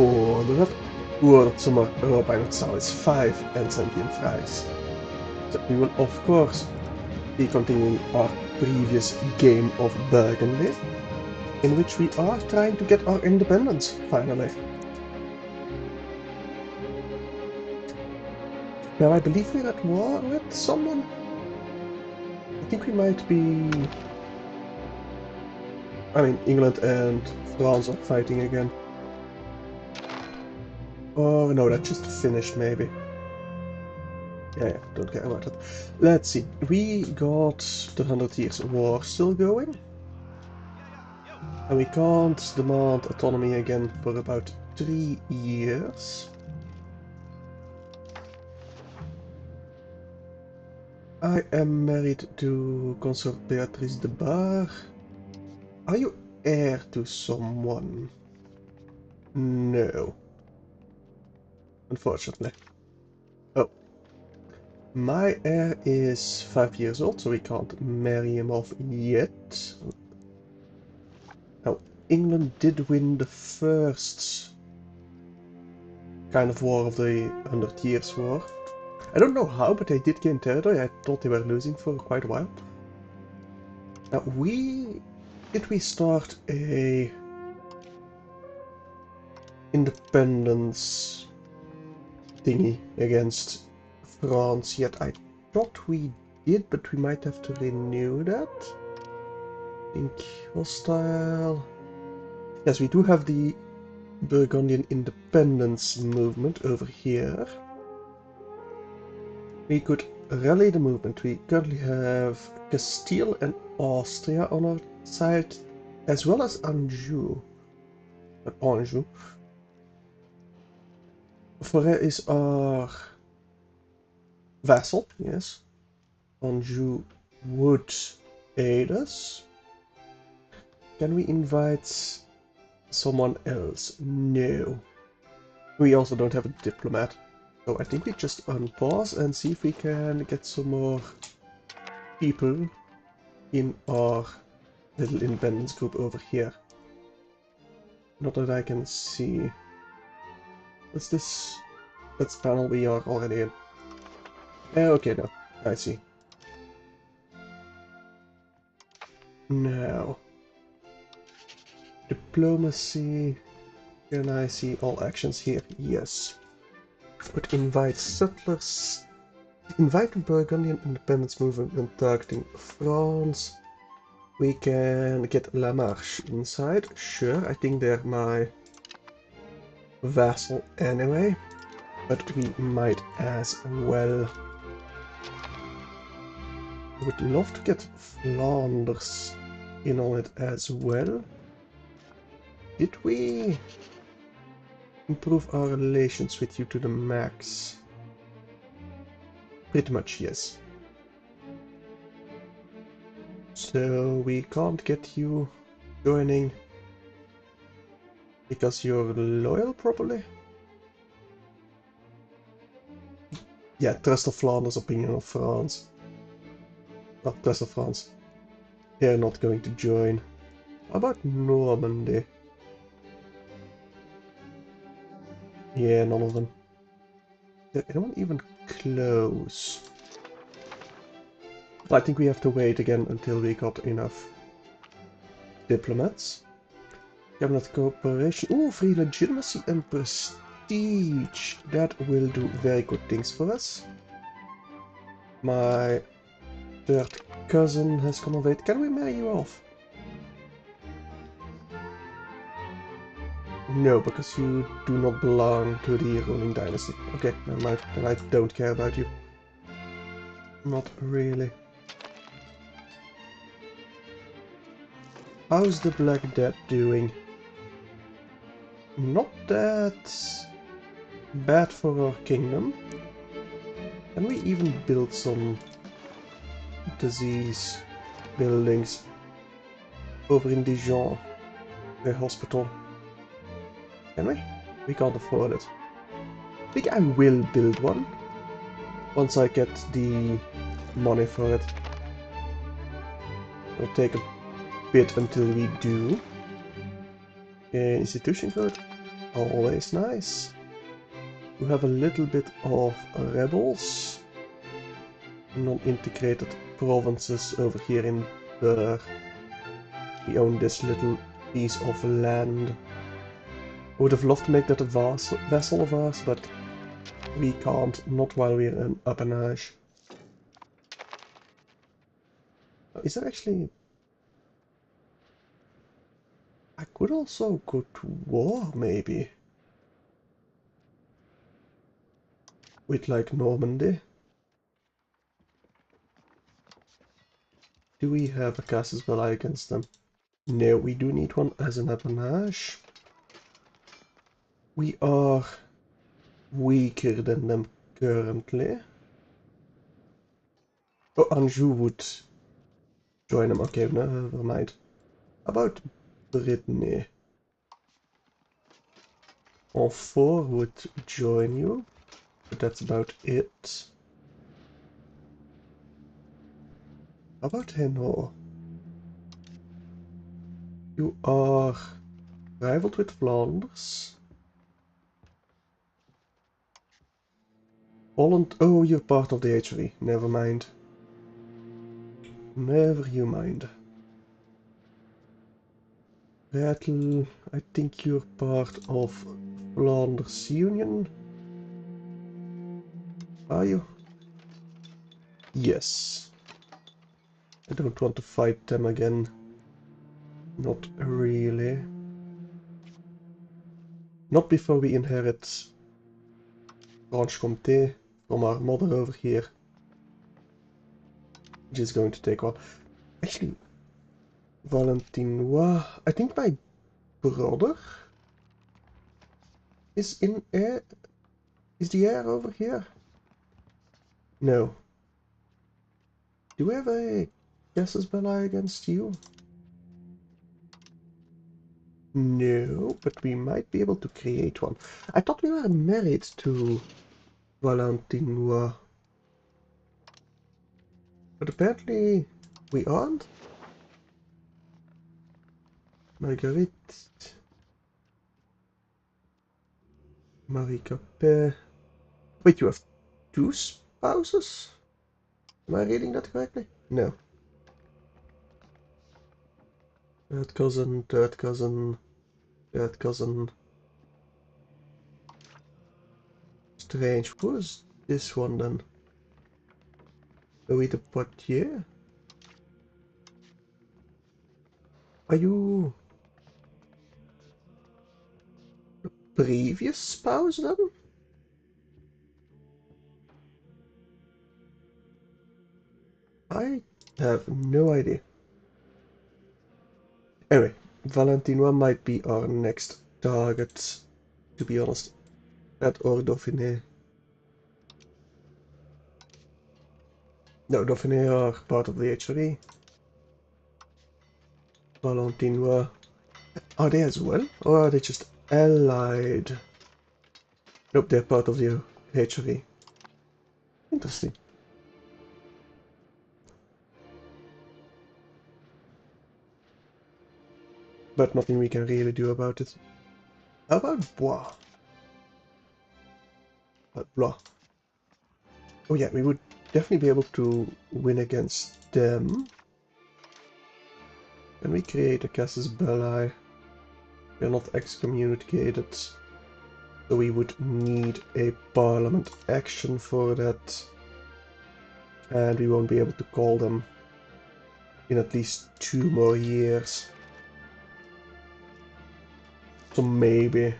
order wordt zomaar Europa Universalis V and sentient fries. So we will of course be continuing our previous game of Burgundy, in which we are trying to get our independence, finally. Now I believe we're at war with someone. I think we might be... I mean, England and France are fighting again. Oh no, that just finished maybe. Yeah, don't care about it. Let's see, we got the 100 Years War still going. And we can't demand autonomy again for about 3 years. I am married to Consort Beatrice de Bar. Are you heir to someone? No. Unfortunately. Oh. My heir is 5 years old, so we can't marry him off yet. Now, England did win the first kind of war of the 100 Years War. I don't know how, but they did gain territory. I thought they were losing for quite a while. Now, did we start a independence thingy against France yet? I thought we did, but we might have to renew that. I think hostile. Yes, we do have the Burgundian independence movement over here. We could rally the movement. We currently have Castile and Austria on our side, as well as Anjou. Anjou. Forêt is our vassal, yes. Anjou would aid us. Can we invite someone else? No. We also don't have a diplomat. So I think we just unpause and see if we can get some more people in our little independence group over here. Not that I can see. What's this? That's the panel we are already in. Okay, no. I see. Now. Diplomacy. Can I see all actions here? Yes. But invite settlers. Invite the Burgundian independence movement targeting France. We can get La Marche inside. Sure, I think they're my vassal anyway. But we might as well. I would love to get Flanders in on it as well. Did we improve our relations with you to the max? Pretty much, yes. So we can't get you joining because you're loyal, probably? Yeah, trust of Flanders, opinion of France. Not trust of France. They're not going to join. How about Normandy? Yeah, none of them. Is anyone even close? I think we have to wait again until we got enough diplomats. Cabinet cooperation. Ooh, free legitimacy and prestige. That will do very good things for us. My third cousin has come of age. Can we marry you off? No, because you do not belong to the ruling dynasty. Okay, never mind. Then I don't care about you. Not really. How's the Black Death doing? Not that bad for our kingdom. Can we even build some disease buildings over in Dijon, the hospital? Can we? We can't afford it. I think I will build one once I get the money for it. It'll take a bit until we do. Institution code. Always nice. We have a little bit of rebels. Non-integrated provinces over here in Burr. We own this little piece of land. I would have loved to make that a vassal of ours, but we can't, not while we're in appanage. Is there actually... I could also go to war, maybe. With, like, Normandy. Do we have a casus belli against them? No, we do need one as an appanage. We are weaker than them currently. Oh, Anjou would join them. Okay, never mind. About Brittany. Enfort would join you, but that's about it. How about Hainaut? You are rivaled with Flanders. Holland. Oh, you're part of the HV. Never mind. Never you mind. Rattle. I think you're part of Flanders Union. Are you? Yes. I don't want to fight them again. Not really. Not before we inherit Franche-Comté from our mother over here. Which is going to take a while. Actually, Valentinois. I think my brother is in air. Is the heir over here? No. Do we have a casus belli against you? No, but we might be able to create one. I thought we were married to Valentinois. But apparently we aren't. Marguerite. Marie Capet. Wait, you have two spouses? Am I reading that correctly? No. Third cousin, third cousin, third cousin. Strange. Who's this one then? Louis de Poitiers? Are you the previous spouse then? I have no idea. Anyway, Valentinois might be our next target, to be honest. That or Dauphiné. No, Dauphiné are part of the HRE. Valentinois. Are they as well? Or are they just allied? Nope, they're part of the HRE. Interesting. But nothing we can really do about it. How about Bois? Blois. Oh yeah, we would definitely be able to win against them. Can we create a casus belli? They're not excommunicated. So we would need a parliament action for that. And we won't be able to call them in at least 2 more years. So maybe.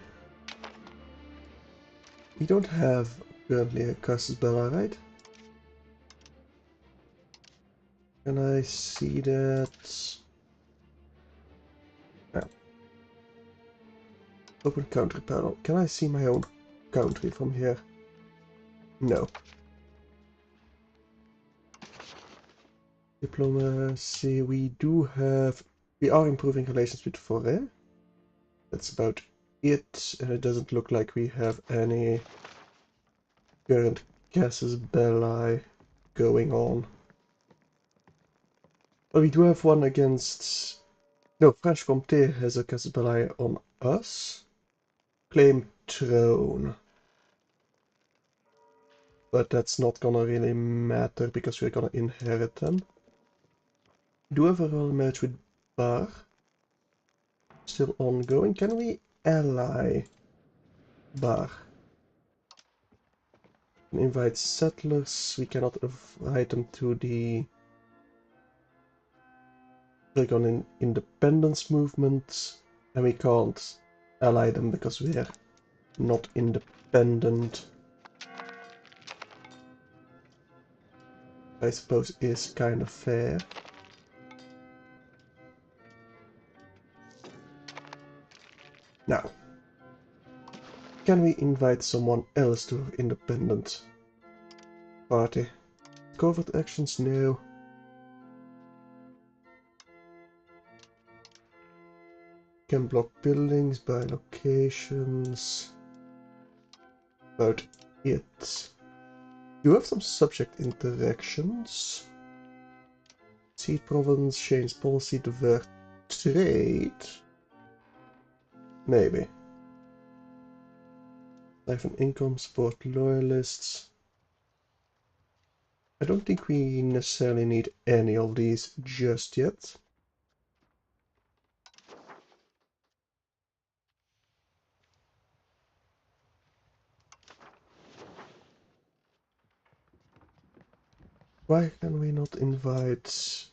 We don't have currently a casus belli, right? Can I see that? No. Open country panel. Can I see my own country from here? No. Diplomacy. We are improving relations with Forêt. That's about it. And it doesn't look like we have any current casus belli going on. But we do have one against... No, Franche-Comté has a casus belli on us. claim throne. But that's not gonna really matter because we're gonna inherit them. Do have a royal marriage with Bar. Still ongoing. Can we ally Bar? Invite settlers. We cannot invite them to the Dragon independence movement. And we can't ally them because we are not independent. I suppose is kind of fair. Now, can we invite someone else to our independent party? Covert actions? No. Can block buildings by locations. About it. You have some subject interactions. Seed province, change policy, divert trade. Maybe. Life and income, support loyalists. I don't think we necessarily need any of these just yet. Why can we not invite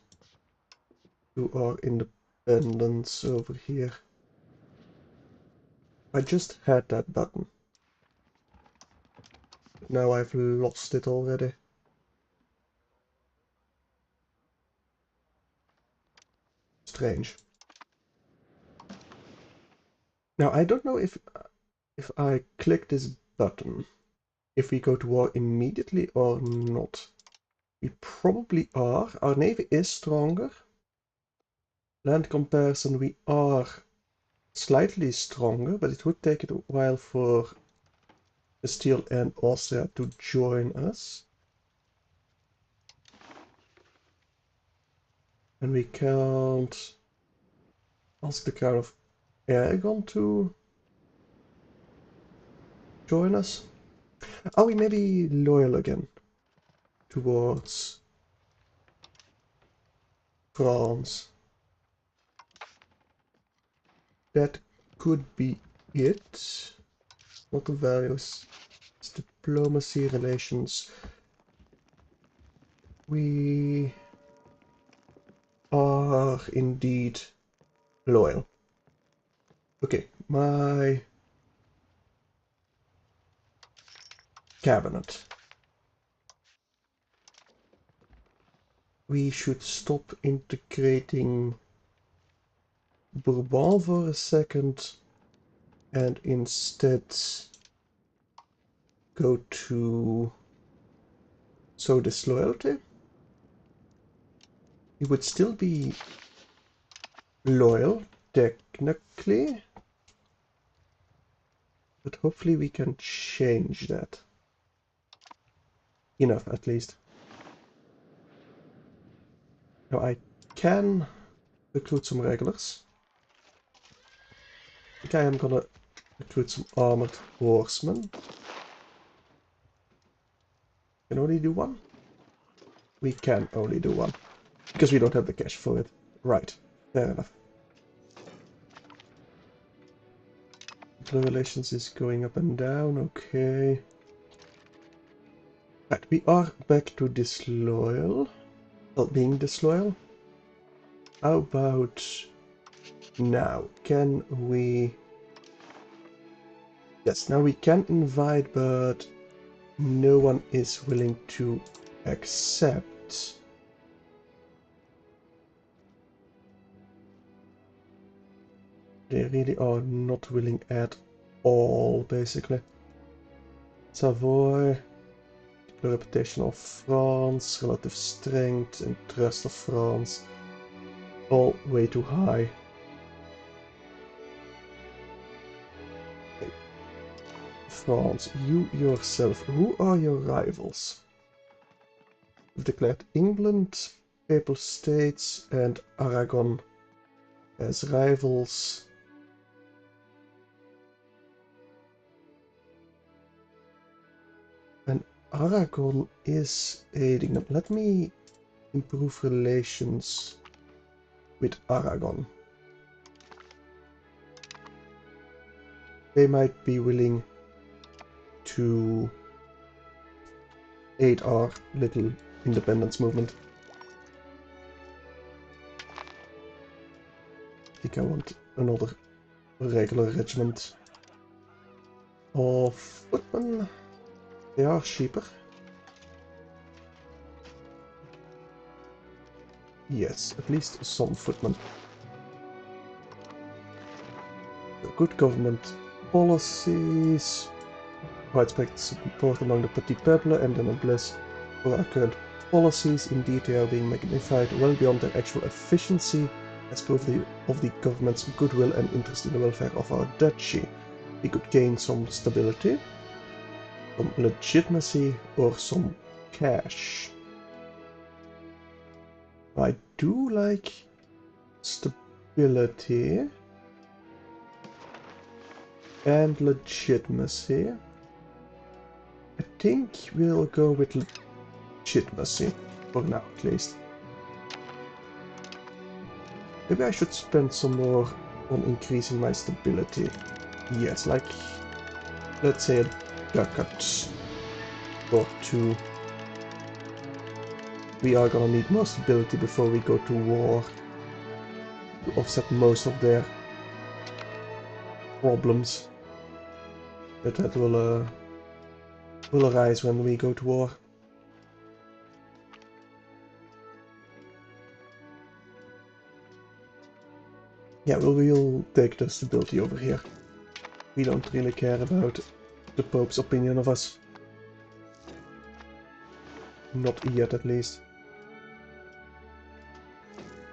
to our independence over here? I just had that button. But now I've lost it already. Strange. Now I don't know if I click this button, if we go to war immediately or not. We probably are. Our navy is stronger. Land comparison, we are slightly stronger, but it would take it a while for Castile and Austria to join us. And we can't ask the Crown of Aragon to join us. Are we maybe loyal again towards France? That could be it. Not the values. It's diplomacy, relations. We are indeed loyal. Okay, my cabinet. We should stop integrating Bourbon for a second and instead go to disloyalty. He would still be loyal, technically, but hopefully we can change that. Enough, at least. Now I can recruit some regulars. I think I am gonna recruit some armored horsemen. Can only do one? We can only do one. Because we don't have the cash for it. Right, fair enough. The relations is going up and down, okay. Right, we are back to disloyal. Well, being disloyal. How about now? Can we... Yes, now we can invite, but no one is willing to accept. They really are not willing at all, basically. Savoy, the reputation of France, relative strength and trust of France, all way too high. Okay. France, you yourself, who are your rivals? We've declared England, Papal States and Aragon as rivals. And Aragon is aiding them. Let me improve relations with Aragon. They might be willing to aid our little independence movement. I think I want another regular regiment of footmen. They are cheaper. Yes, at least some footmen. Good government policies, widespread support among the petit peuple and the noblesse for our current policies. Indeed, they are being magnified well beyond their actual efficiency as proof of the government's goodwill and interest in the welfare of our duchy. We could gain some stability, some legitimacy, or some cash. I do like stability and legitimacy. I think we'll go with legitimacy, for now at least. Maybe I should spend some more on increasing my stability. Yes, like, let's say a ducat or two. We are gonna need more stability before we go to war to offset most of their problems that will arise when we go to war. Yeah, we'll take the stability over here. We don't really care about the Pope's opinion of us. Not yet, at least.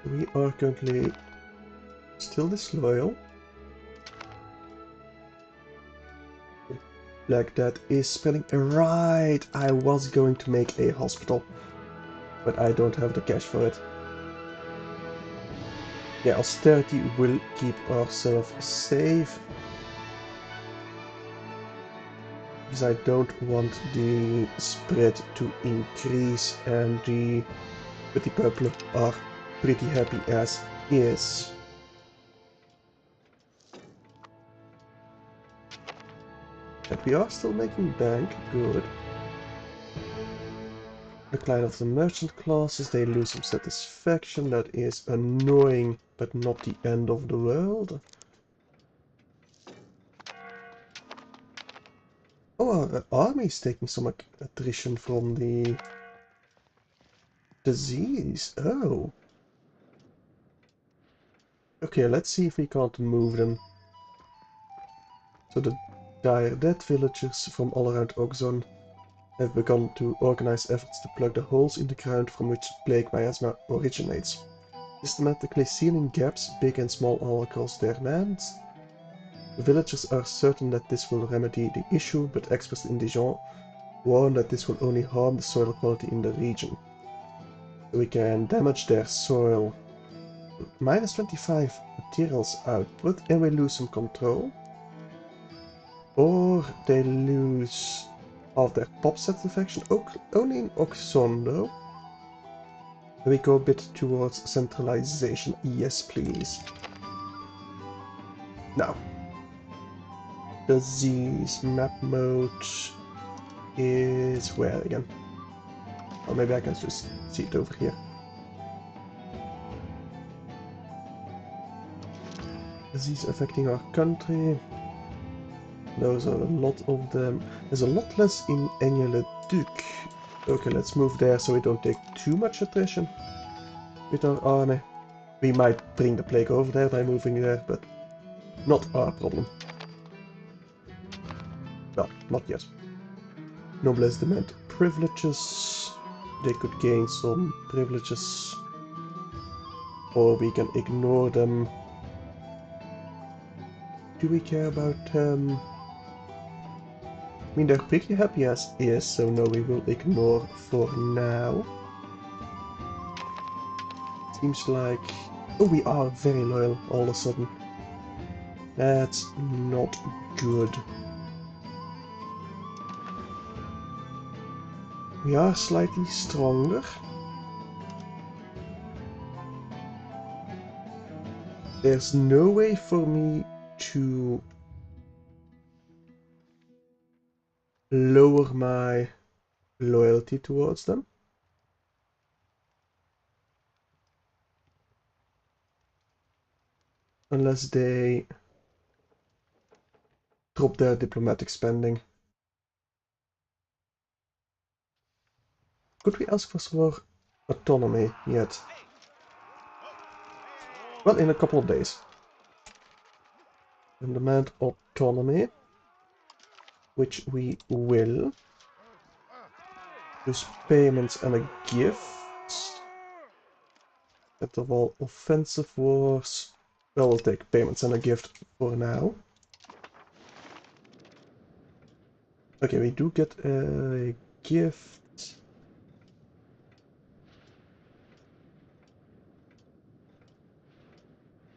We are currently still disloyal. Like that is spelling right. I was going to make a hospital, but I don't have the cash for it. Yeah, austerity will keep ourselves safe. Because I don't want the spread to increase, and the petit peuple are pretty happy as is. And we are still making bank, good. Decline of the merchant classes, they lose some satisfaction, that is annoying, but not the end of the world. Oh, our army is taking some attrition from the disease. Oh. Okay, let's see if we can't move them. So the dire dead villagers from all around Oxon have begun to organize efforts to plug the holes in the ground from which plague miasma originates, systematically sealing gaps big and small all across their lands. The villagers are certain that this will remedy the issue, but experts in Dijon warn that this will only harm the soil quality in the region. So we can damage their soil. Minus 25 materials output, and we lose some control. Or they lose half their pop satisfaction, only in Oxon though. We go a bit towards centralization. Yes, please. Now, disease map mode is where again? Or maybe I can just see it over here. Disease affecting our country. Those are a lot of them. There's a lot less in Aigle-le-Duc. Okay, let's move there so we don't take too much attrition with our army. We might bring the plague over there by moving there, but not our problem. Well, not yet. Noblesse demand privileges. They could gain some privileges. Or we can ignore them. Do we care about them? I mean, they're pretty happy as is, so no, we will ignore for now. Seems like... Oh, we are very loyal all of a sudden. That's not good. We are slightly stronger. There's no way for me to lower my loyalty towards them. Unless they drop their diplomatic spending. Could we ask for some more autonomy yet? Well, in a couple of days. And demand autonomy, which we will. Use payments and a gift. At all offensive wars. Well, we'll take payments and a gift for now. Okay, we do get a gift.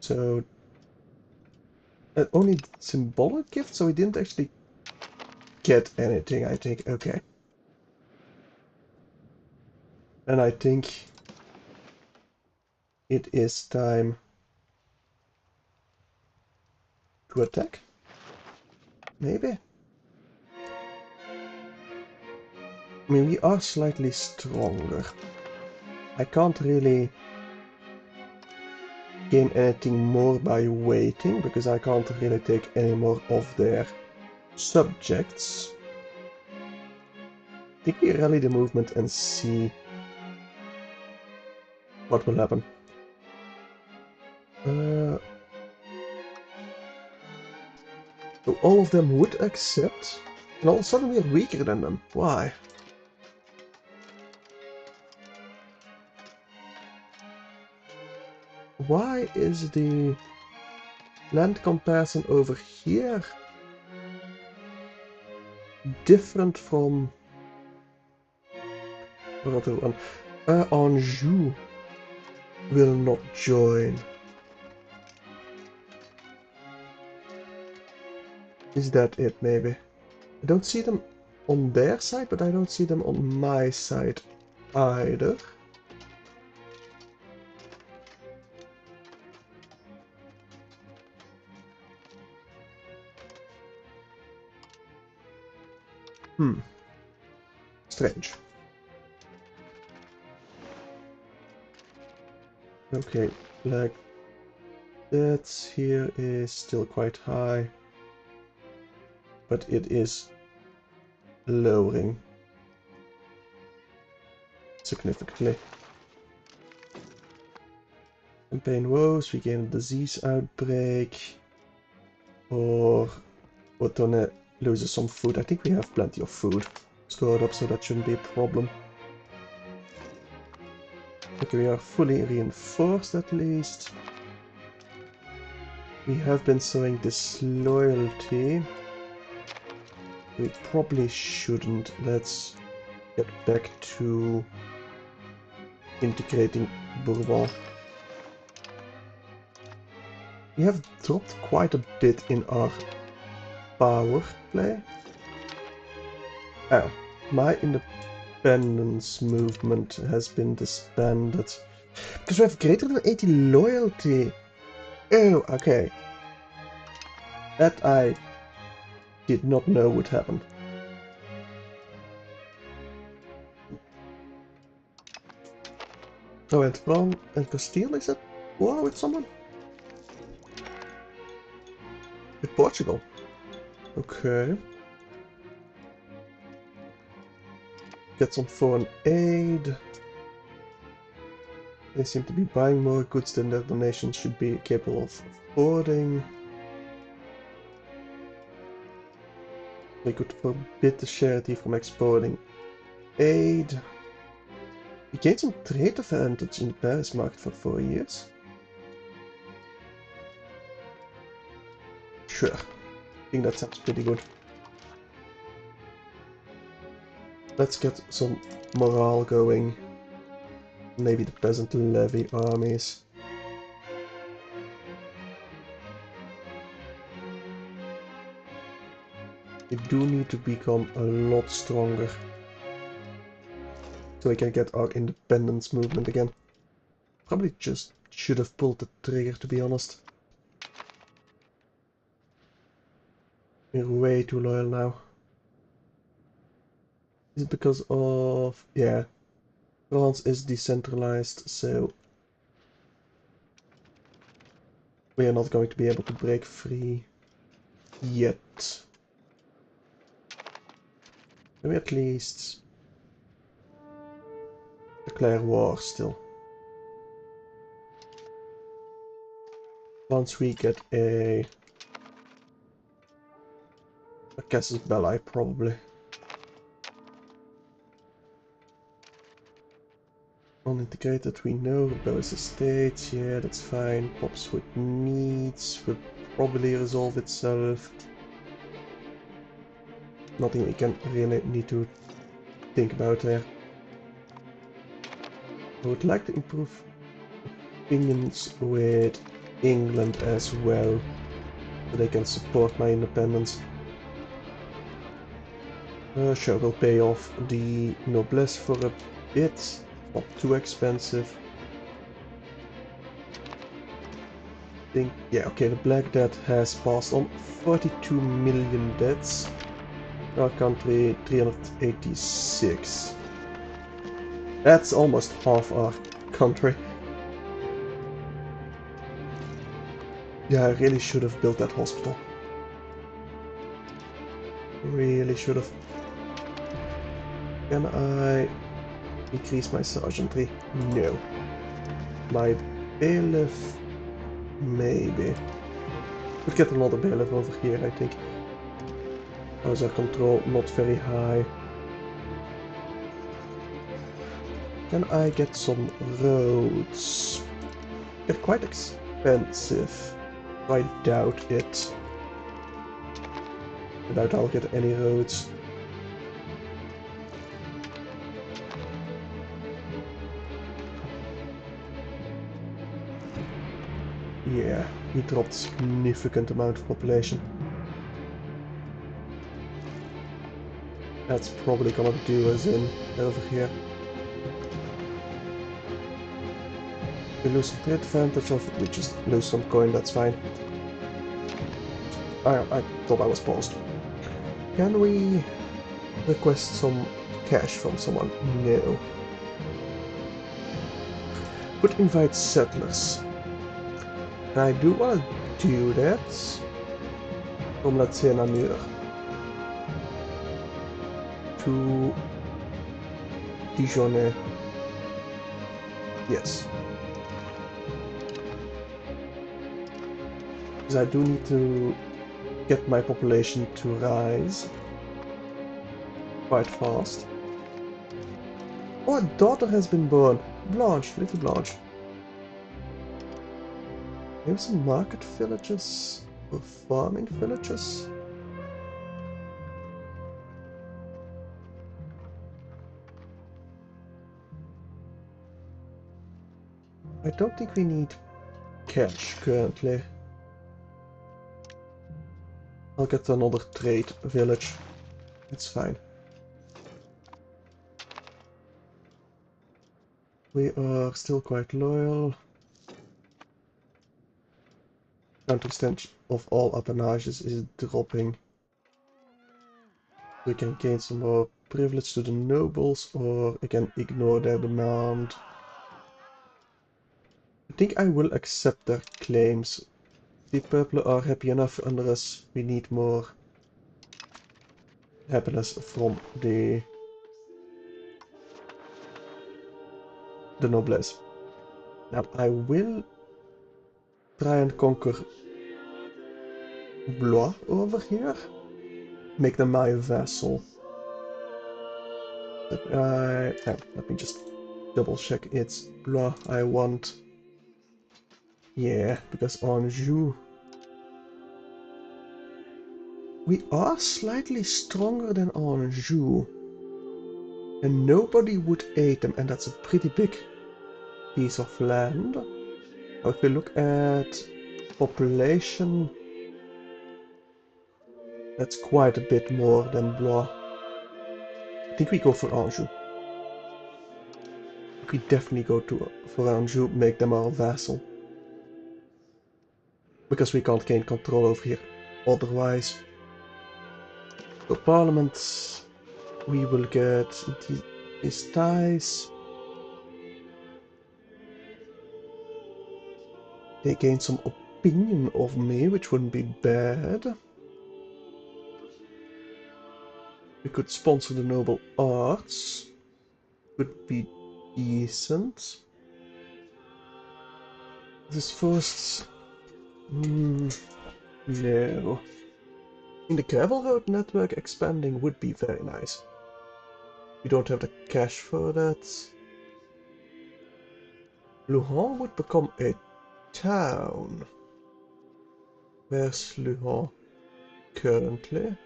So only symbolic gift, so we didn't actually get anything, I think. Okay. And I think it is time to attack. Maybe. I mean, we are slightly stronger. I can't really gain anything more by waiting, because I can't really take any more of their subjects. I think we rally the movement and see what will happen. So all of them would accept, and all of a sudden we are weaker than them. Why? Why is the land comparison over here different from the other one? Anjou will not join. Is that it, maybe? I don't see them on their side, but I don't see them on my side either. Strange. Okay, like that here is still quite high, but it is lowering significantly. Campaign woes, we gain a disease outbreak, or Otone loses some food. I think we have plenty of food stored up, so that shouldn't be a problem. Okay, we are fully reinforced at least. We have been sowing disloyalty. We probably shouldn't. Let's get back to integrating Bourbon. We have dropped quite a bit in our power play. Oh, my independence movement has been disbanded. Because we have greater than 80 loyalty. Oh, okay. That I did not know would happen. Oh, and Bron and Castile is at war with someone? With Portugal. Okay. Get some foreign aid. They seem to be buying more goods than their donations should be capable of affording. We could forbid the charity from exporting aid. We gained some trade advantage in the Paris market for 4 years. Sure. I think that sounds pretty good. Let's get some morale going. Maybe the peasant levy armies. We do need to become a lot stronger. so we can get our independence movement again. Probably just should have pulled the trigger, to be honest. We're way too loyal now. Is it because of... yeah, France is decentralized, so we are not going to be able to break free yet. Can we at least declare war still? Once we get a casus belli, probably. Unintegrated, we know. Rebellious estates, yeah, that's fine. Pops with needs would probably resolve itself. Nothing we can really need to think about there. I would like to improve opinions with England as well, so they can support my independence. Sure, we'll pay off the noblesse for a bit, not too expensive. Think, yeah, okay, the Black Death has passed on 42 million deaths. Our country 386. That's almost half our country. Yeah, I really should have built that hospital. Really should have. Can I increase my sergeantry? No. My bailiff? Maybe. Could get another bailiff over here, I think. How's our control? Not very high. Can I get some roads? They're quite expensive. I doubt it. I doubt I'll get any roads. Yeah, he dropped a significant amount of population. That's probably gonna do us in over here. We lose the advantage of it, we just lose some coin, that's fine. I thought I was paused. Can we request some cash from someone? No. Could invite settlers. I do want to do that from, let's say, Namur to Dijon. Yes. Because I do need to get my population to rise quite fast. Oh, a daughter has been born. Blanche, little Blanche. Maybe some market villages or farming villages? I don't think we need cash currently. I'll get another trade village. It's fine. We are still quite loyal. Counter extension of all appanages is dropping. We can gain some more privilege to the nobles, or we can ignore their demand. I think I will accept their claims. The people are happy enough under us. We need more happiness from the noblesse. Now I will try and conquer Blois over here. Make them my vassal. Let me just double check it's Blois I want. Yeah, because Anjou. We are slightly stronger than Anjou. And nobody would aid them, and that's a pretty big piece of land. Now if we look at population, that's quite a bit more than Blois. I think we go for Anjou. think we definitely go to for Anjou, make them our vassal. Because we can't gain control over here otherwise. So Parliament, we will get these ties. They gain some opinion of me, which wouldn't be bad. We could sponsor the noble arts. Would be decent. This first... no. In the gravel road network expanding would be very nice. We don't have the cash for that. Luhan would become a town. Where's Luhan currently?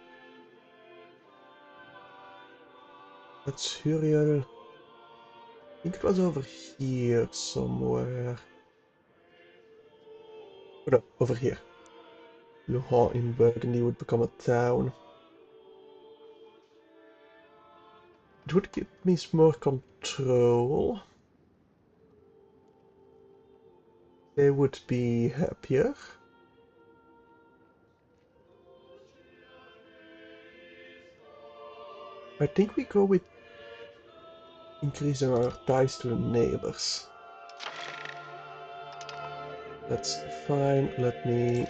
That's Huriel. I think it was over here somewhere. Oh no, over here. Luhan in Burgundy would become a town. It would give me more control. They would be happier. I think we go with increasing our ties to the neighbors. That's fine. Let me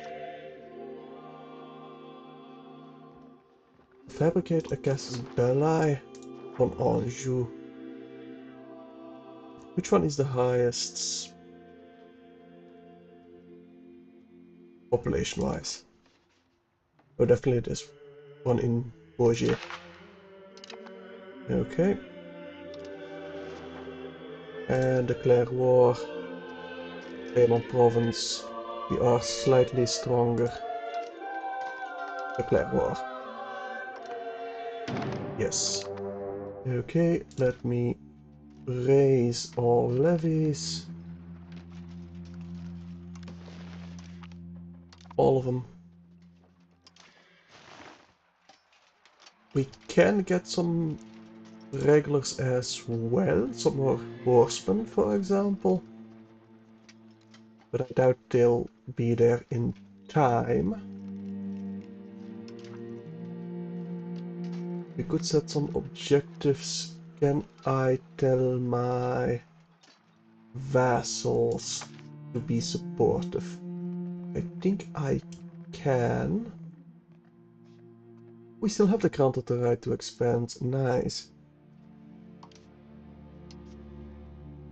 fabricate a casus belli on Anjou. Which one is the highest population-wise? Oh, definitely this one in Bourget. Okay. And declare war. Raymond province. We are slightly stronger. Declare war. Yes. Okay, let me raise all levies. All of them. We can get some regulars as well, some more horsemen for example. But I doubt they'll be there in time. We could set some objectives. Can I tell my vassals to be supportive? I think I can. We still have the granted the right to expand. Nice.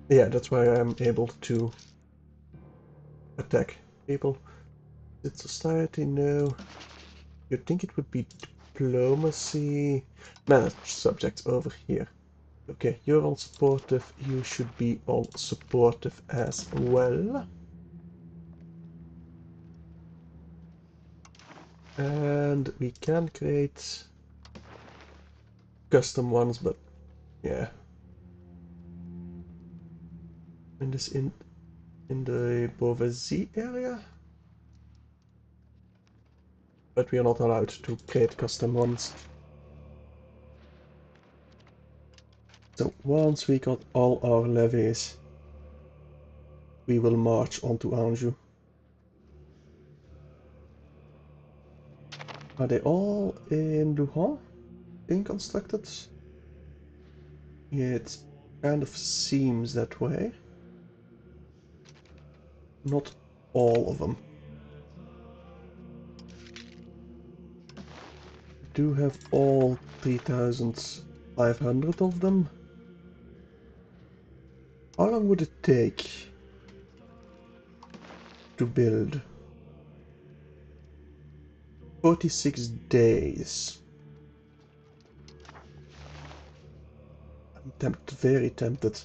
Yeah, that's why I'm able to attack people. Did society know? You'd think it would be diplomacy. Manage subjects over here. Okay, you're all supportive. You should be all supportive as well. And we can create custom ones, but yeah. In this in the Beauvaisis area. But we are not allowed to create custom ones. So once we got all our levies, we will march onto Anjou. Are they all in Luhan being constructed? Yeah, it kind of seems that way. Not all of them. We do have all 3,500 of them. How long would it take to build? 46 days. I'm very tempted to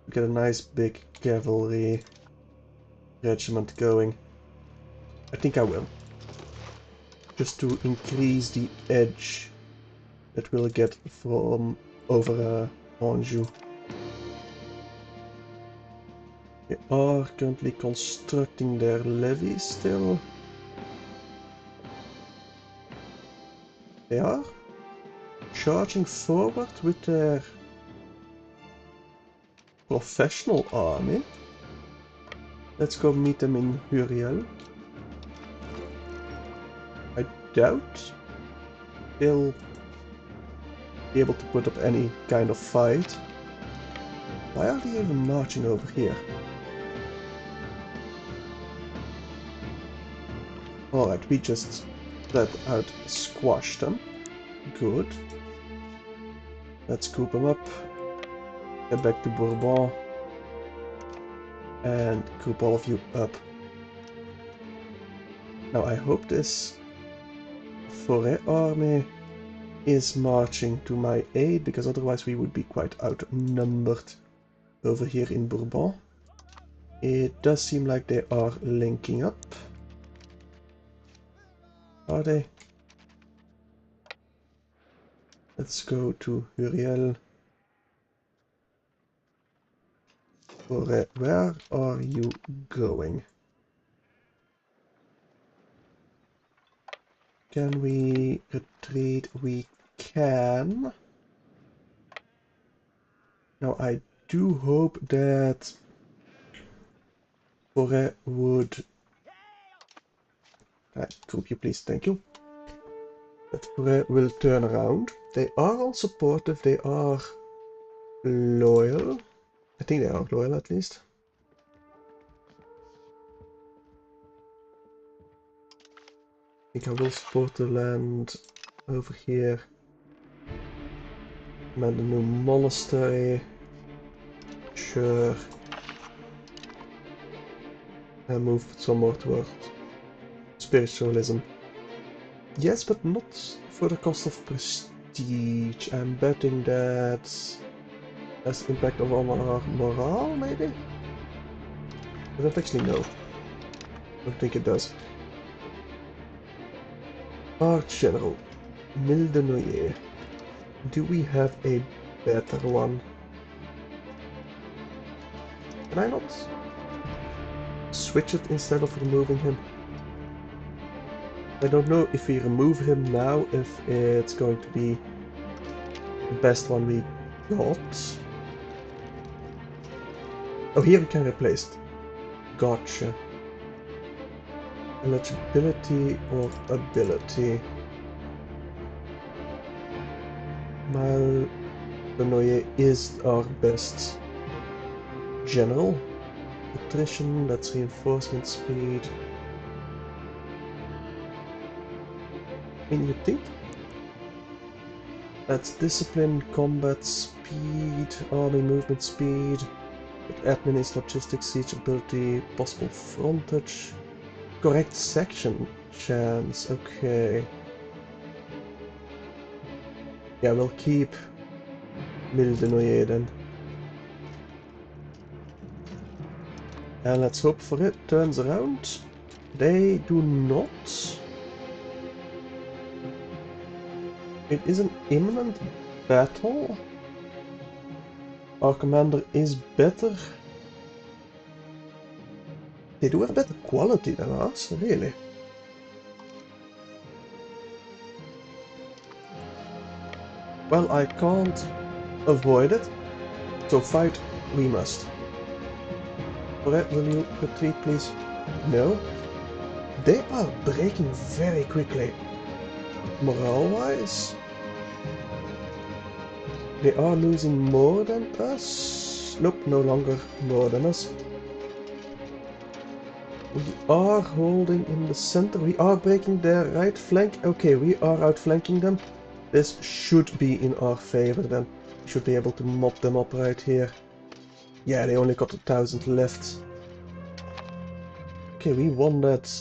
get a nice big cavalry regiment going. I think I will. Just to increase the edge that we'll get from over Anjou. They are currently constructing their levies still. They are charging forward with their professional army. Let's go meet them in Huriel. I doubt they'll be able to put up any kind of fight. Why are they even marching over here? Alright, we just flat out squashed them. Good. Let's scoop them up. Get back to Bourbon. And group all of you up. Now I hope this Forêt army is marching to my aid, because otherwise we would be quite outnumbered over here in Bourbon. It does seem like they are linking up. Are they? Let's go to Huriel. Forêt, where are you going? Can we retreat? We can. Now I do hope that Forêt would... group you please, thank you. That Forêt will turn around. They are all supportive, they are loyal. I think they are loyal at least. I think I will support the land over here. Command a new monastery. Sure. And move some more towards spiritualism. Yes, but not for the cost of prestige. I'm betting that has impact on our morale, maybe? I don't actually know. I don't think it does. Arch-General Mildenoyer. Do we have a better one? Can I not switch it instead of removing him? I don't know if we remove him now, if it's going to be the best one we got. Oh, here we can replace it. Gotcha. Eligibility or ability. Malbenoye is our best general. Attrition, that's reinforcement speed. I mean, you think? That's discipline, combat speed, army movement speed. But admin is logistics, siege ability, possible frontage. Correct section chance, okay. Yeah, we'll keep Mildenoyer then. And let's hope for it turns around. They do not. It is an imminent battle. Our commander is better. They do have better quality than us, really. Well, I can't avoid it, so fight we must. Alright, will you retreat, please? No. They are breaking very quickly. Morale-wise, they are losing more than us. Nope, no longer more than us. We are holding in the center. We are breaking their right flank. Okay, we are outflanking them. This should be in our favor then. We should be able to mop them up right here. Yeah, they only got 1,000 left. Okay, we won that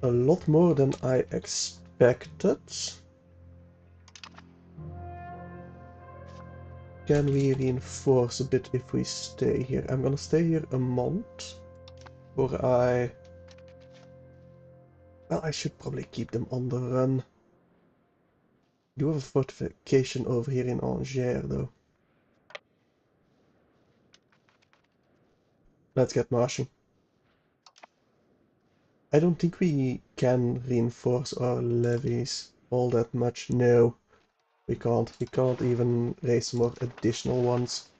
a lot more than I expected. Can we reinforce a bit if we stay here? I'm gonna stay here a month. Or well, I should probably keep them on the run. We do have a fortification over here in Angers, though. Let's get marching. I don't think we can reinforce our levies all that much. No, we can't. We can't even raise more additional ones.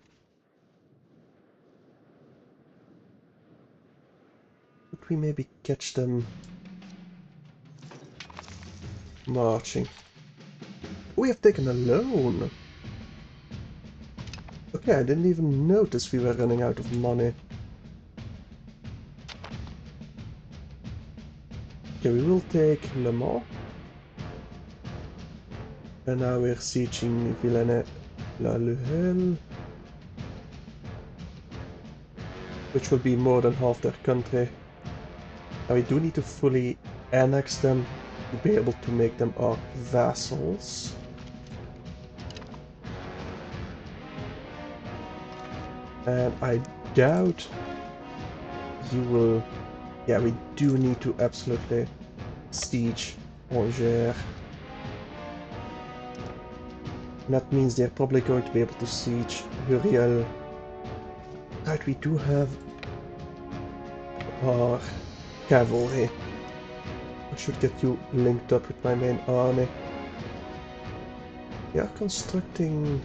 could we maybe catch them marching? We have taken a loan. Okay, I didn't even notice we were running out of money. Okay, we will take Le Mans. And now we're sieging Villeneuve-la-Luelle, which will be more than half their country. Now we do need to fully annex them to be able to make them our vassals. And I doubt you will... Yeah, we do need to absolutely siege Angers. And that means they're probably going to be able to siege Uriel. Right, we do have our cavalry. I should get you linked up with my main army. We are constructing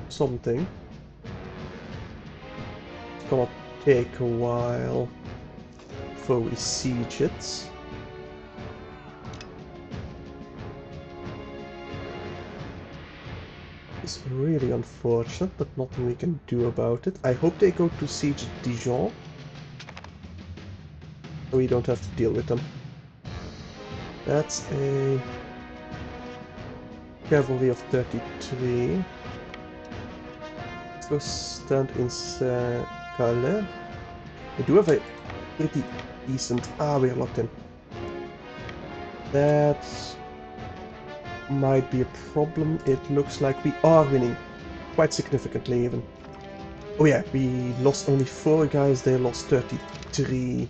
something. It's gonna take a while before we siege it. It's really unfortunate, but nothing we can do about it. I hope they go to siege Dijon. So we don't have to deal with them. That's a cavalry of 33. Let's go stand in Calais. We do have a pretty decent... Ah, we're locked in. That might be a problem. It looks like we are winning. Quite significantly even. Oh yeah, we lost only 4 guys, they lost 33.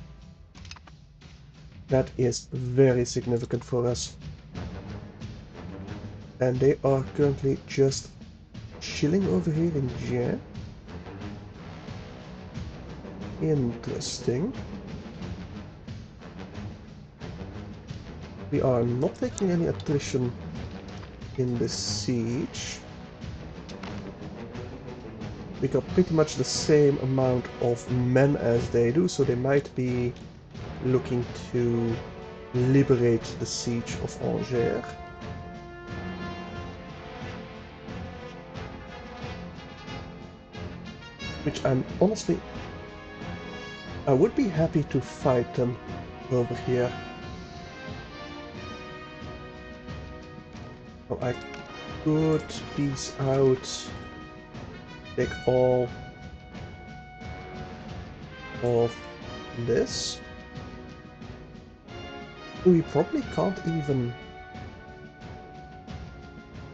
That is very significant for us. And they are currently just chilling over here in Gien. Interesting. We are not taking any attrition in the siege. We got pretty much the same amount of men as they do, so they might be looking to liberate the siege of Angers. Which I'm honestly... I would be happy to fight them over here. Oh, I could piece out, take all of this. We probably can't even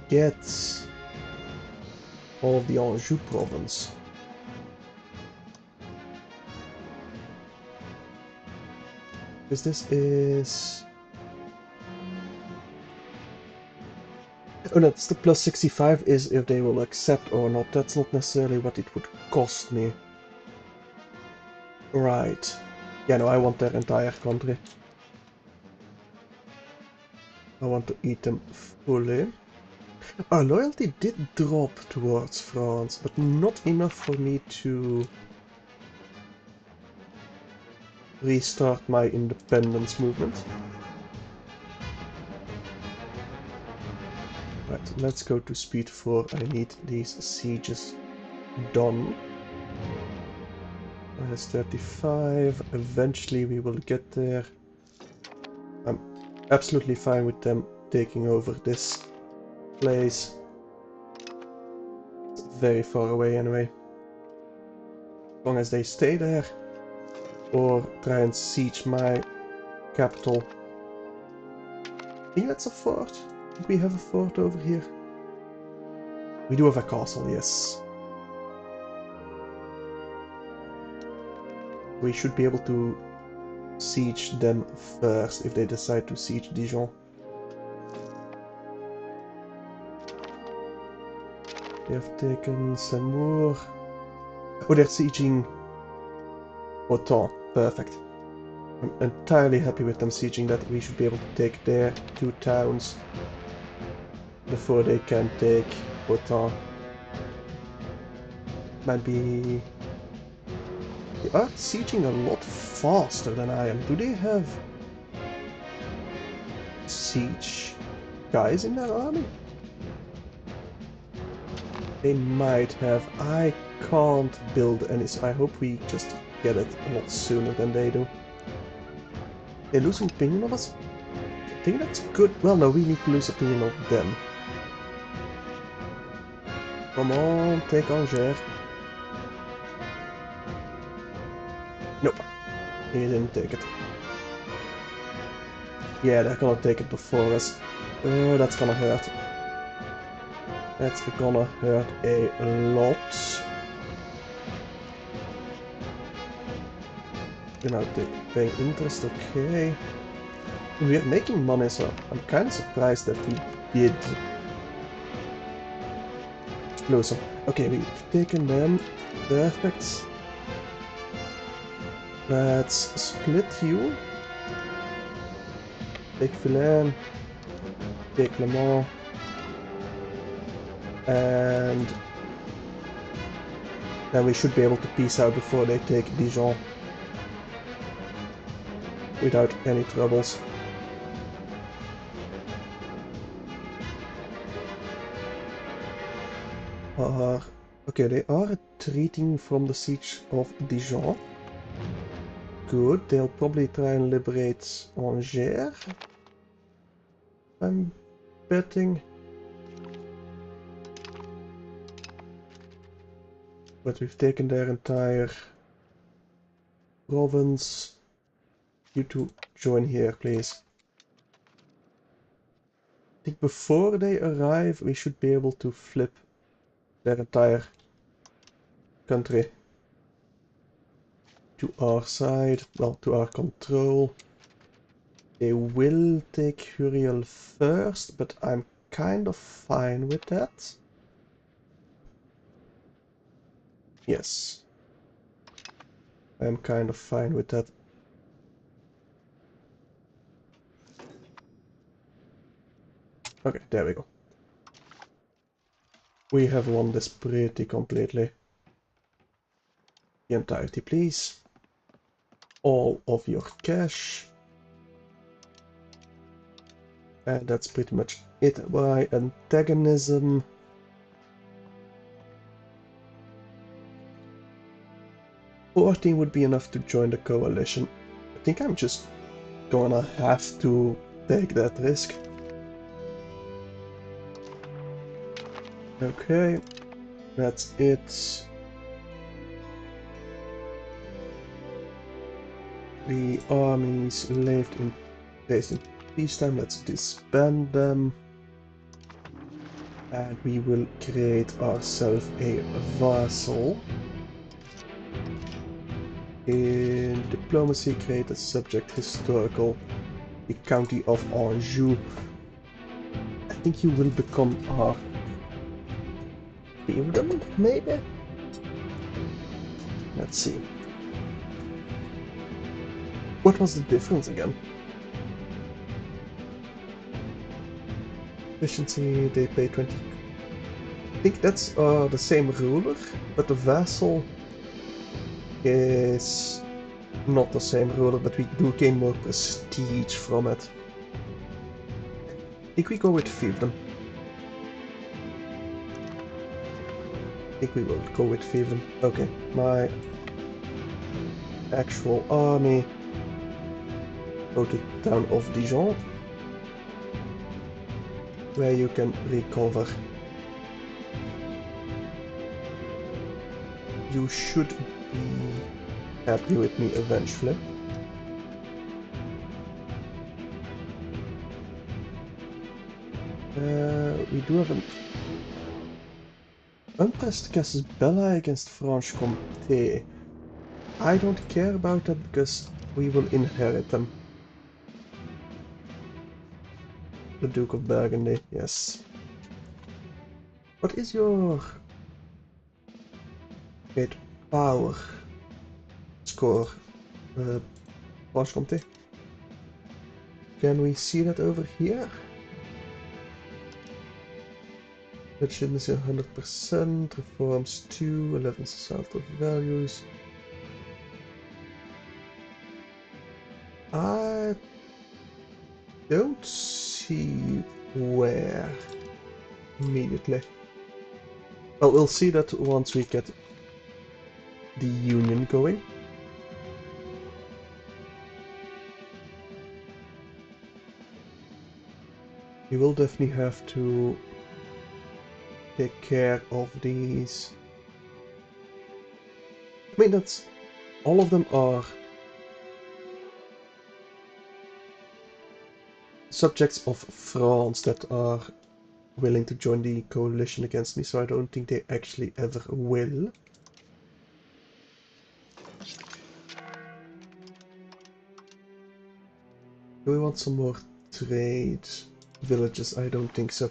get all of the Anjou province. Because this is... Oh no, it's the plus 65 is if they will accept or not. That's not necessarily what it would cost me. Right. Yeah, no, I want their entire country. I want to eat them fully. Our loyalty did drop towards France, but not enough for me to restart my independence movement. Right, let's go to speed 4. I need these sieges done. Minus 35. Eventually we will get there. I'm absolutely fine with them taking over this place. It's very far away anyway. As long as they stay there or try and siege my capital. I think that's a fort. Do we have a fort over here? We do have a castle, yes. We should be able to siege them first if they decide to siege Dijon. They have taken Samour. Oh, they're sieging Auton. Perfect. I'm entirely happy with them sieging that. We should be able to take their 2 towns before they can take Auton. Might be... are sieging a lot faster than I am. Do they have siege guys in their army? They might have. I can't build any, so I hope we just get it a lot sooner than they do. They're losing opinion of us? I think that's good. Well, no, we need to lose opinion of them. Come on, take Angers. Nope, he didn't take it. Yeah, they're gonna take it before us. Oh, that's gonna hurt. That's gonna hurt a lot. You're now paying interest, okay. We are making money, so I'm kind of surprised that we did lose them. Okay, we've taken them. Perfect. Let's split you. Take Vilain. Take Le Mans. And then we should be able to peace out before they take Dijon. Without any troubles. Okay, they are retreating from the siege of Dijon. Good, they'll probably try and liberate Angers. I'm betting. But we've taken their entire province. You two join here, please. I think before they arrive, we should be able to flip their entire country to our side, well, to our control. They will take Huriel first, but I'm kind of fine with that. Yes. I'm kind of fine with that. Okay, there we go. We have won this pretty completely. The entirety, please. All of your cash. And that's pretty much it. By antagonism. $14 would be enough to join the coalition. I think I'm just gonna have to take that risk. Okay, that's it. The armies left in place in peacetime. Let's disband them. And we will create ourselves a vassal. In diplomacy, create a subject historical. The county of Anjou. I think you will become our Frydom, maybe? Let's see. What was the difference again? Efficiency, they pay 20. I think that's the same ruler, but the vassal is not the same ruler, but we do gain more prestige from it. I think we go with Frydom. I think we will go with Frydom. Okay, my actual army. Go to the town of Dijon, where you can recover. You should be happy with me eventually. We do have an unpressed casus belli against Franche-Comté. I don't care about that because we will inherit them. The Duke of Burgundy, yes. What is your great power score, Franche-Comté? Can we see that over here? Legitimacy 100%, reforms 2, 11 South of values. I don't see where immediately. Well, we'll see that once we get the union going. We will definitely have to take care of these. I mean, that's all of them are subjects of France that are willing to join the coalition against me, so I don't think they actually ever will. Do we want some more trade villages? I don't think so.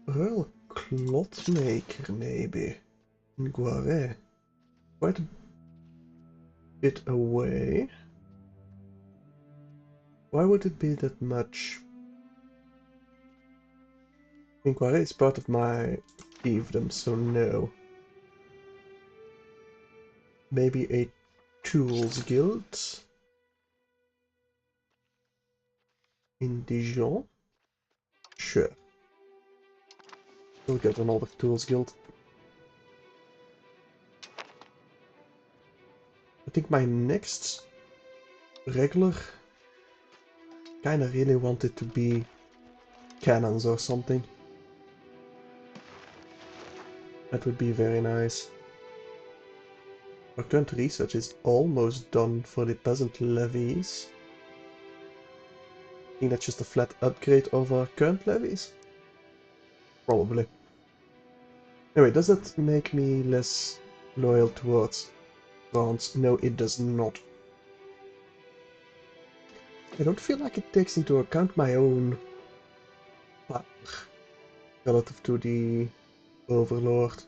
Royal cloth maker, maybe. In Guaret. Quite a bit away. Why would it be that much? I think Guaret is part of my fiefdom, so no. Maybe a tools guild in Dijon? Sure. We'll get another tools guild. I think my next regular kinda really wanted to be cannons or something. That would be very nice. Our current research is almost done for the peasant levies. I think that's just a flat upgrade of our current levies. Probably. Anyway, does that make me less loyal towards France? No, it does not. I don't feel like it takes into account my own power relative to the Overlord.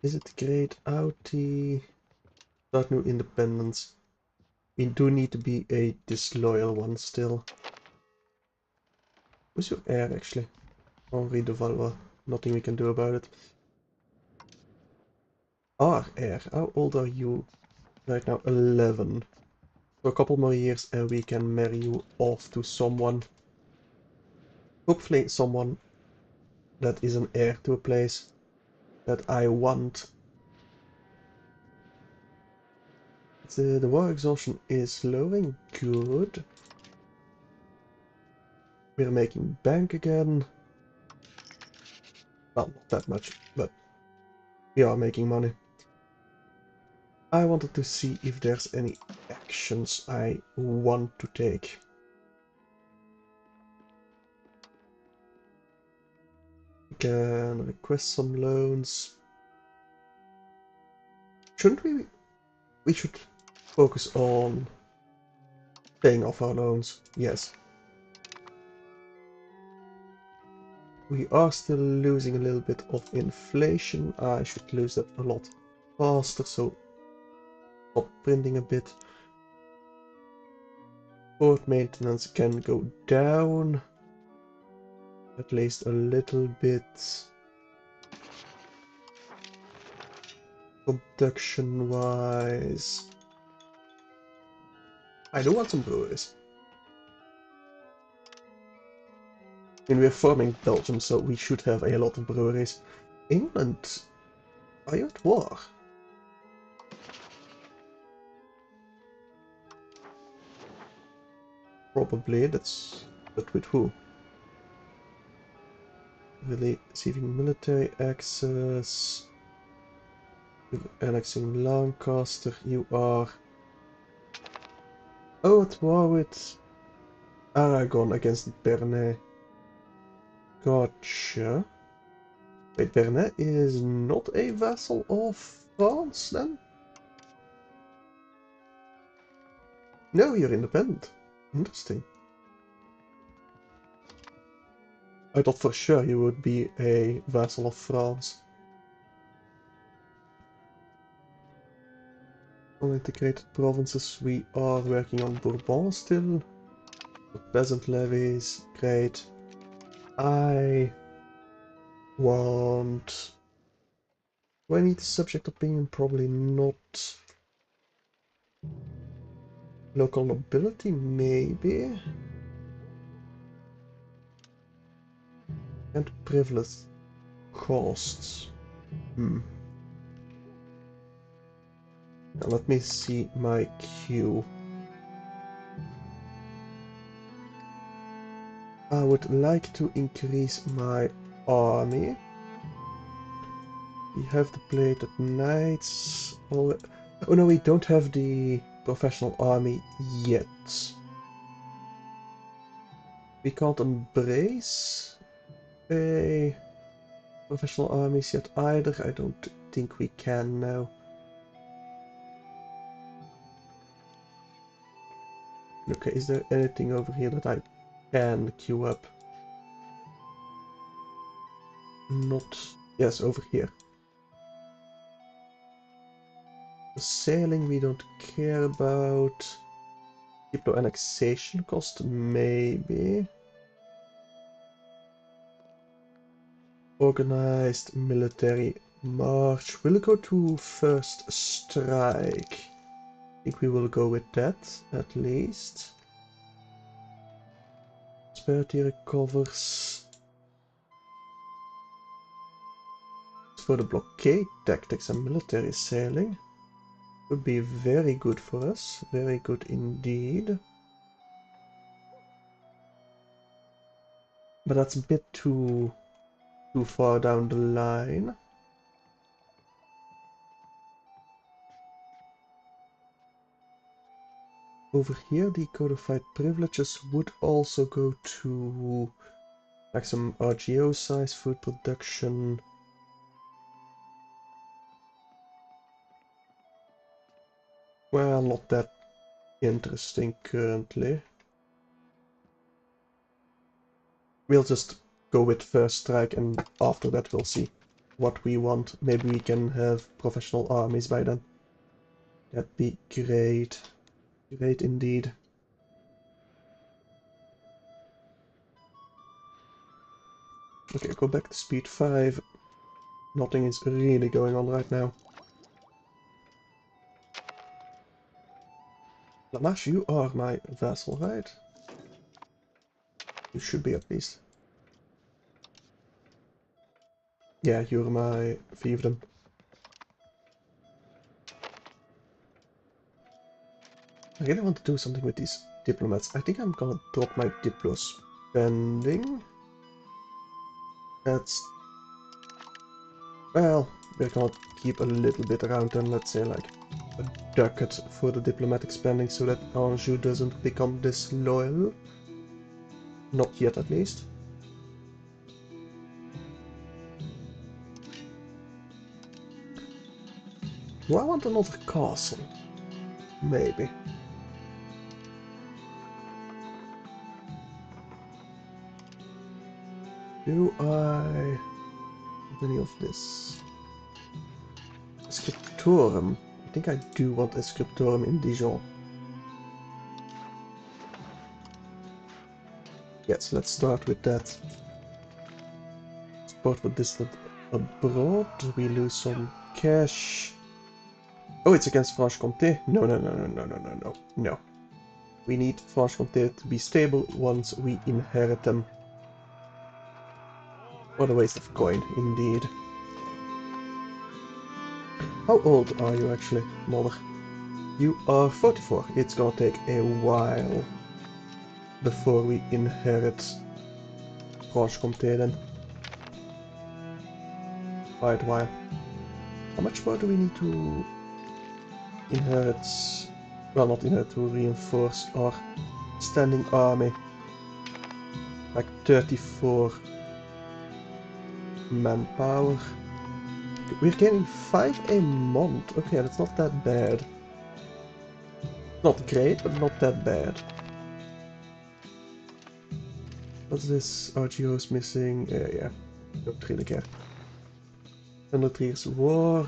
Is it grayed out the start new independence? We do need to be a disloyal one still. Who's your heir actually? Henri de Valois. Nothing we can do about it. Our heir. How old are you? Right now 11. For a couple more years and we can marry you off to someone. Hopefully someone that is an heir to a place that I want. The war exhaustion is lowering. Good. We're making bank again. Well, not that much, but we are making money. I wanted to see if there's any actions I want to take. We can request some loans. Shouldn't we? We should focus on paying off our loans. Yes. We are still losing a little bit of inflation. I should lose that a lot faster, so stop printing a bit. Port maintenance can go down. At least a little bit. Production wise. I do want some breweries. I mean, we're forming Belgium, so we should have a lot of breweries. England, are you at war? Probably, but with who? Really receiving military access. You're annexing Lancaster, you are... Oh, at war with Aragon against Bernay. Gotcha. Wait, Bernay is not a vassal of France, then? No, you're independent. Interesting. I thought for sure you would be a vassal of France. Unintegrated provinces, we are working on Bourbon still. The peasant levies, great. I want... Do I need subject opinion? Probably not. Local nobility, maybe. And privilege costs. Now let me see my queue. I would like to increase my army. We have the plated knights. Oh no, we don't have the professional army yet. We can't embrace a professional armies yet either. I don't think we can now. Okay, is there anything over here that I can queue up? Not... Yes, over here. The sailing we don't care about. Diplo annexation cost, maybe. Organized military march. Will it go to first strike? I think we will go with that, at least. Prosperity recovers. For the blockade tactics and military sailing. Would be very good for us. Very good indeed. But that's a bit too far down the line. Over here, the codified privileges would also go to maximum RGO size, food production. Well, not that interesting currently. We'll just go with first strike, and after that we'll see what we want. Maybe we can have professional armies by then. That'd be great. Great indeed. Okay, go back to speed 5. Nothing is really going on right now. Lamash, you are my vassal, right? You should be at least. Yeah, you're my fiefdom. I really want to do something with these diplomats. I think I'm gonna drop my diplo spending. That's... Well, we're gonna keep a little bit around them, let's say like a ducat for the diplomatic spending so that Anjou doesn't become disloyal. Not yet, at least. Do I want another castle? Maybe. Do I... Any of this? Scriptorum. I think I do want a Scriptorum in Dijon. Yes, let's start with that. Support for distant abroad. We lose some cash. Oh, it's against Franche-Comté. No, no, no, no, no, no, no, no, no. We need Franche-Comté to be stable once we inherit them. What a waste of coin, indeed. How old are you actually, mother? You are 44. It's gonna take a while before we inherit Franche-Comté then. Quite a while. How much more do we need to inherit? Well, not inherit, to reinforce our standing army. Like 34 manpower. We're getting 5 a month. Okay, that's not that bad. Not great, but not that bad. What's this? RGO's missing. Yeah, don't really care. 100 years war.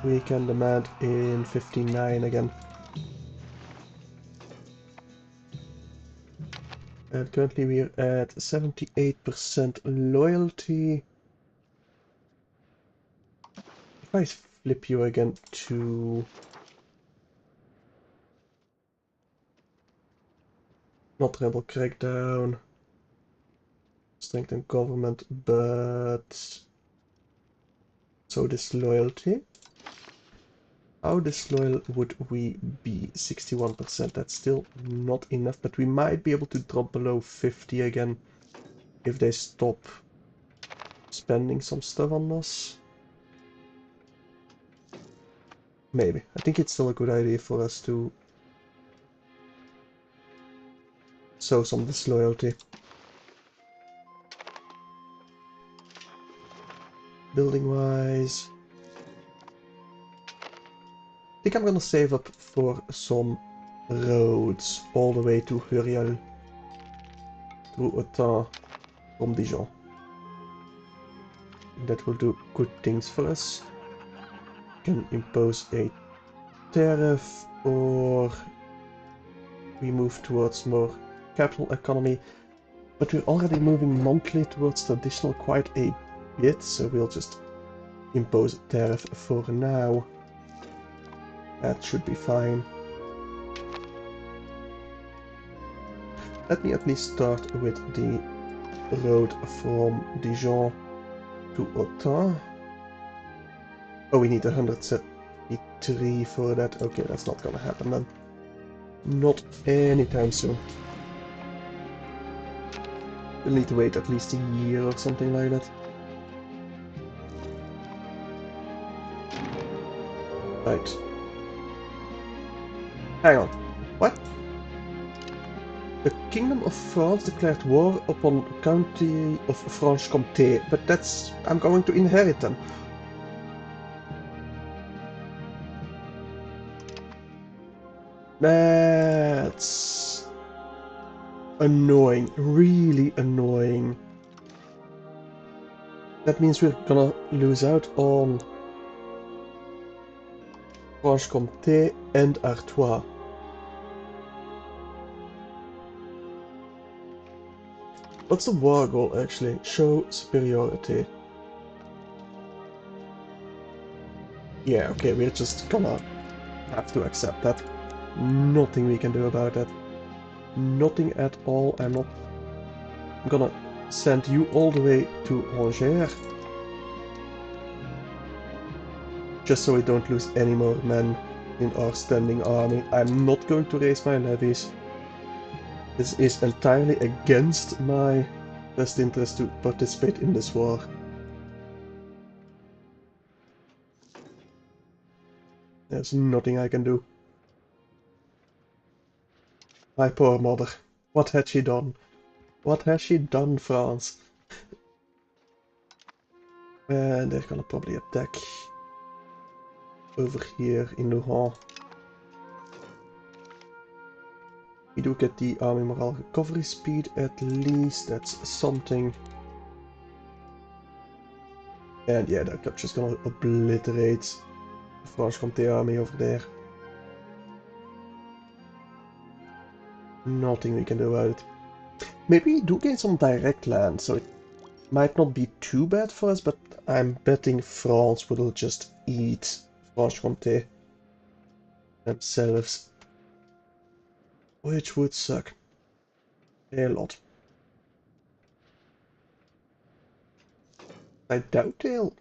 We can demand in 59 again. And currently we're at 78% loyalty. if I flip you again to... Not rebel crackdown. Strengthen government, but... So disloyalty. How disloyal would we be? 61%. That's still not enough, but we might be able to drop below 50 again if they stop spending some stuff on us. Maybe. I think it's still a good idea for us to sow some disloyalty. Building wise, I think I'm gonna save up for some roads all the way to Huriel through Autun from Dijon. That will do good things for us. Can impose a tariff, or we move towards more capital economy, but we're already moving monthly towards traditional quite a bit, so we'll just impose a tariff for now. That should be fine. Let me at least start with the road from Dijon to Autun. Oh, we need 173 for that. Okay, that's not gonna happen then. Not anytime soon. We'll need to wait at least a year or something like that. Right. Hang on. What? The Kingdom of France declared war upon the County of Franche-Comté, but that's... I'm going to inherit them. That's... annoying. Really annoying. That means we're gonna lose out on Franche-Comté and Artois. What's the war goal actually? Show superiority. Yeah, okay, we're just gonna have to accept that. Nothing we can do about that. Nothing at all. I'm gonna send you all the way to Angers. Just so we don't lose any more men in our standing army. I'm not going to raise my levies. This is entirely against my best interest to participate in this war. There's nothing I can do. My poor mother. What had she done? What has she done, France? And they're gonna probably attack over here in Luhan. We do get the army morale recovery speed at least, that's something. And yeah, that's just gonna obliterate the Franche-Comté army over there. Nothing we can do about it. Maybe we do gain some direct land, so it might not be too bad for us, but I'm betting France will just eat Franche-Comté themselves. Which would suck a lot. I doubt they'll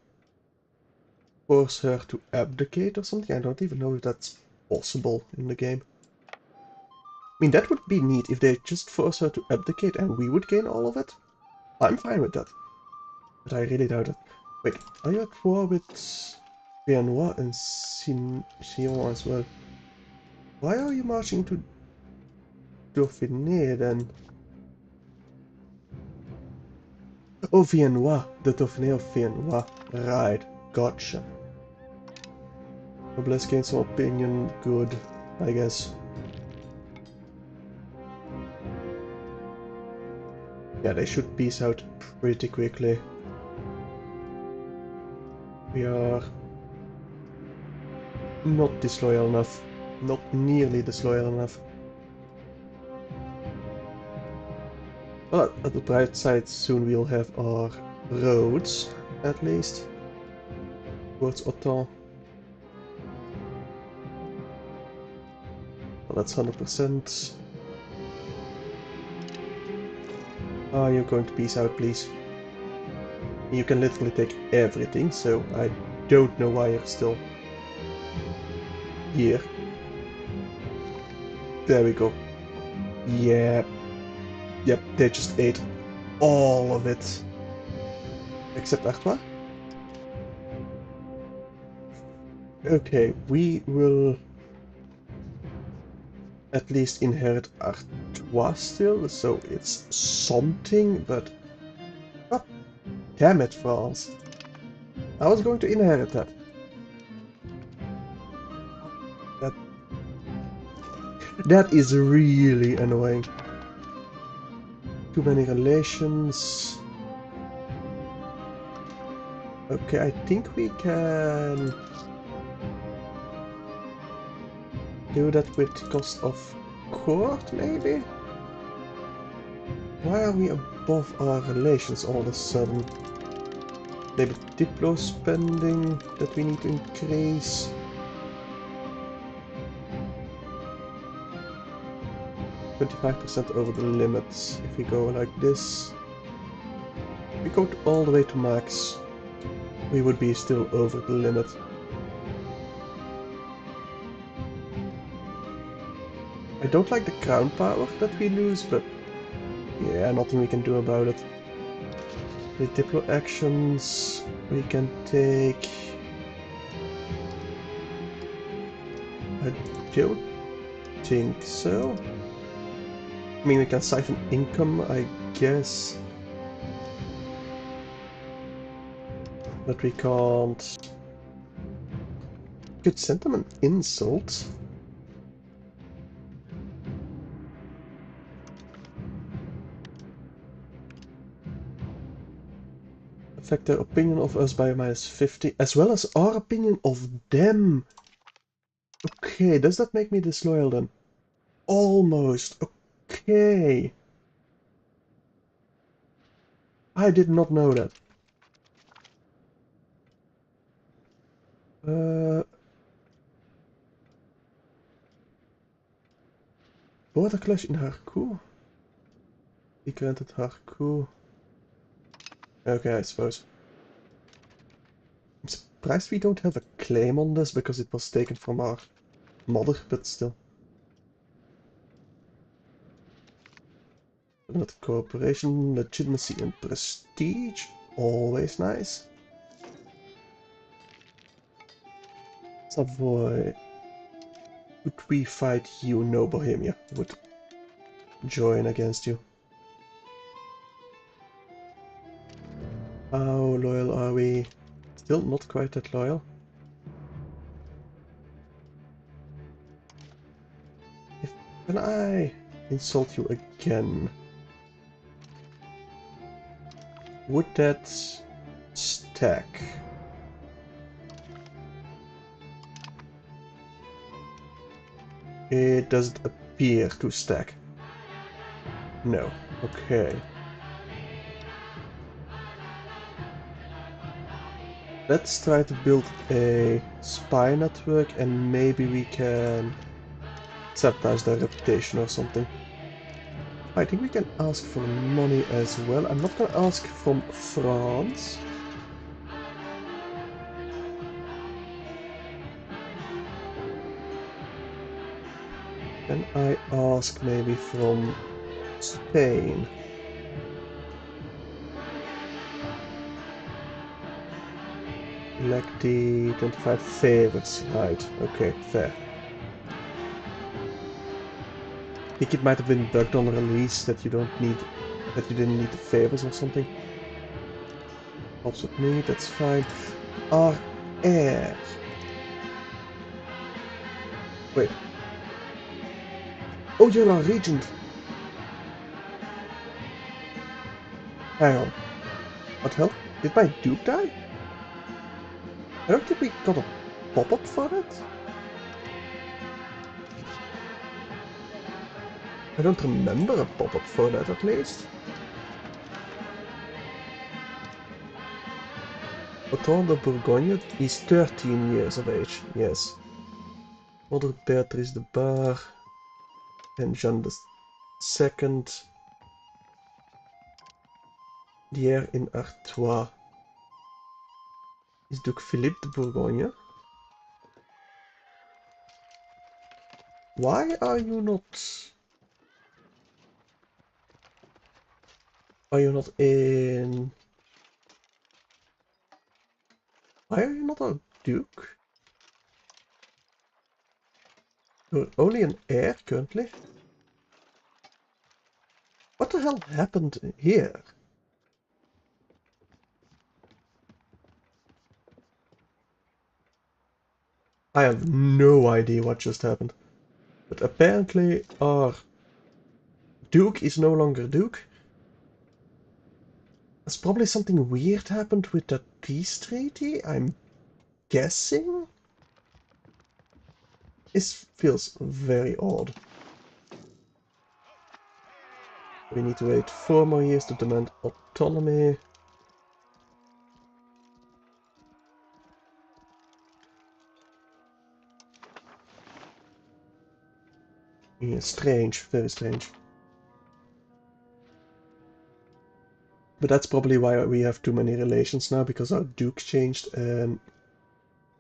force her to abdicate or something. I don't even know if that's possible in the game. I mean, that would be neat if they just force her to abdicate and we would gain all of it. I'm fine with that. But I really doubt it. Wait, are you at war with Viennois and Sion as well? Why are you marching to Dauphiné then? Oh, Viennois. The Dauphiné of Viennois. Right, gotcha. Noblesse gain some opinion. Good, I guess. Yeah, they should peace out pretty quickly. We are not disloyal enough. Not nearly disloyal enough. Well, at the bright side, soon we'll have our roads, at least. towards Otto. Well, that's 100%. Oh, you're going to peace out, please. You can literally take everything, so I don't know why you're still here. There we go. Yeah. Yep, they just ate all of it. Except Artois. Okay, we will at least inherit Artois still, so it's something, but... Oh, damn it, France. I was going to inherit that. That is really annoying. Too many relations. Okay, I think we can do that with cost of court, maybe? Why are we above our relations all of a sudden? Maybe Diplo spending that we need to increase. %25 over the limits. If we go like this, if we go all the way to max, we would be still over the limit. I don't like the crown power that we lose, but yeah, nothing we can do about it. The Diplo actions we can take. I don't think so. I mean, we can siphon income, I guess. But we can't... Could send them an insult. Affect their opinion of us by -50, as well as our opinion of them. Okay, does that make me disloyal then? Almost. Okay. I did not know that. Border clash in Harku? He granted Harku. Okay, I suppose. I'm surprised we don't have a claim on this because it was taken from our mother, but still. Not cooperation, legitimacy and prestige. Always nice. Savoy. Would we fight you? No, Bohemia would join against you. How loyal are we? Still not quite that loyal. Can I insult you again? Would that stack? It doesn't appear to stack. No. Okay. Let's try to build a spy network and maybe we can sabotage their reputation or something. I think we can ask for money as well. I'm not gonna ask from France. Can I ask maybe from Spain? Like the 25 favors, right? Okay, fair. I think it might have been bugged on release that you didn't need the favors or something. Helps with me, that's fine. Our heir. Wait. Oh, you're our regent. Hang on. What the hell? Did my duke die? I don't think we got a pop-up for it. I don't remember a pop-up for that, at least. Otto de Bourgogne is 13 years of age, yes. Mother Beatrice de Bar and Jean the Second, the heir in Artois, is Duke Philippe de Bourgogne. Why are you not... Are you not in... Why are you not a Duke? You're only an heir currently? What the hell happened here? I have no idea what just happened. But apparently our Duke is no longer Duke. There's probably something weird happened with that peace treaty, I'm guessing? This feels very odd. We need to wait 4 more years to demand autonomy. Yeah, strange, very strange. But that's probably why we have too many relations now, because our Duke changed and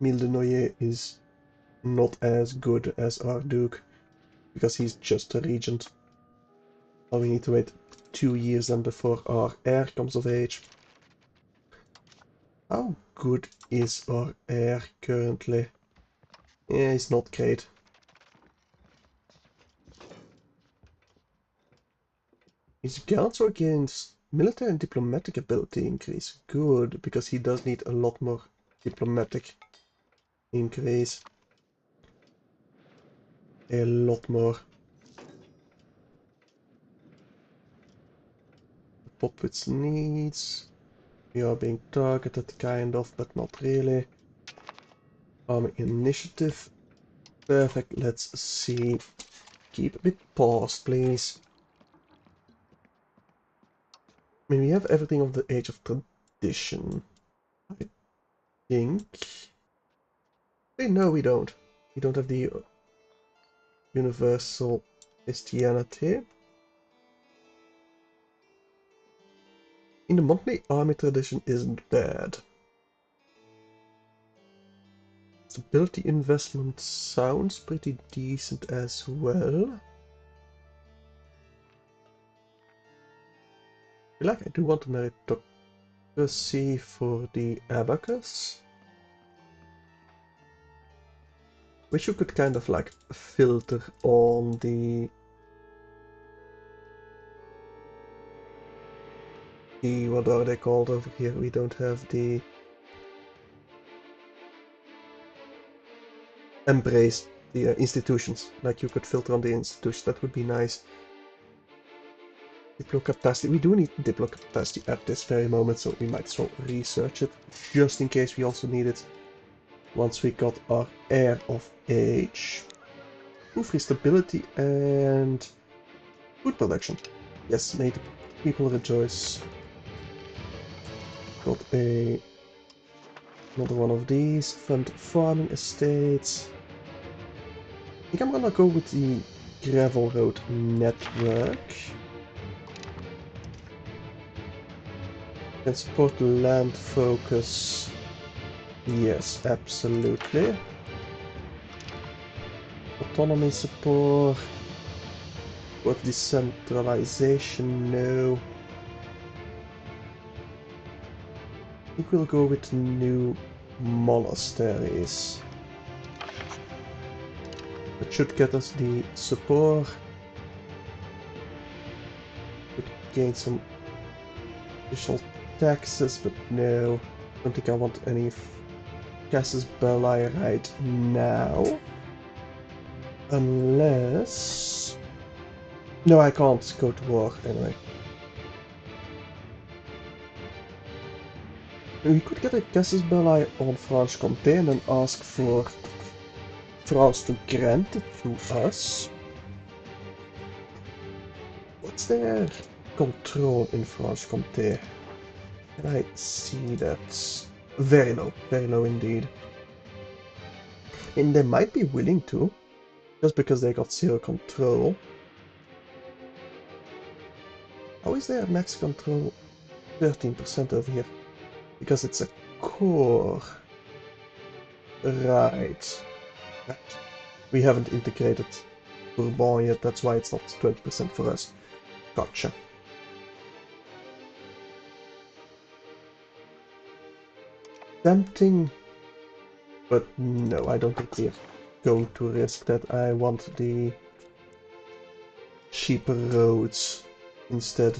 Mille de Noyer is not as good as our Duke, because he's just a regent. Well, we need to wait 2 years then before our heir comes of age. How good is our heir currently? Yeah, he's not great. His guards are against military and diplomatic ability increase. Good, because he does need a lot more diplomatic increase. A lot more. Puppets needs. We are being targeted, kind of, but not really. Army initiative. Perfect, let's see. Keep a bit paused, please. I mean, we have everything of the Age of Tradition. I think. Wait, no, we don't. We don't have the Universal Christianity. In the monthly army tradition isn't bad. Stability investment sounds pretty decent as well. I feel like I do want a meritocracy for the abacus. Wish you could kind of like filter on the what are they called over here? We don't have the embrace the institutions. Like you could filter on the institutions. That would be nice. Diplo capacity. We do need Diplo capacity at this very moment, so we might as well research it just in case we also need it once we got our heir of age. Free stability and food production. Yes, made people rejoice. Got another one of these. Fund farming estates. I think I'm gonna go with the gravel road network. Can support land focus. Yes, absolutely. Autonomy support. What decentralization? No. I think we'll go with new monasteries. That should get us the support. Could gain some additional taxes, but no. I don't think I want any casus belli right now. Unless... No, I can't go to war anyway. We could get a casus belli on Franche-Comté and then ask for France to grant it to us. What's their control in Franche-Comté? Can I see that? Very low indeed. And they might be willing to, just because they got zero control. How is their max control 13% over here? Because it's a core. Right. Right. We haven't integrated Bourbon yet, that's why it's not 20% for us. Gotcha. Tempting, but no, I don't think we're going to risk that. I want the cheaper roads instead.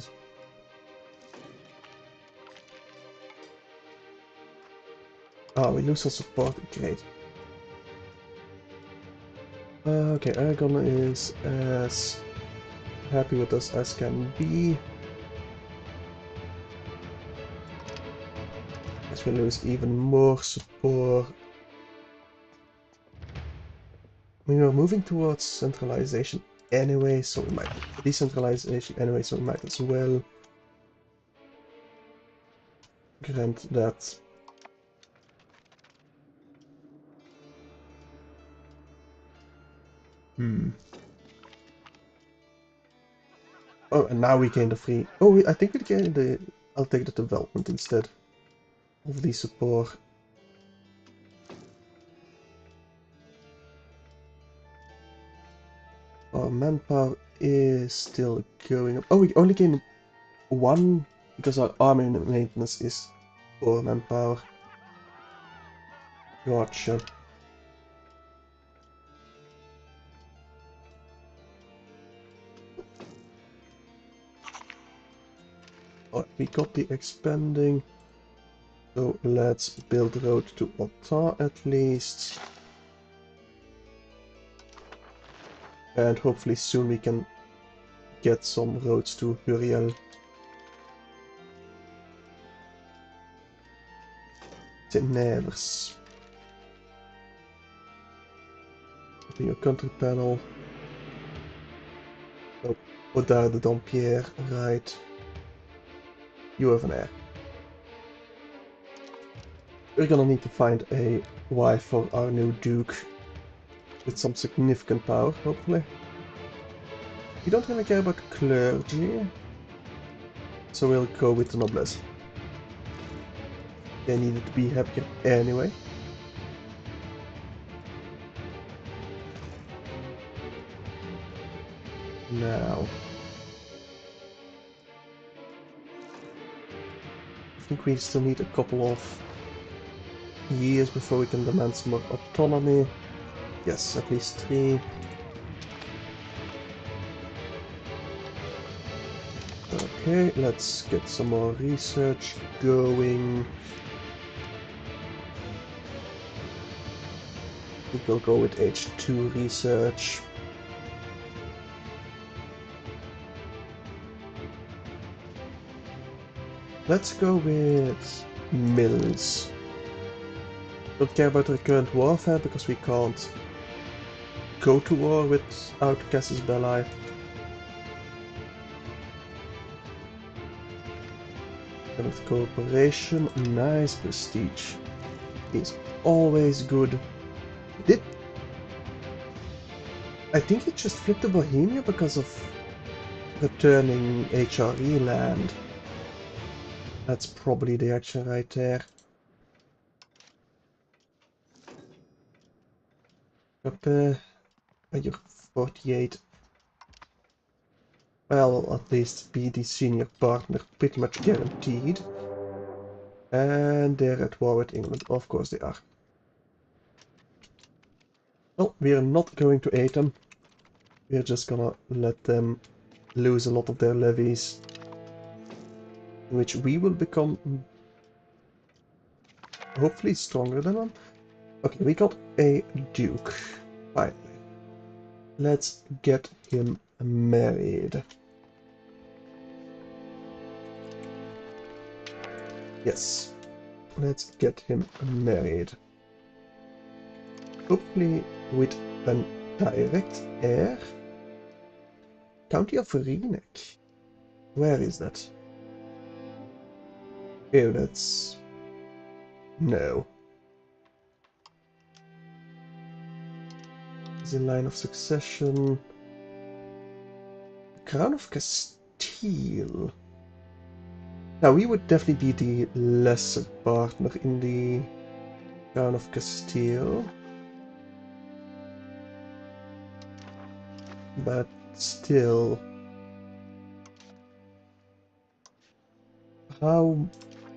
Oh, we lose our support, great. Okay, Aragon is as happy with us as can be. As we lose even more support. We are moving towards centralization anyway, so we might decentralization anyway, so we might as well grant that. Oh, and now we gain the free. Oh, I think we gain the. I'll take the development instead of the support. Our manpower is still going up. Oh, we only gain one because our army maintenance is 4 manpower. Gotcha. Oh, we got the expanding. So let's build road to Otta at least. And hopefully soon we can get some roads to Huriel. Tenevers. Open your country panel. Oh, Odard de Dampierre, right. You have an heir. We're gonna need to find a wife for our new duke. With some significant power, hopefully. We don't really care about clergy. So we'll go with the noblesse. They needed to be happier anyway. Now. I think we still need a couple of years before we can demand some more autonomy. Yes, at least 3. Okay, let's get some more research going. I think we'll go with H2 research. Let's go with mills. Don't care about recurrent warfare because we can't go to war without Casus Belli. And with cooperation, nice prestige. Is always good. I think it just flipped to Bohemia because of returning HRE land. That's probably the action right there. Up you're 48. Well, at least be the senior partner, pretty much guaranteed. And they're at war with England, of course they are. Well, we are not going to aid them. We're just gonna let them lose a lot of their levies. In which we will become hopefully stronger than them. Okay, we got a duke. Finally. Let's get him married. Yes. Let's get him married. Hopefully with a direct heir. County of Rieneck. Where is that? Oh, that's No. Is in line of succession. Crown of Castile. Now we would definitely be the lesser partner in the Crown of Castile. But still. How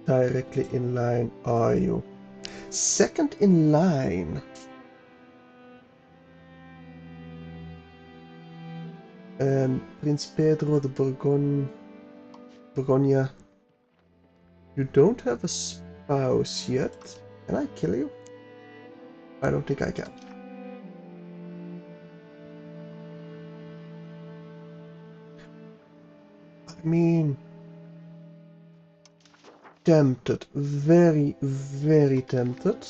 directly in line are you? Second in line. And Prince Pedro de Bourgogne, you don't have a spouse yet. Can I kill you? I don't think I can. I mean, tempted, very, very tempted.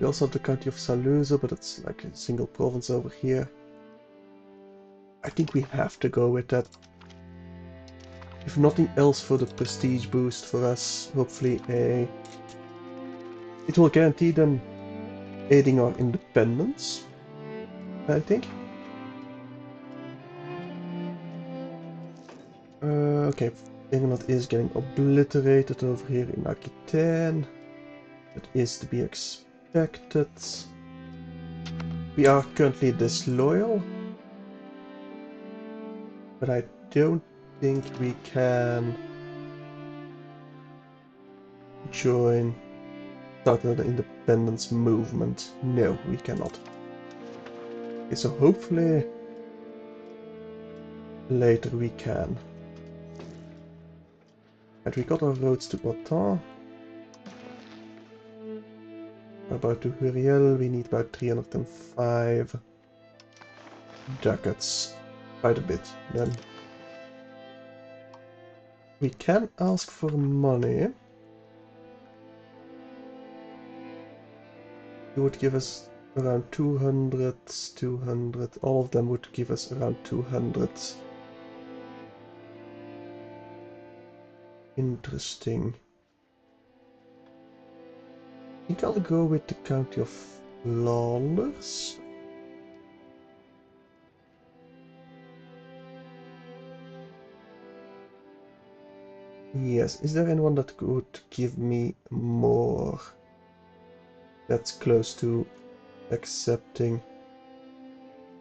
We also have the county of Saluzzo, but it's like a single province over here. I think we have to go with that. If nothing else for the prestige boost for us, hopefully it will guarantee them aiding our independence, I think. Okay, England is getting obliterated over here in Aquitaine. That is to be expected. We are currently disloyal, but I don't think we can start the independence movement. No, we cannot. Okay, so hopefully later we can. And we got our roads to Autun. About to Huriel, we need about 305 ducats. Quite a bit, then. We can ask for money. It would give us around 200, all of them would give us around 200. Interesting. I think I'll go with the county of Flanders. Yes, is there anyone that could give me more? That's close to accepting.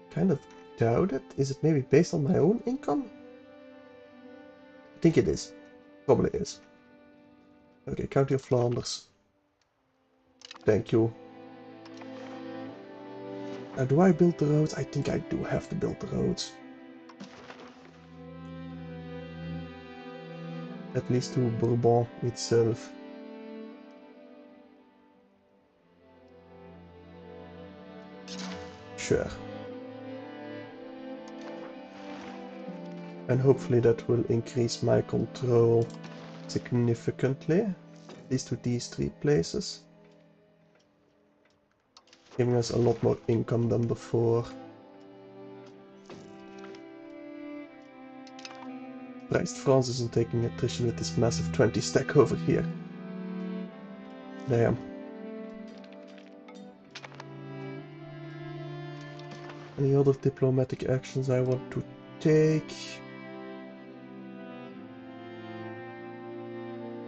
Kind of doubt it. Is it maybe based on my own income? I think it is. Probably is. Okay, County of Flanders. Thank you. Now, do I build the roads? I think I do have to build the roads. At least to Bourbon itself. Sure. And hopefully that will increase my control significantly. At least to these 3 places. Giving us a lot more income than before. Christ, France isn't taking attrition with this massive 20 stack over here. Damn. Any other diplomatic actions I want to take?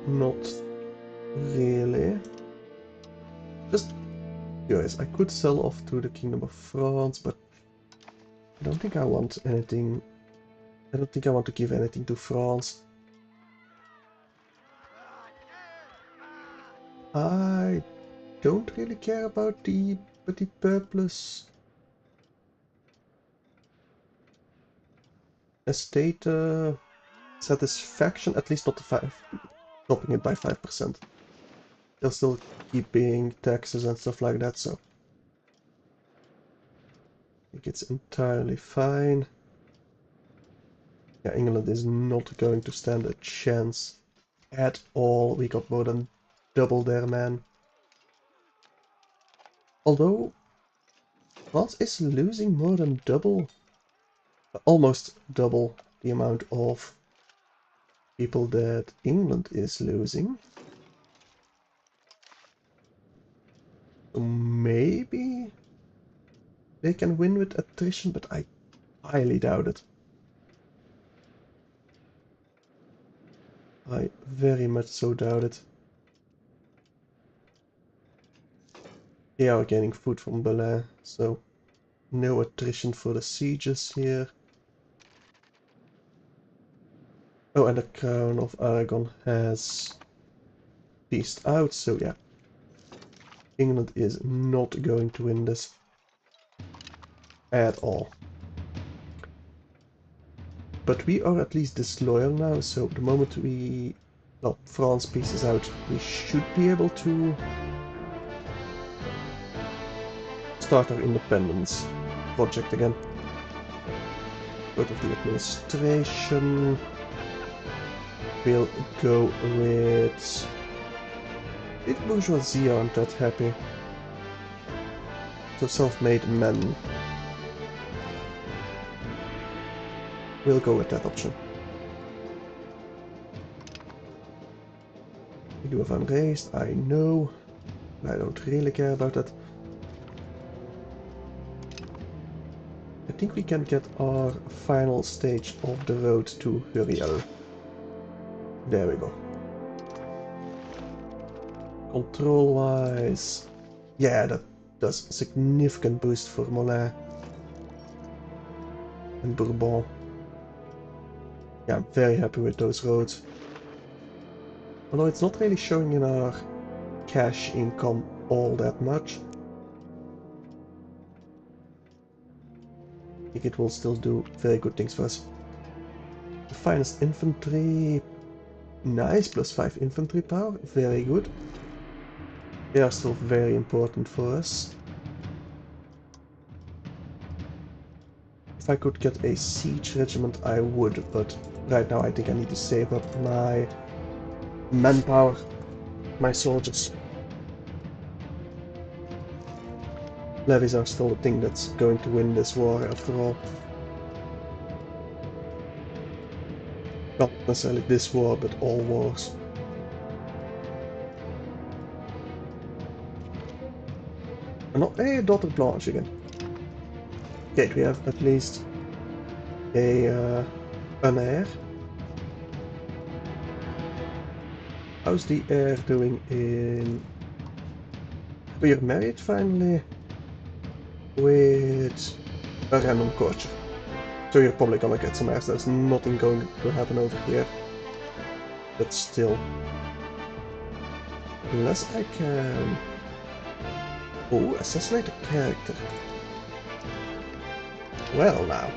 Not really. Just curious, I could sell off to the Kingdom of France, but I don't think I want anything. I don't think I want to give anything to France. I don't really care about the Petit Peuples estate satisfaction, at least not the 5, dropping it by 5%. They'll still keep paying taxes and stuff like that, so I think it's entirely fine. Yeah, England is not going to stand a chance at all. We got more than double there, man. Although France is losing more than double, almost double the amount of people that England is losing. So maybe they can win with attrition, but I highly doubt it. I very much so doubt it. They are gaining food from Berlin, so no attrition for the sieges here. Oh, and the Crown of Aragon has peaced out, so yeah. England is not going to win this at all. But we are at least disloyal now, so the moment well, France pieces out, we should be able to start our independence project again. Out of the administration, we'll go with... The bourgeoisie aren't that happy. So self-made men. We'll go with that option. We do have unraised, I know. I don't really care about that. I think we can get our final stage of the road to Huriel. There we go. Control-wise... Yeah, that does a significant boost for Moulin and Bourbon. Yeah, I'm very happy with those roads. Although it's not really showing in our cash income all that much. I think it will still do very good things for us. The finest infantry. Nice, +5 infantry power. Very good. They are still very important for us. If I could get a siege regiment, I would, but right now I think I need to save up my manpower, my soldiers. Levies are still the thing that's going to win this war after all. Not necessarily this war, but all wars. And not a daughter Blanche again. Okay, we have at least an heir. How's the heir doing in... We are married finally with a random courtier. So you're probably gonna get some heirs. There's nothing going to happen over here. But still. Unless I can... Oh, assassinate a character. Well now.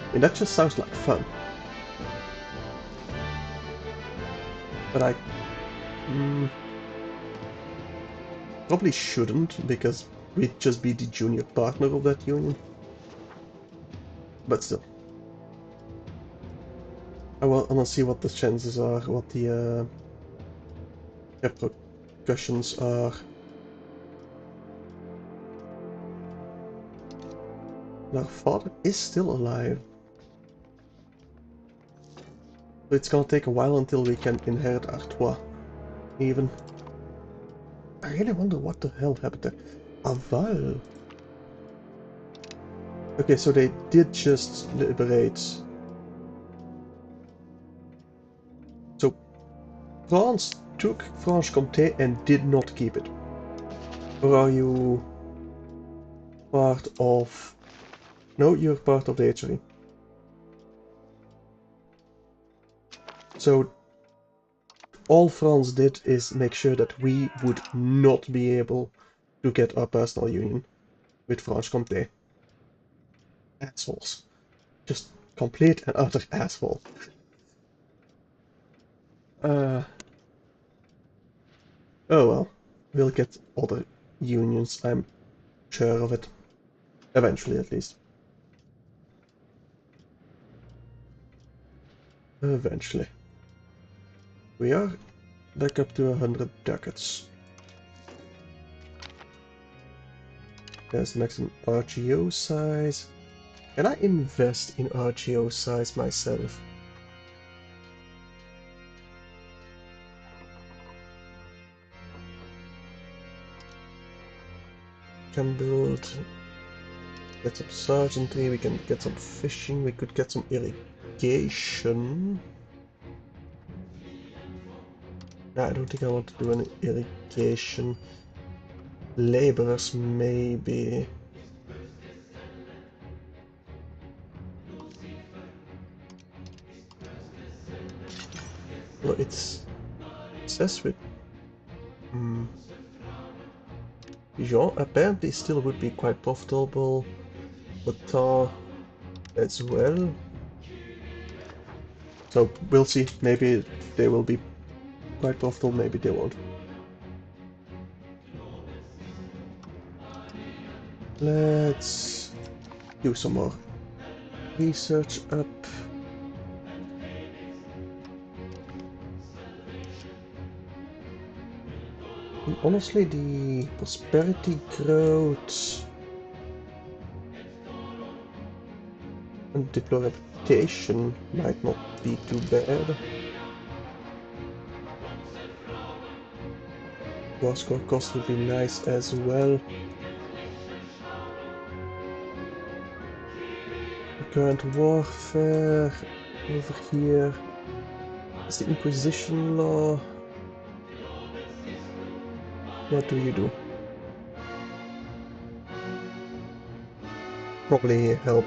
I mean, that just sounds like fun. But I... probably shouldn't, because we'd just be the junior partner of that union. But still. I wanna see what the chances are, what the repercussions are. Our father is still alive. So it's gonna take a while until we can inherit Artois. Even. I really wonder what the hell happened there. Aval. Okay, so they did just liberate. So France took Franche-Comté and did not keep it. Or are you part of... No, you're part of the HRE. So all France did is make sure that we would not be able to get our personal union with Franche-Comté. Assholes. Just complete and utter asshole. Oh well. We'll get other unions, I'm sure of it. Eventually, at least. Eventually. We are back up to 100 ducats. There's maximum RGO size. Can I invest in RGO size myself? Can build, get some sergeantry, we can get some fishing, we could get some irrigation. No, I don't think I want to do any irrigation. Laborers, maybe. Well, it says with Jean apparently still would be quite profitable, but as well. So we'll see. Maybe they will be quite profitable, maybe they won't. Let's do some more research up. And honestly, the prosperity growth and deploy reputation might not be too bad. War score cost would be nice as well. Current warfare over here is the Inquisition law. What do you do? Probably help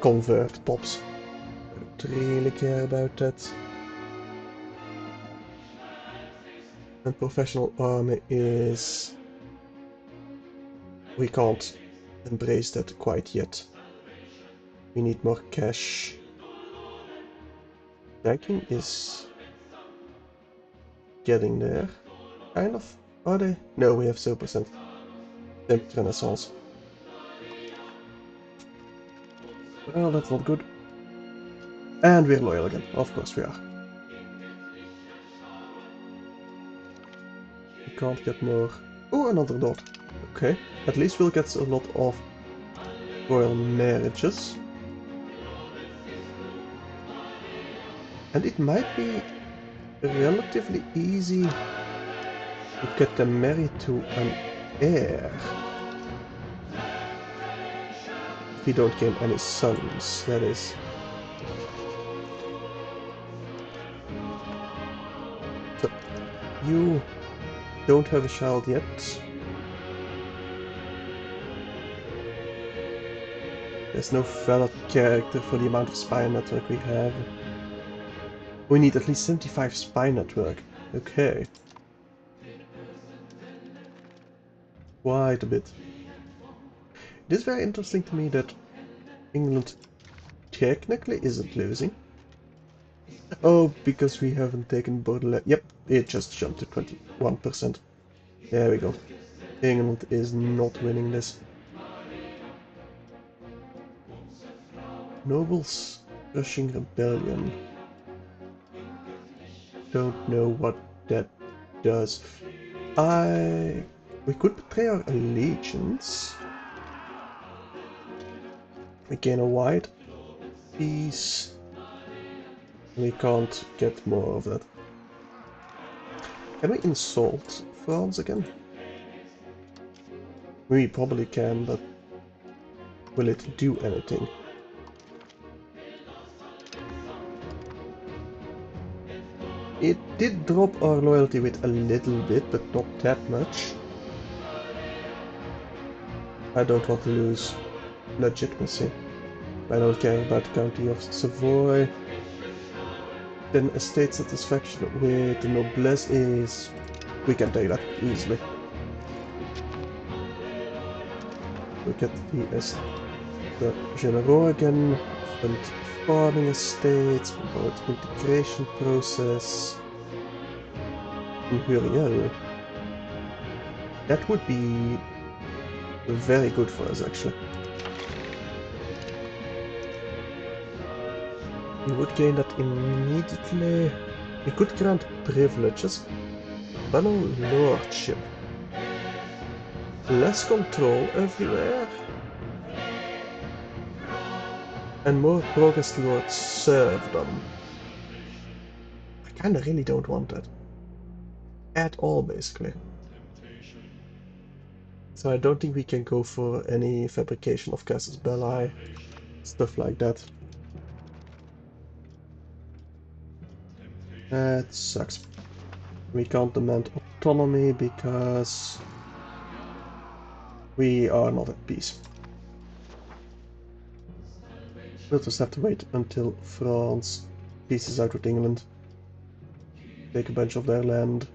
convert pops. I don't really care about that. And professional army is... we can't embrace that quite yet. We need more cash. Banking is getting there. Kind of. Are they? No, we have 0%. Damn Renaissance. Well, that's not good. And we're loyal again. Of course we are. We can't get more. Oh, another daughter. Okay. At least we'll get a lot of royal marriages. And it might be relatively easy to get them married to an heir. If we don't gain any sons, that is. So, you don't have a child yet. There's no valid character for the amount of spy network we have. We need at least 75 spy network. Okay. Quite a bit. It is very interesting to me that England technically isn't losing. Oh, because we haven't taken Baudelaire. Yep, it just jumped to 21%. There we go. England is not winning this. Nobles crushing rebellion. Don't know what that does. We could betray our allegiance. We gain a wide piece. We can't get more of that. Can we insult France again? We probably can, but will it do anything? It did drop our loyalty with a little bit, but not that much. I don't want to lose legitimacy. I don't care about the County of Savoy. Then estate satisfaction with the noblesse is... we can take that easily. Look at the General again, fund farming estates, about integration process. Imperial. That would be very good for us, actually. We would gain that immediately. We could grant privileges. Banal lordship. Less control everywhere. And more progress towards serfdom. I kinda really don't want that. At all, basically. So I don't think we can go for any fabrication of casus belli, stuff like that. That sucks. We can't demand autonomy because we are not at peace. We'll just have to wait until France pieces out with England. Take a bunch of their land.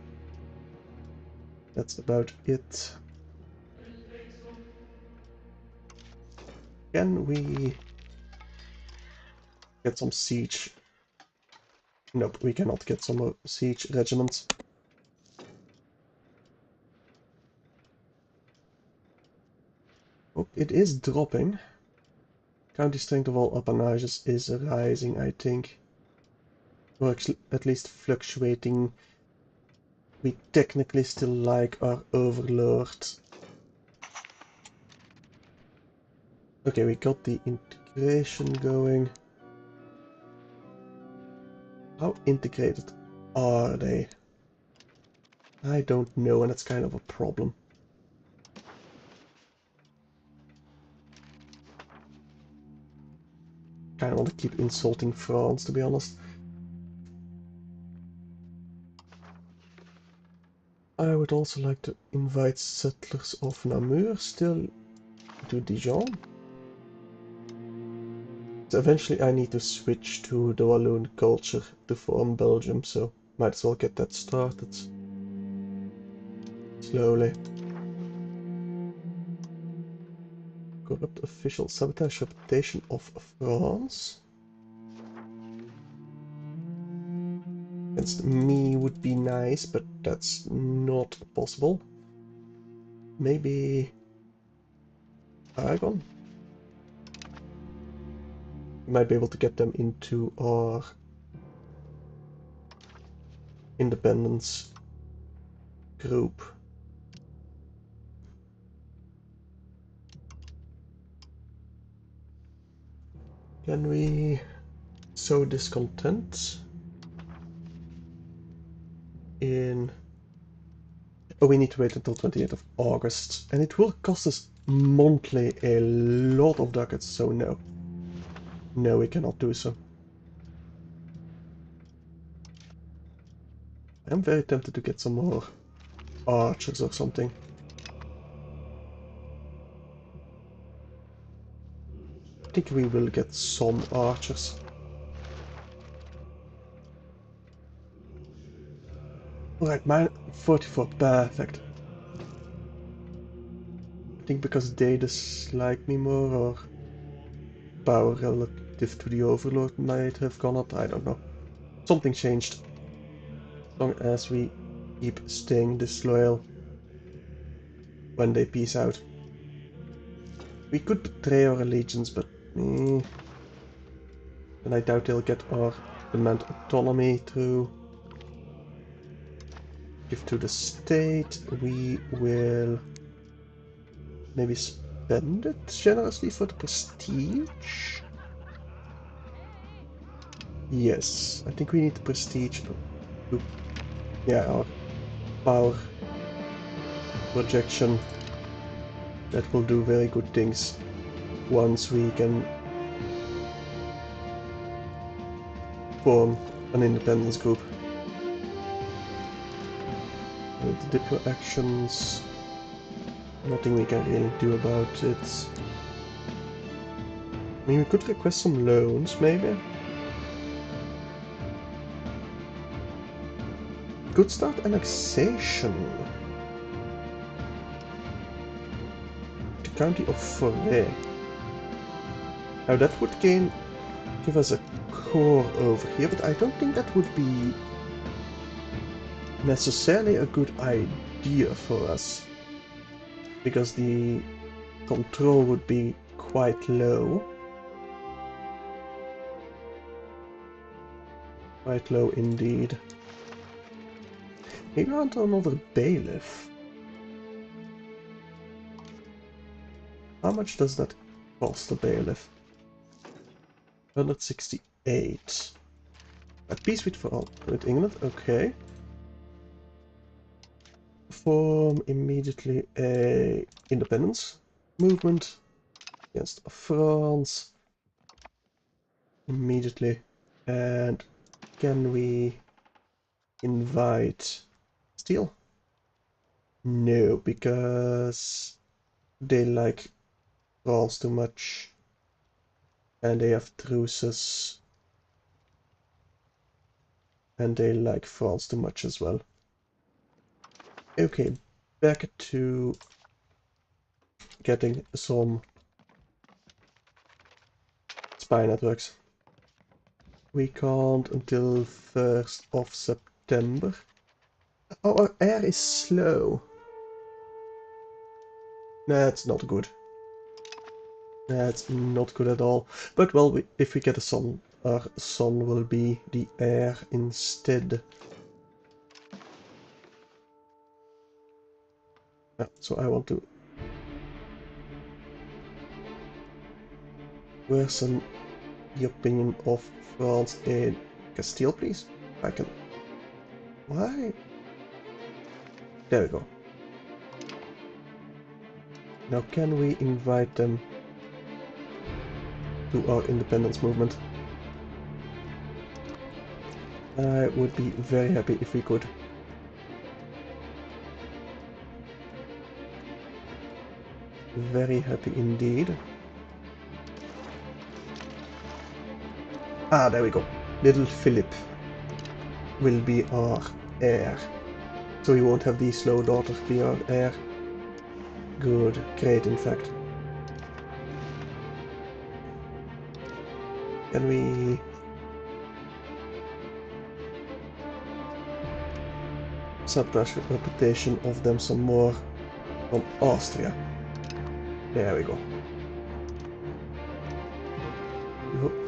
That's about it. Can we get some siege? Nope, we cannot get some more siege regiments. Oh, it is dropping. County strength of all appanages is rising, I think. Or at least fluctuating. We technically still like our overlord. Okay, we got the integration going. How integrated are they? I don't know, and it's kind of a problem. Kind of want to keep insulting France, to be honest. I would also like to invite settlers of Namur still to Dijon. So eventually I need to switch to the Walloon culture to form Belgium, so might as well get that started. Slowly. Corrupt official sabotage reputation of France. Against me would be nice, but that's not possible. Maybe Aragon? We might be able to get them into our independence group. Can we sow discontent in... Oh, we need to wait until 28th of August, and it will cost us monthly a lot of ducats, so no. No, we cannot do so. I'm very tempted to get some more archers or something. I think we will get some archers. Alright, mine 44, perfect. I think because they dislike me more, or power relative to the overlord might have gone up, I don't know. Something changed. As long as we keep staying disloyal when they peace out. We could betray our allegiance, but and I doubt they'll get our demand autonomy through. Give to the state. We will maybe spend it generously for the prestige. Yes, I think we need the prestige to, yeah, our power projection. That will do very good things once we can form an independence group. With the diplo actions, nothing we can really do about it. I mean, we could request some loans, maybe. Could start annexation. The county of Forêt. Now that would give us a core over here, but I don't think that would be necessarily a good idea for us, because the control would be quite low. Quite low indeed. Maybe I want another bailiff. How much does that cost, a bailiff? 168. At peace with England, okay. Form immediately a independence movement against France. Immediately. And can we invite Steel? No, because they like France too much. And they have truces. And they like France too much as well. Okay, back to getting some spy networks. We can't until 1st of September. Oh, our air is slow. That's not good. That's not good at all. But well, if we get a sun, our sun will be the air instead. So I want to worsen the opinion of France in Castile, please. I can... Why? There we go. Now can we invite them to our independence movement? I would be very happy if we could. Very happy indeed. Ah, there we go. Little Philip will be our heir. So we won't have the slow daughter be our heir. Good. Great, in fact. Can we... suppress reputation of them some more from Austria? There we go.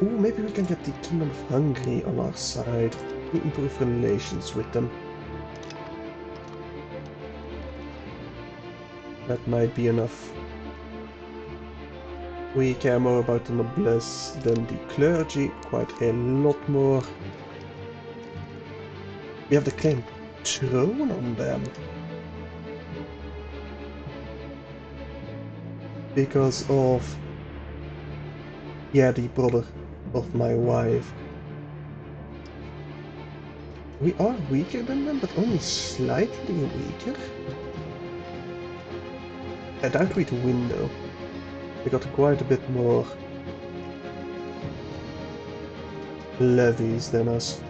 Ooh, maybe we can get the Kingdom of Hungary on our side. We improve relations with them. That might be enough. We care more about the noblesse than the clergy, quite a lot more. We have the claim throne on them. Because of... yeah, the brother of my wife. We are weaker than them, but only slightly weaker. I doubt we'd win though. We got quite a bit more levies than us.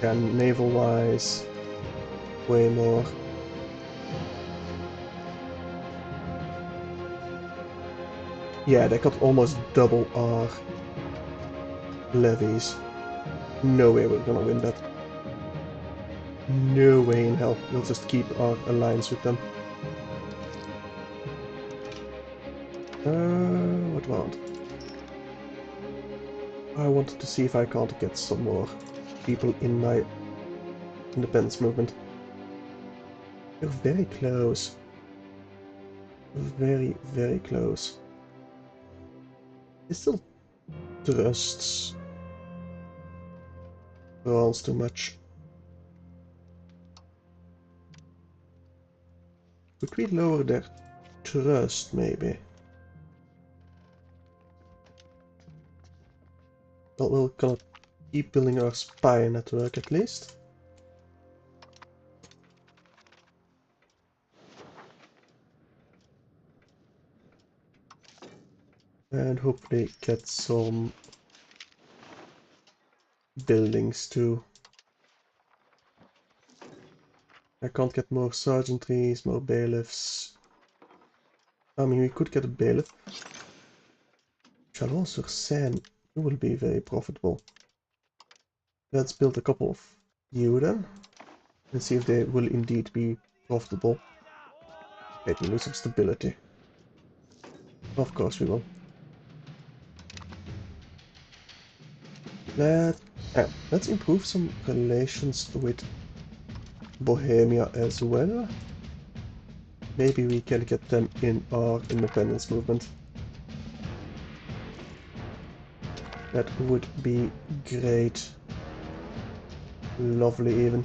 And naval-wise, way more. Yeah, they got almost double our levies. No way we're gonna win that. No way in hell. We'll just keep our alliance with them. What do I want? I wanted to see if I can't get some more people in my independence movement. You're very close. Very, very close. He still trusts France too much. Could we lower their trust, maybe? Well, we'll kind of keep building our spy network at least. And hopefully get some buildings too. I can't get more sergeantries, more bailiffs. I mean, we could get a bailiff. Chalon-sur-Seine will be very profitable. Let's build a couple of you then. And see if they will indeed be profitable. Wait, we lose some stability. Of course we will. Let's improve some relations with Bohemia as well. Maybe we can get them in our independence movement. That would be great. Lovely even.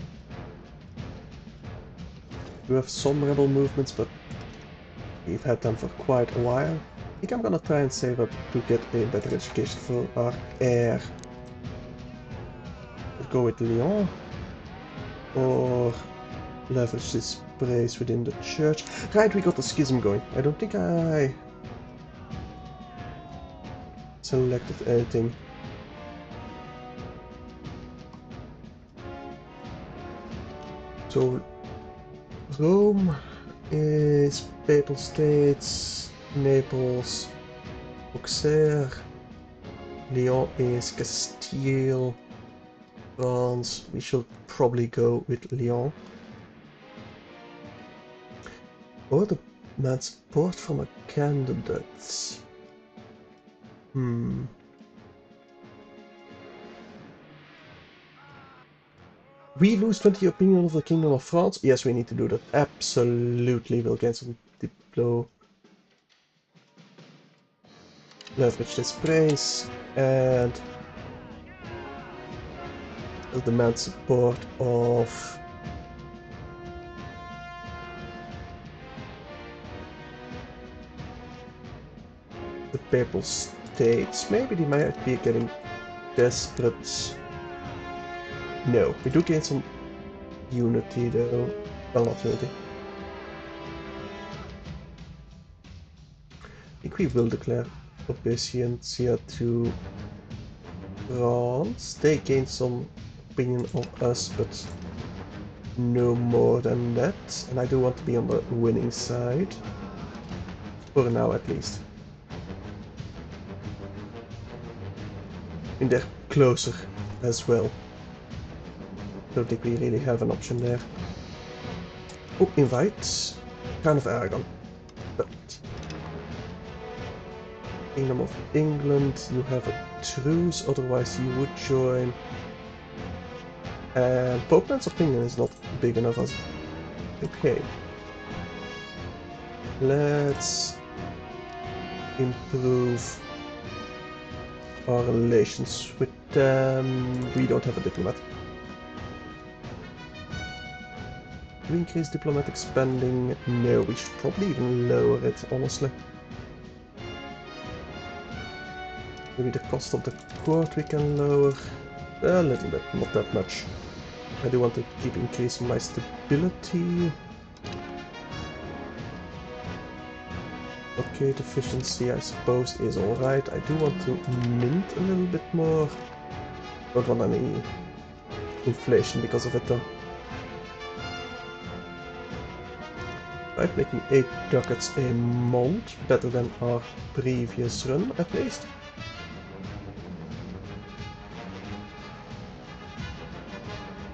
We have some rebel movements, but we've had them for quite a while. I think I'm gonna try and save up to get a better education for our heir. Let's go with Lyon. Or leverage this praise within the church. Right, we got the schism going. I don't think I selected anything. So Rome is Papal States, Naples, Auxerre, Lyon is Castile, France. We should probably go with Lyon. Or demand support from a candidate. We lose 20 opinion of the Kingdom of France? Yes, we need to do that. Absolutely, we'll get some diplo. Leverage this praise and we'll demand support of the Papal States. Maybe they might be getting desperate. No, we do gain some unity though. Well, not unity. I think we will declare obedience to France. They gain some opinion of us, but no more than that. And I do want to be on the winning side. For now, at least. And they're closer as well. Don't think we really have an option there. Oh, invite. Kind of arrogant. But Kingdom of England, you have a truce, otherwise you would join. And Popeman's opinion is not big enough as... Okay. Let's improve our relations with them. We don't have a diplomat. Do we increase diplomatic spending? No, we should probably even lower it, honestly. Maybe the cost of the court we can lower a little bit, not that much. I do want to keep increasing my stability. Okay, efficiency I suppose is alright. I do want to mint a little bit more. Don't want any inflation because of it though. Right, making 8 ducats a month, better than our previous run at least.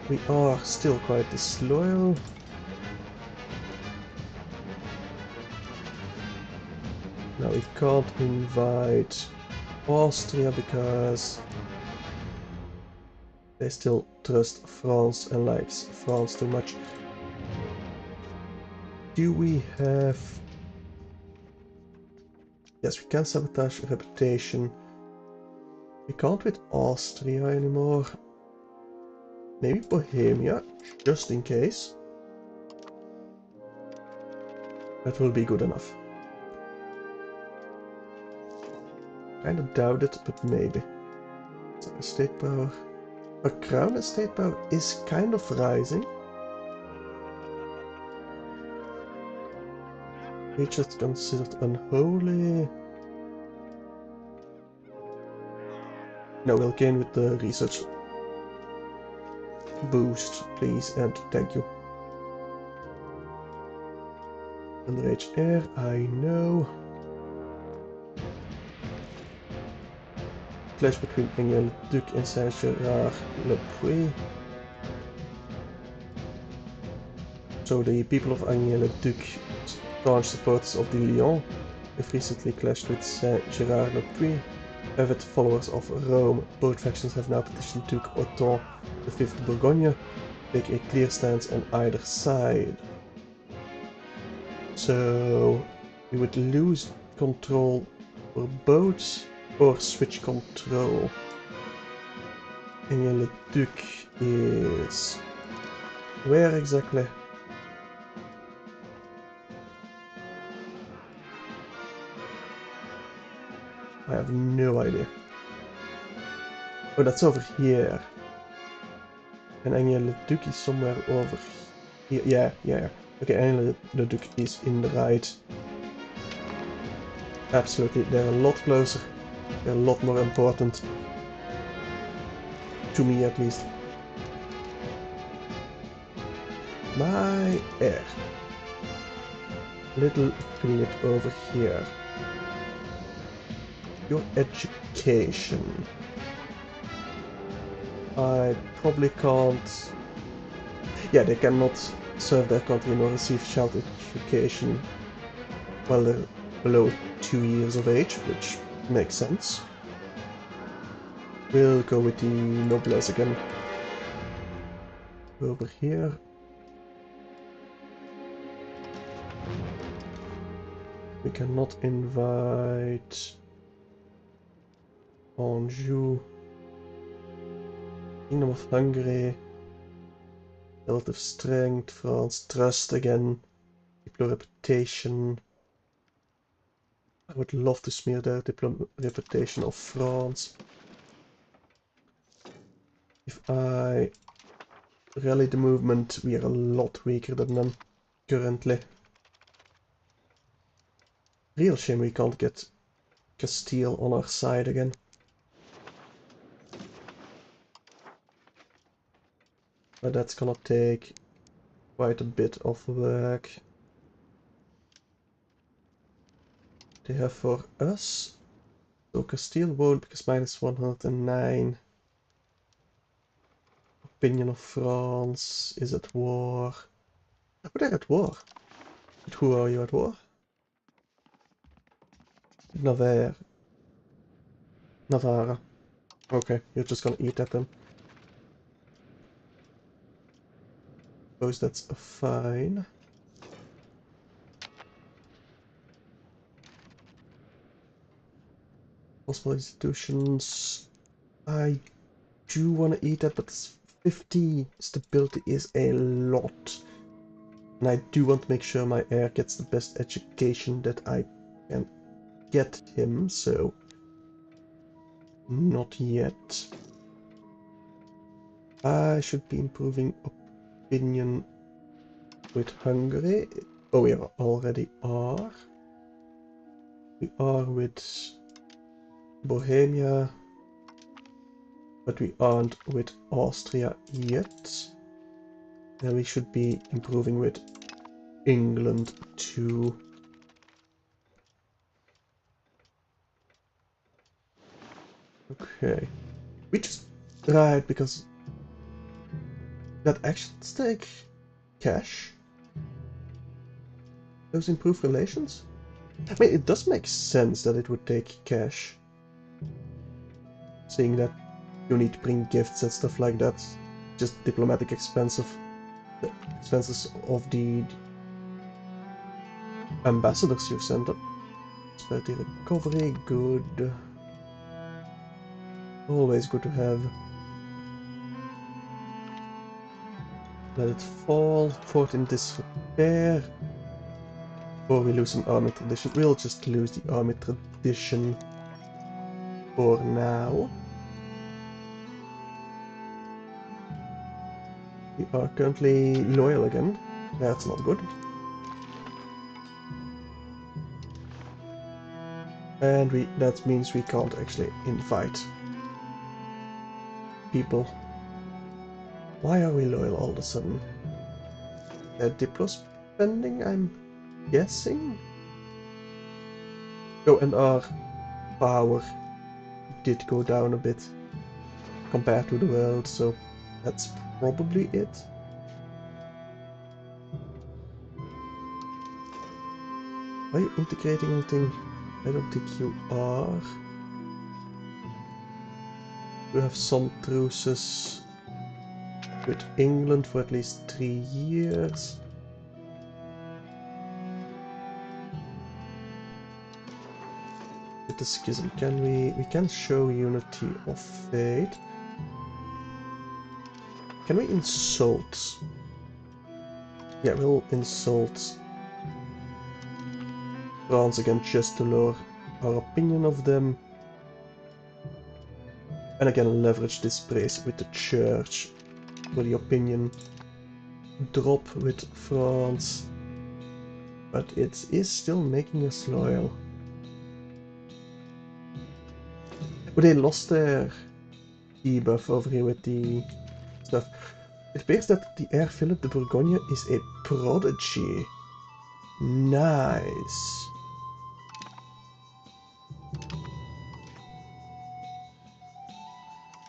We are still quite disloyal. Now we can't invite Austria because they still trust France and likes France too much. Do we have... Yes, we can sabotage reputation. We can't with Austria anymore. Maybe Bohemia, just in case. That will be good enough. Kinda doubt it, but maybe. So state power. Our crown estate power is kind of rising. We just considered unholy. No, we'll gain with the research. Boost, please, and thank you. Underage heir, I know. Clash between England-Duc and Saint-Gerard-le-Puy. So the people of England-Duc, staunch supporters of the Lyon, have recently clashed with Saint-Gerard-le-Puy. Avid followers of Rome, both factions have now petitioned Duke Otton V of Bourgogne to take a clear stance on either side. So we would lose control for both. or switch control. And the Duke is where exactly? I have no idea. Oh, that's over here. And Angela Duke is somewhere over here. Yeah, yeah. Okay, Angela Duke is in the right. Absolutely, they're a lot closer. They're a lot more important. To me, at least. My air. Little Philip over here. Your education. I probably can't... Yeah, they cannot serve their country nor receive child education while they're below 2 years of age, which makes sense. We'll go with the noblesse again. Over here. We cannot invite Anjou. Kingdom of Hungary. Relative strength, France, trust again. Diplo reputation. I would love to smear their diplo reputation of France. If I rally the movement, we are a lot weaker than them currently. Real shame we can't get Castile on our side again. But that's gonna take quite a bit of work. They have for us. So Castile won't because minus 109. Opinion of France is at war. Oh, they're at war. With who are you at war? Navarre. Navarra. Okay, you're just gonna eat at them. Suppose that's fine. Possible institutions. I do want to eat that, but 50 stability is a lot. And I do want to make sure my heir gets the best education that I can get him, so not yet. I should be improving opinion with Hungary. Oh, we already are. We are with Bohemia, but we aren't with Austria yet. And we should be improving with England too. Okay. We just... Right, because... That actions take cash? Those improve relations? I mean, it does make sense that it would take cash. Seeing that you need to bring gifts and stuff like that. Just diplomatic expenses of the ambassadors you sent up. Prosperity recovery, good. Always good to have. Let it fall. Fort in disrepair. Or we lose an army tradition. We'll just lose the army tradition for now. We are currently loyal again. That's not good. And that means we can't actually invite people. Why are we loyal all of a sudden? Diplo spending, I'm guessing? Oh, and our power did go down a bit compared to the world, so that's probably it. Are you integrating anything? I don't think you are. You have some truces with England for at least 3 years. with the schism. Can we can show unity of fate. Can we insult? Yeah, we'll insult France again just to lower our opinion of them. And again leverage this praise with the church for the opinion drop with France. But it is still making us loyal. But they lost their debuff over here with the stuff. It appears that the heir Philip de Bourgogne is a prodigy. Nice.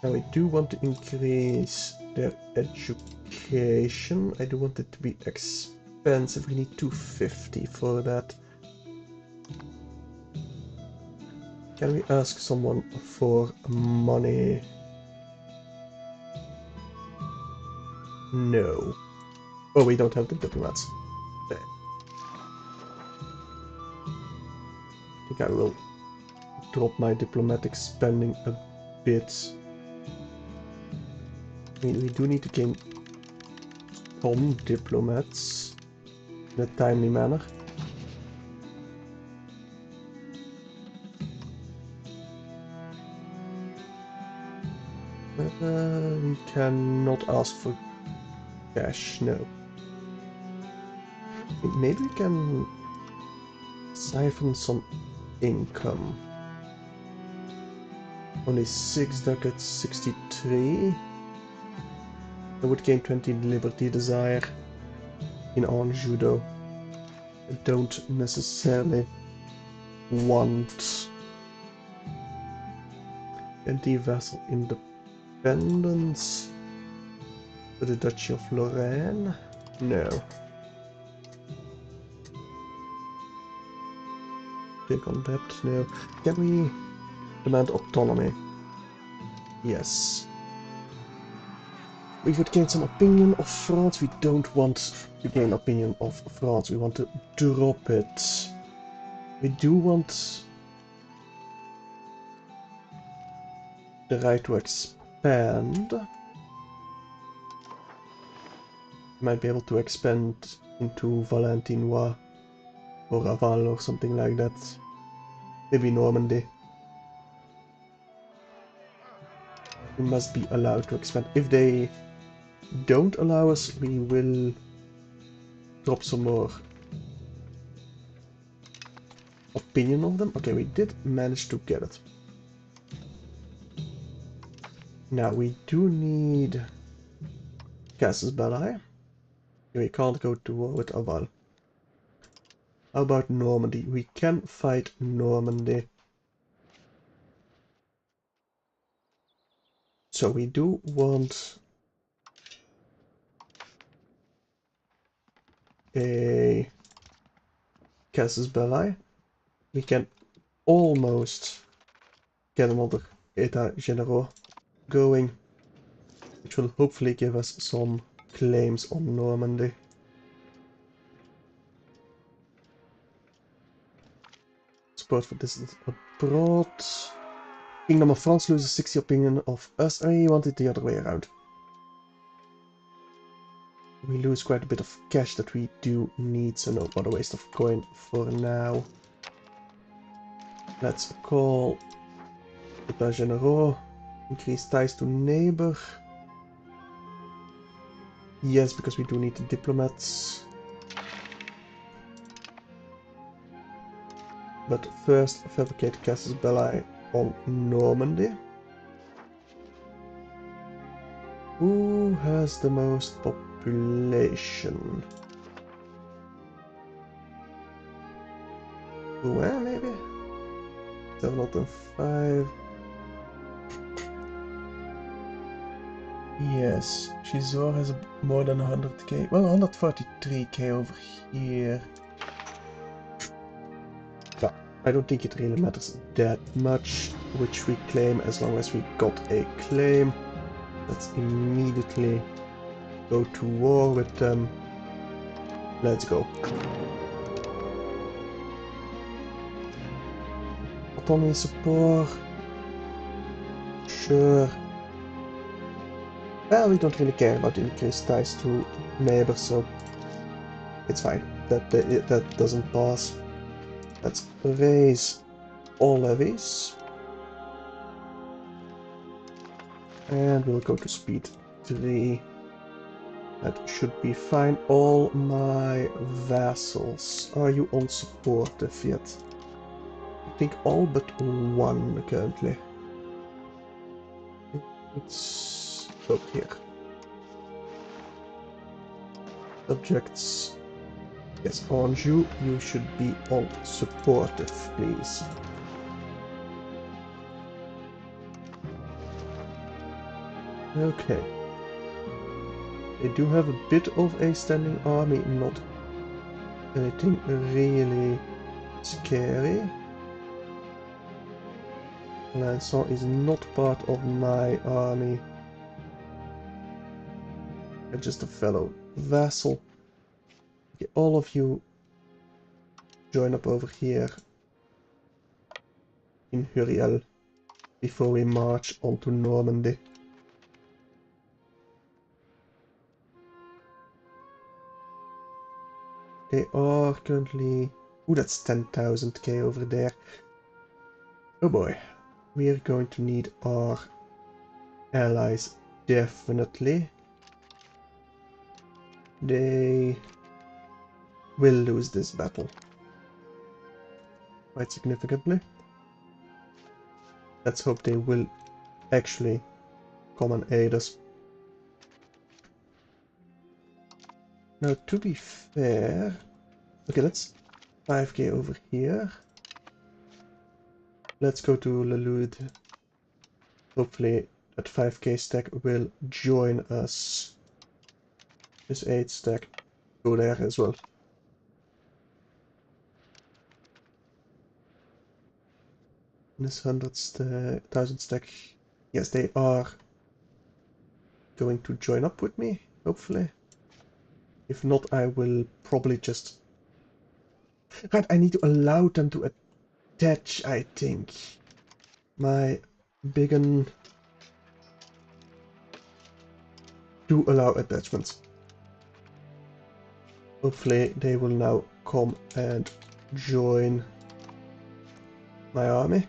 Now I do want to increase their education. I do want it to be expensive. We need 250 for that. Can we ask someone for money? No. Oh, we don't have the diplomats. Okay. I think I will drop my diplomatic spending a bit. I mean, we do need to gain some diplomats in a timely manner. We cannot ask for cash, no. Maybe we can siphon some income. Only 6 ducats, 63. I would gain 20 liberty desire in Anjou though. I don't necessarily want anti-vassal independence for the Duchy of Lorraine. No. Take on that, no. Can we demand autonomy? Yes. We would gain some opinion of France. We don't want to gain opinion of France. We want to drop it. We do want the right to expand. Might be able to expand into Valentinois or Laval or something like that. Maybe Normandy. We must be allowed to expand. If they don't allow us, we will drop some more opinion of them. Okay, we did manage to get it. Now we do need Casus Belli. We can't go to war with Aval. How about Normandy? We can fight Normandy. So we do want a Casus Belli. We can almost get another État Généraux going, which will hopefully give us some claims on Normandy. Support for distance abroad. Kingdom of France loses 60 opinion of us. I want it the other way around. We lose quite a bit of cash that we do need, so no other waste of coin for now. Let's call État Généraux. Increase ties to neighbor. Yes, because we do need the diplomats. But first, fabricate Casus Belli on Normandy. Who has the most population? Where maybe? 705. Yes, Gisors has more than 100k. Well, 143k over here. Yeah, I don't think it really matters that much which we claim, as long as we got a claim. Let's immediately go to war with them. Let's go. autonomy support. Sure. Well, we don't really care about increased ties to neighbors, so it's fine. That doesn't pass. Let's raise all levies. And we'll go to speed 3. That should be fine. All my vassals. Are you unsupportive yet? I think all but one currently. It's up here. Subjects. Yes, Anjou, you should be unsupportive, please. Okay. They do have a bit of a standing army, not anything really scary. Lançon is not part of my army. I'm just a fellow vassal. Okay, all of you join up over here in Huriel before we march onto Normandy. They are currently... Ooh, that's 10,000k over there. Oh boy. We are going to need our allies, definitely. They will lose this battle. Quite significantly. Let's hope they will actually come and aid us. Now, to be fair... Okay, let's 5k over here. Let's go to Lelude. Hopefully that 5k stack will join us. This 8 stack go there as well. This 1,000 stack. Yes, they are going to join up with me, hopefully. If not, I will probably just... Right, I need to allow them to attach, I think. My biggin do allow attachments. Hopefully they will now come and join my army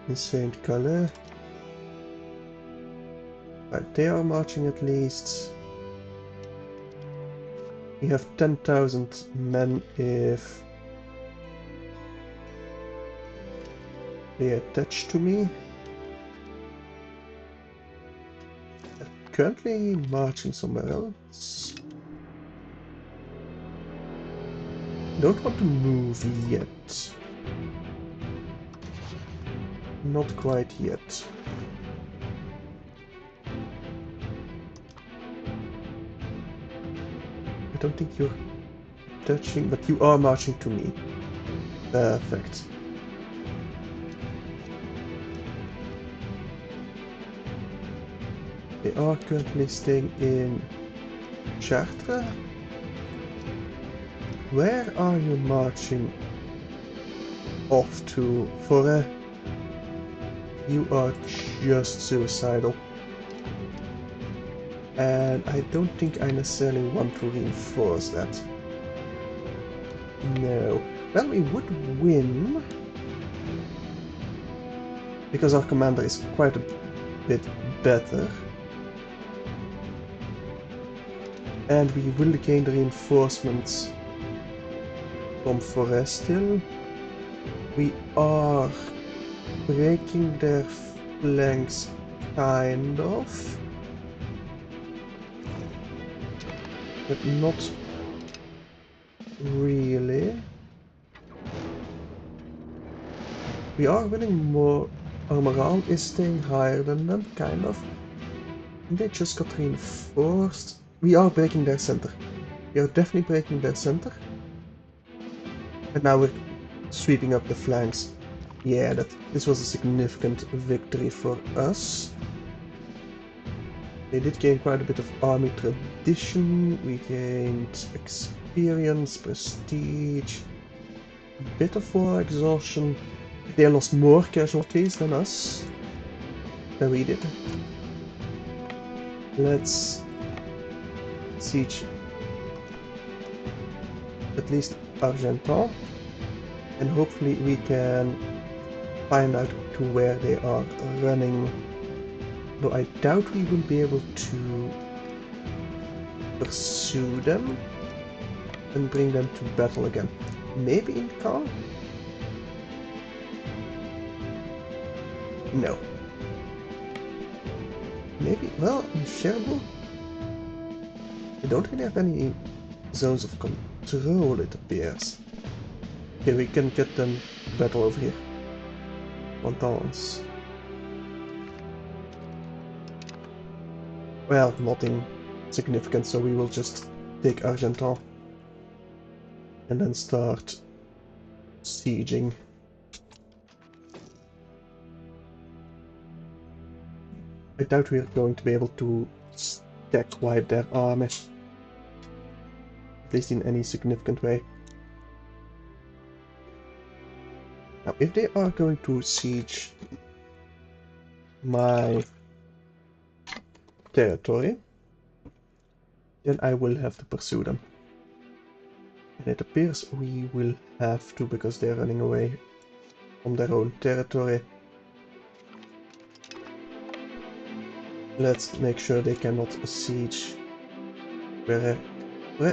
in Saint Calais. Right, they are marching at least. We have 10,000 men if they attach to me. They're currently marching somewhere else. Don't want to move yet. Not quite yet. I don't think you're touching, but you are marching to me. Perfect. They are currently staying in Chartres. Where are you marching off to, Forêt? You are just suicidal. And I don't think I necessarily want to reinforce that. No. Well, we would win. Because our commander is quite a bit better. And we will gain the reinforcements from Forêt still. We are breaking their flanks, kind of. But not really. We are winning more. Our morale is staying higher than them, kind of. They just got reinforced. We are breaking their center. We are definitely breaking their center. And now we're sweeping up the flanks. Yeah, this was a significant victory for us. They did gain quite a bit of army tradition. We gained experience, prestige. a bit of war exhaustion. They lost more casualties than us, than we did. Let's siege at least Argentan, and hopefully we can find out to where they are running. Though I doubt we will be able to pursue them and bring them to battle again. Maybe in Caen? No. Maybe, well, in Cherbourg? I don't really have any zones of control, it appears. Okay, we can get them to battle over here. Montans. Well, nothing significant, so we will just take Argentan and then start sieging. I doubt we are going to be able to stack wipe their army, at least in any significant way. Now, if they are going to siege my territory, then I will have to pursue them. And it appears we will have to, because they're running away from their own territory. Let's make sure they cannot siege. Where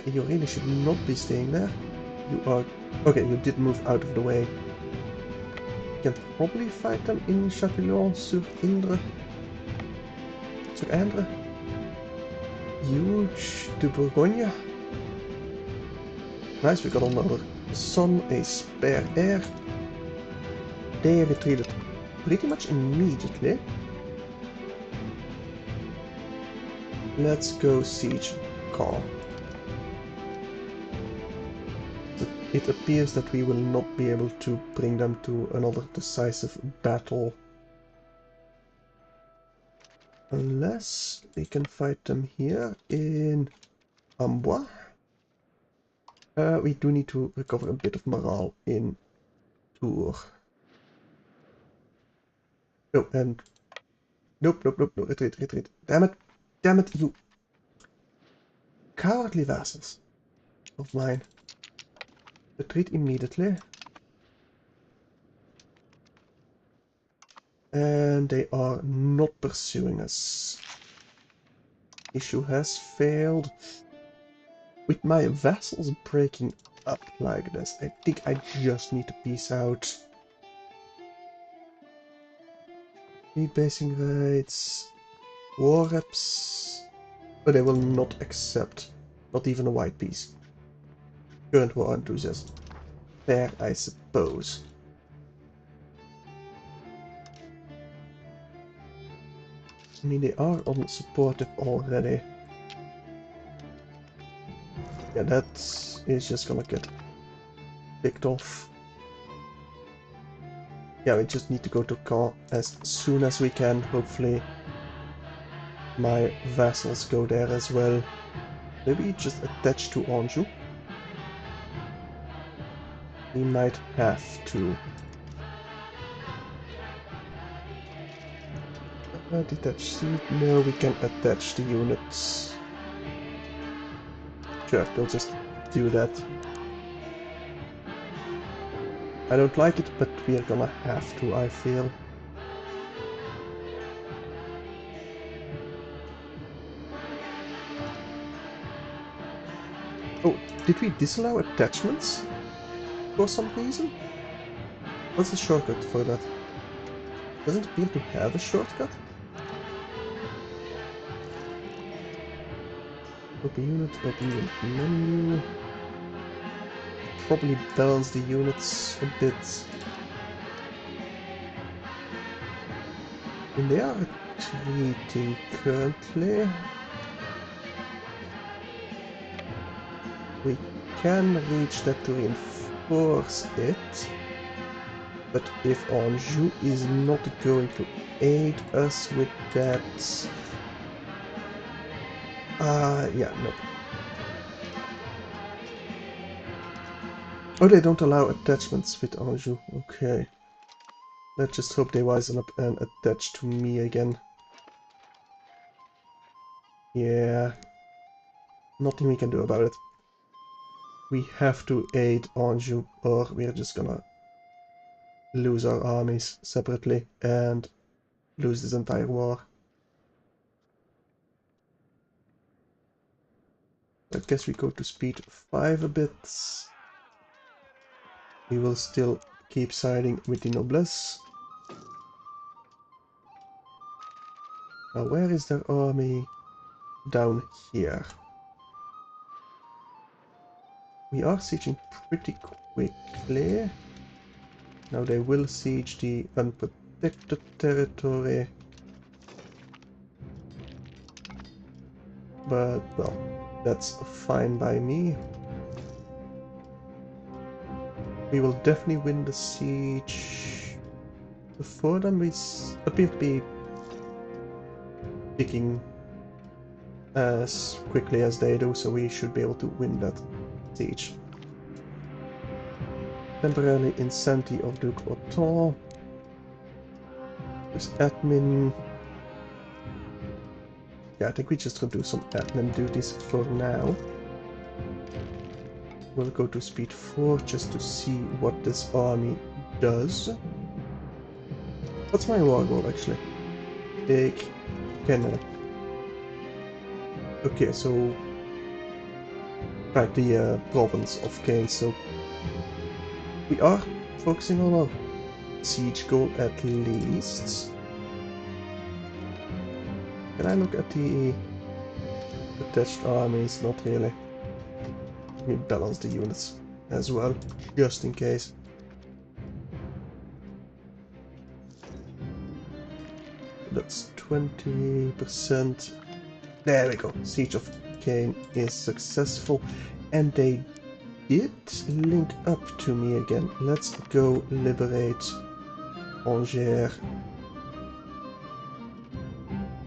you really should not be staying there. You are... Okay, you did move out of the way. You can probably fight them in Châtillon-sur-Indre. Sur-Indre. Huge de Bourgogne. Nice, we got another sun, a spare air. They retreated pretty much immediately. Let's go siege Caen. It appears that we will not be able to bring them to another decisive battle. Unless we can fight them here in Amboise. We do need to recover a bit of morale in Tours. Oh, and... Nope, retreat. Damn it, you cowardly vassals of mine. Retreat immediately. And they are not pursuing us. Issue has failed. With my vassals breaking up like this, I think I just need to peace out. Need basing rights. War reps. But they will not accept. Not even a white piece. Current war enthusiast. Fair, I suppose. I mean, they are unsupportive already. Yeah, that is just gonna get picked off. Yeah, we just need to go to Caen as soon as we can. Hopefully my vassals go there as well. Maybe just attach to Anjou. We might have to. Detach seat? No, we can attach the units. Sure, they'll just do that. I don't like it, but we are gonna have to, I feel. Oh, did we disallow attachments? For some reason? What's the shortcut for that? Doesn't appear to have a shortcut. Open unit menu. Probably balance the units a bit. And they are retreating currently. We can reach that to reinforce it. But if Anjou is not going to aid us with that... yeah, no. Oh, they don't allow attachments with Anjou. Okay. Let's just hope they wisen up and attach to me again. Yeah. Nothing we can do about it. We have to aid Anjou, or we're just gonna lose our armies separately and lose this entire war. I guess we go to speed 5 a bit. We will still keep siding with the noblesse. Now where is their army? Down here. We are sieging pretty quickly. Now they will siege the unprotected territory. But, well, that's fine by me. We will definitely win the siege. Before them we appear to be picking as quickly as they do, so we should be able to win that siege. Temporarily insanity of Duke Otto. There's admin. Yeah, I think we just gonna do some admin duties for now. We'll go to speed 4 just to see what this army does. What's my war goal actually? Take Canada. Okay, so right, the province of Kane. So we are focusing on our siege goal at least. Can I look at the attached armies? Not really. Let me balance the units as well, just in case. That's 20%. There we go. Siege of Kane is successful. And they did link up to me again. Let's go liberate Angers.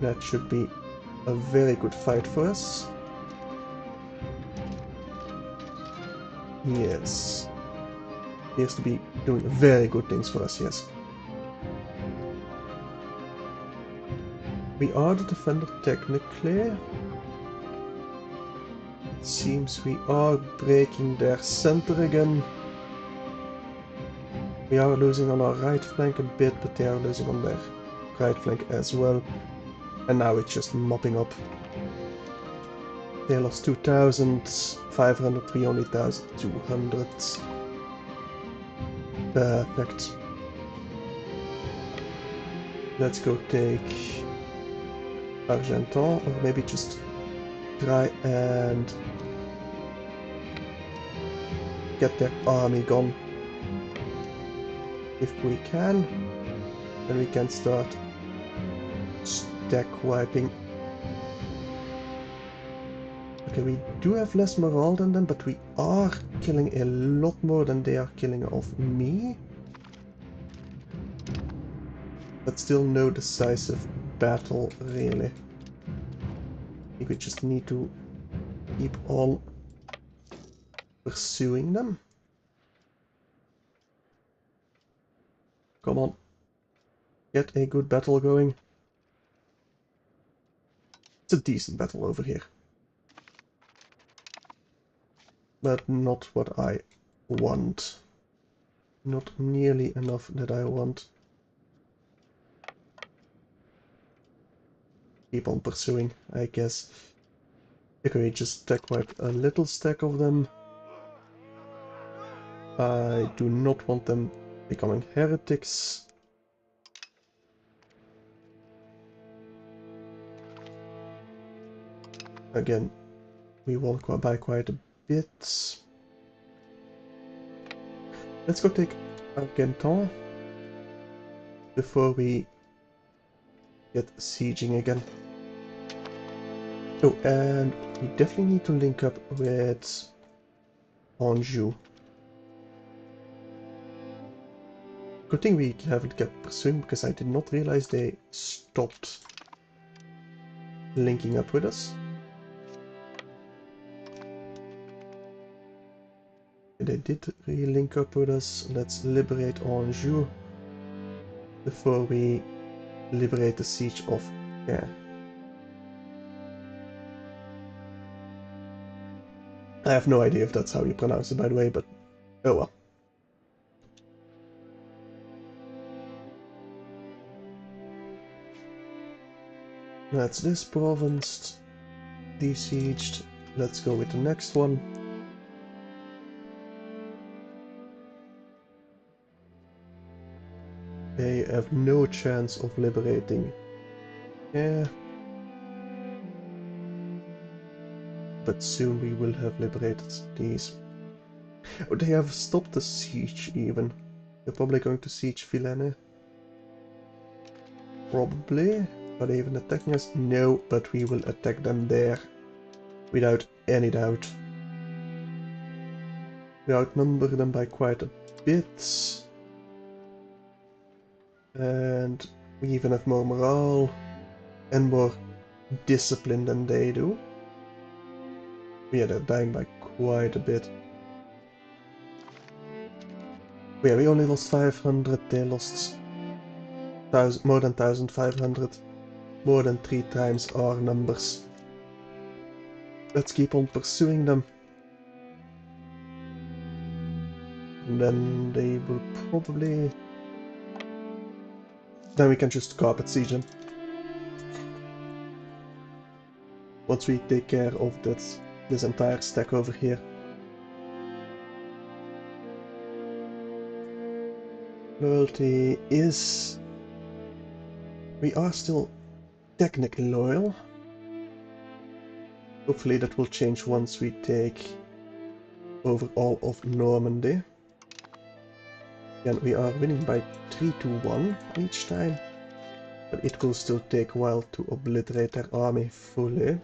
That should be a very good fight for us. Yes. Appears to be doing very good things for us, yes. We are the defender technically. It seems we are breaking their center again. We are losing on our right flank a bit, but they are losing on their right flank as well. And now it's just mopping up. They lost 2,500, we only 1,200. Perfect. Let's go take Argenton, or maybe just try and get their army gone. If we can, then we can start stack wiping. Okay, we do have less morale than them, but we are killing a lot more than they are killing of me. But still no decisive battle, really. I think we just need to keep on pursuing them. Come on. Get a good battle going. It's a decent battle over here. But not what I want. Not nearly enough that I want. Keep on pursuing, I guess. Okay, just stack wipe a little stack of them. I do not want them becoming heretics. Again, we won by quite a bit. Let's go take Argenton before we get sieging again. Oh, and we definitely need to link up with Anjou. Good thing we haven't kept pursuing, because I did not realize they stopped linking up with us. they did re-link up with us. Let's liberate Anjou before we liberate the siege of Caen. I have no idea if that's how you pronounce it, by the way, but oh well. That's this province besieged. Let's go with the next one. They have no chance of liberating. Yeah. But soon we will have liberated these. Oh, they have stopped the siege even. They're probably going to siege Vilaine. Probably. Are they even attacking us? No, but we will attack them there. Without any doubt. We outnumber them by quite a bit. And we even have more morale. And more discipline than they do. Yeah, they're dying by quite a bit. Yeah, we only lost 500, they lost more than 1,500. More than 3 times our numbers. Let's keep on pursuing them. And then they will probably... Then we can just carpet siege them. Once we take care of this entire stack over here. Loyalty is... We are still technically loyal. Hopefully that will change once we take over all of Normandy. Again, we are winning by 3-1 each time. But it will still take a while to obliterate their army fully.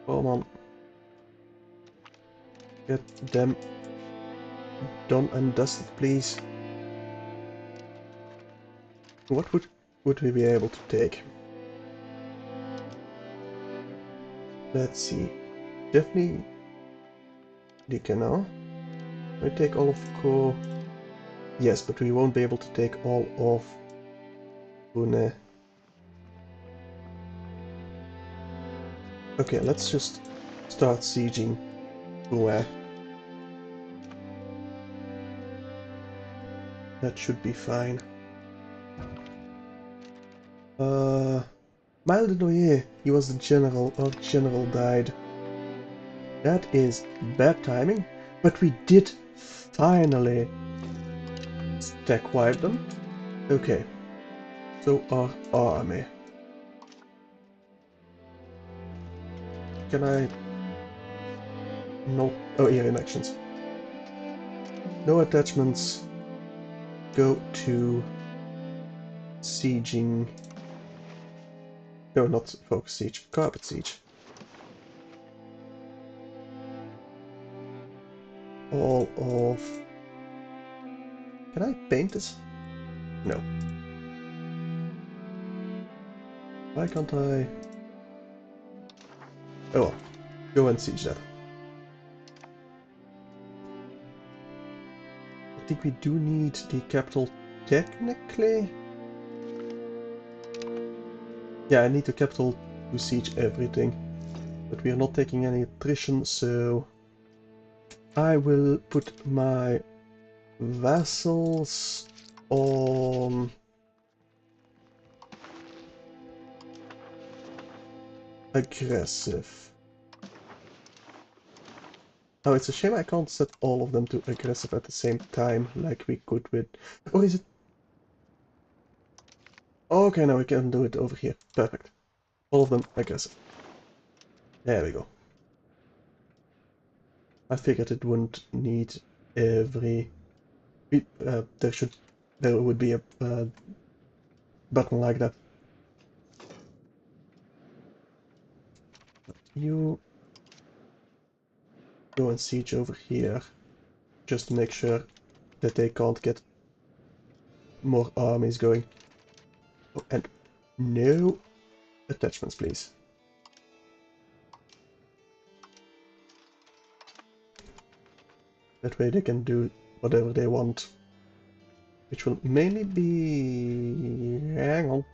Come on. Get them done and dusted, please. What would we be able to take? Let's see. Definitely Dickenau. We take all of Co. Yes, but we won't be able to take all of Pune. Okay, let's just start sieging Pune. That should be fine. Mile de Noyer, he was the general. Our general died. That is bad timing, but we did finally stack wipe them. Okay, so our army. Can I... No... Oh, here in actions. No attachments. Go to... Sieging... No, not focus siege. Carpet siege. All of... Can I paint this? No. Why can't I... Oh well. Go and siege that. I think we do need the capital technically. Yeah, I need the capital to siege everything. But we are not taking any attrition, so... I will put my vassals on... aggressive. Oh, it's a shame I can't set all of them to aggressive at the same time, like we could with... Or is it... Okay, now we can do it over here. Perfect. All of them aggressive. There we go. I figured it wouldn't need every... There would be a button like that. You go and siege over here, just to make sure that they can't get more armies going. Oh, and no attachments, please. That way they can do whatever they want. Which will mainly be... hang on.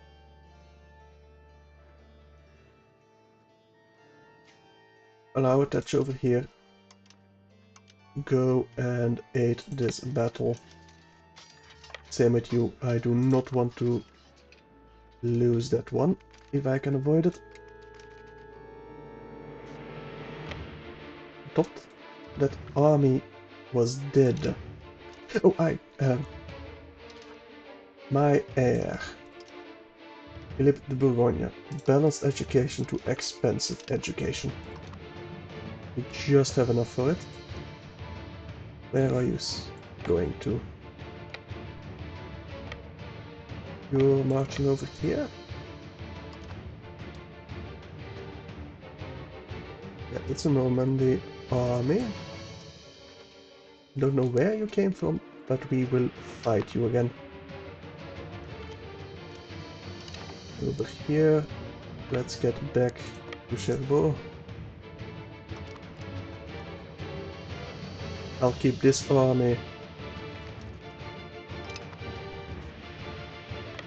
Allow attach over here. Go and aid this battle. Same with you. I do not want to lose that one, if I can avoid it. Thought that army was dead. Oh, my heir. Philip de Bourgogne. Balanced education to expensive education. We just have enough for it. Where are you going to? You're marching over here? Yeah, it's a Normandy army. Don't know where you came from, but we will fight you again. Over here. Let's get back to Cherbourg. I'll keep this army.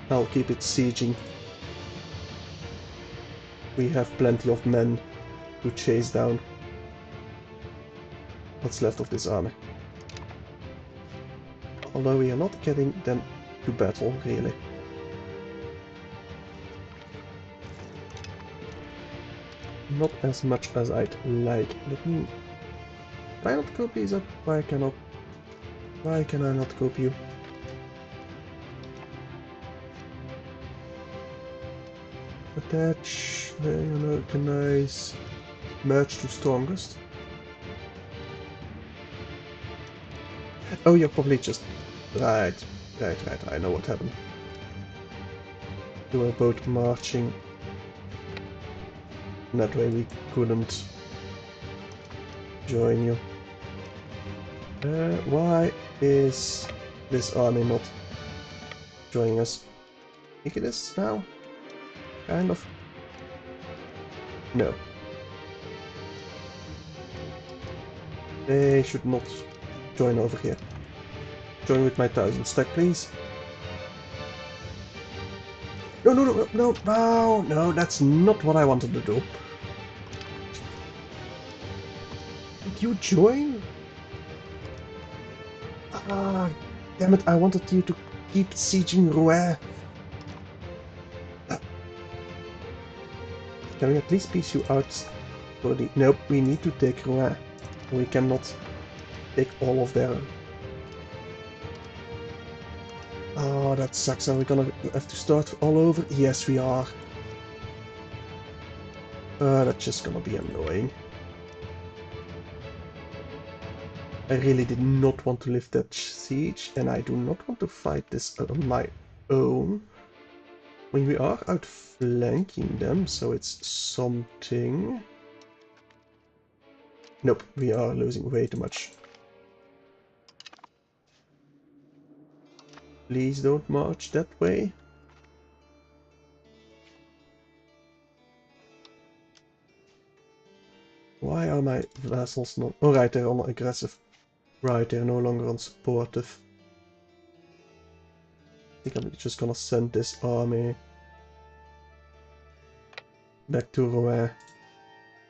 I'll keep it sieging. We have plenty of men to chase down what's left of this army. Although we are not getting them to battle, really. Not as much as I'd like. Let me... Can I not cope these up? Why can I not cope you? Attach, Americanize, merge to strongest. Oh, you're probably just... Right, I know what happened. You were both marching. And that way we couldn't join you. Why is this army not joining us? I think it is now? Kind of. No. They should not join over here. Join with my 1000 stack, please. No, that's not what I wanted to do. Did you join? Ah, damn it, I wanted you to keep sieging Rouen. Can we at least piece you out for the... Nope, we need to take Rouen. We cannot take all of their... Oh, that sucks. Are we gonna have to start all over? Yes, we are. That's just gonna be annoying. I really did not want to lift that siege, and I do not want to fight this on my own. When we are outflanking them, so it's something. Nope, we are losing way too much. Please don't march that way. Why are my vassals not... Oh right, they're on aggressive. Right, they're no longer on supportive. I think I'm just gonna send this army back to Rouen.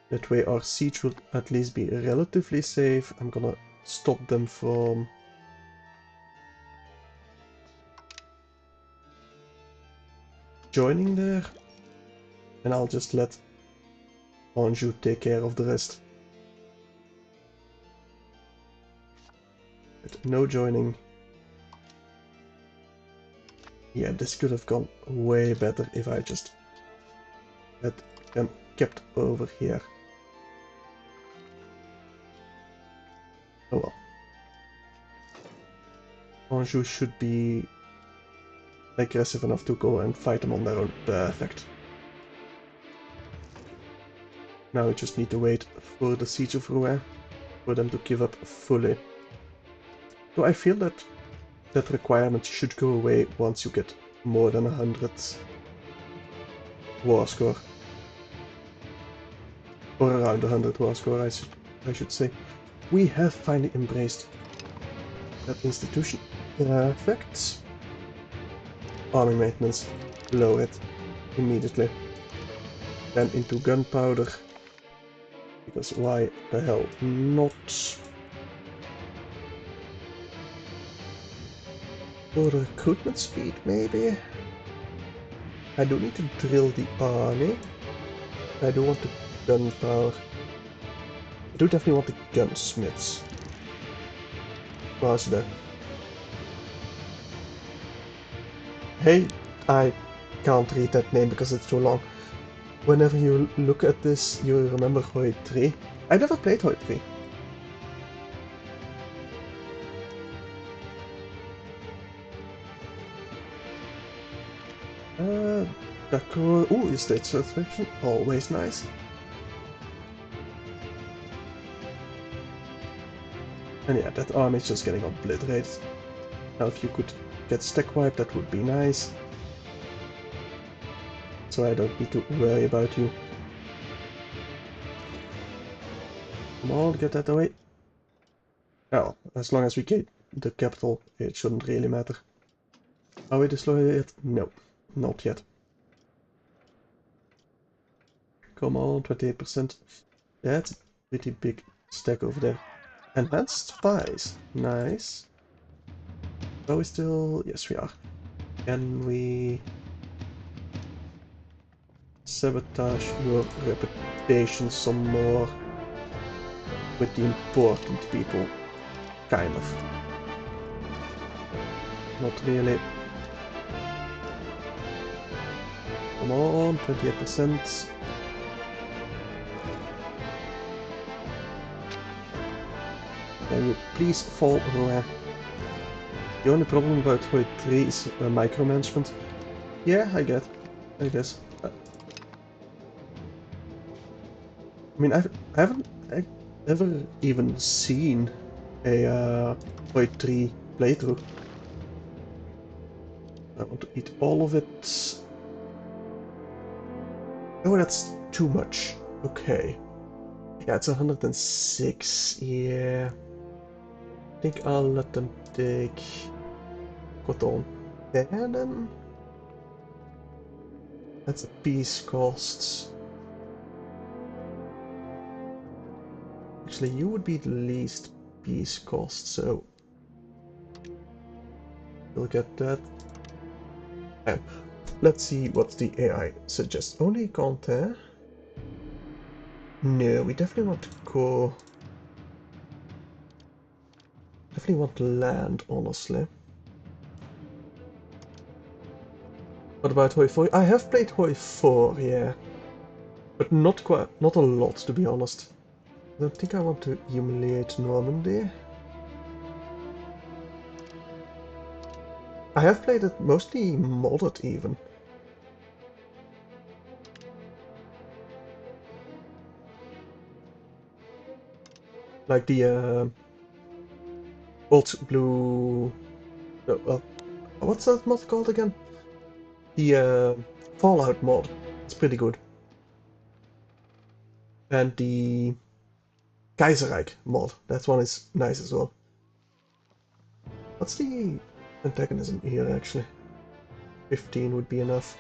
That way our siege will at least be relatively safe. I'm gonna stop them from... joining there. And I'll just let Anjou take care of the rest. But no joining. Yeah, this could have gone way better if I just had them kept over here. Oh well. Anjou should be aggressive enough to go and fight them on their own. Perfect. Now we just need to wait for the siege of Rouen, for them to give up fully. So I feel that that requirement should go away once you get more than 100 war score. Or around 100 war score, I should say. We have finally embraced That institution. Perfect. Army maintenance. Blow it. Immediately. Then into gunpowder. Because why the hell not? For recruitment speed, maybe? I do need to drill the army. I do want the gunpowder. I do definitely want the gunsmiths. Was there? Hey, I can't read that name because it's too long. Whenever you look at this, you remember Hoi 3. I never played Hoi 3. Decor. Ooh, estate satisfaction. Always nice. And yeah, that army is just getting obliterated. Now if you could get stack wipe, that would be nice. So I don't need to worry about you. Come on, get that away. Well, as long as we get the capital, it shouldn't really matter. Are we destroyed yet? No, not yet. Come on, 28%. That's a pretty big stack over there. Enhanced spies. Nice. Are we still... Yes, we are. Can we... sabotage your reputation some more with the important people? Kind of. Not really. Come on, 28%. Can you please fall away? The only problem about Hoi 3 is micromanagement. Yeah, I guess. I mean, I haven't ever even seen a Hoi 3 playthrough. I want to eat all of it. Oh, that's too much. Okay. Yeah, it's 106. Yeah. I think I'll let them take Cotton Cannon. That's a peace costs. Actually, you would be the least peace cost, so we'll get that. And let's see what the AI suggests. Only content. No, we definitely want to go. Definitely want land, honestly. What about Hoi 4? I have played Hoi 4, yeah. But not a lot, to be honest. I don't think I want to humiliate Normandy. I have played it mostly modded, even. Like the old blue... what's that mod called again? The Fallout mod. It's pretty good. And the Kaiserreich mod. That one is nice as well. What's the antagonism here, actually? 15 would be enough.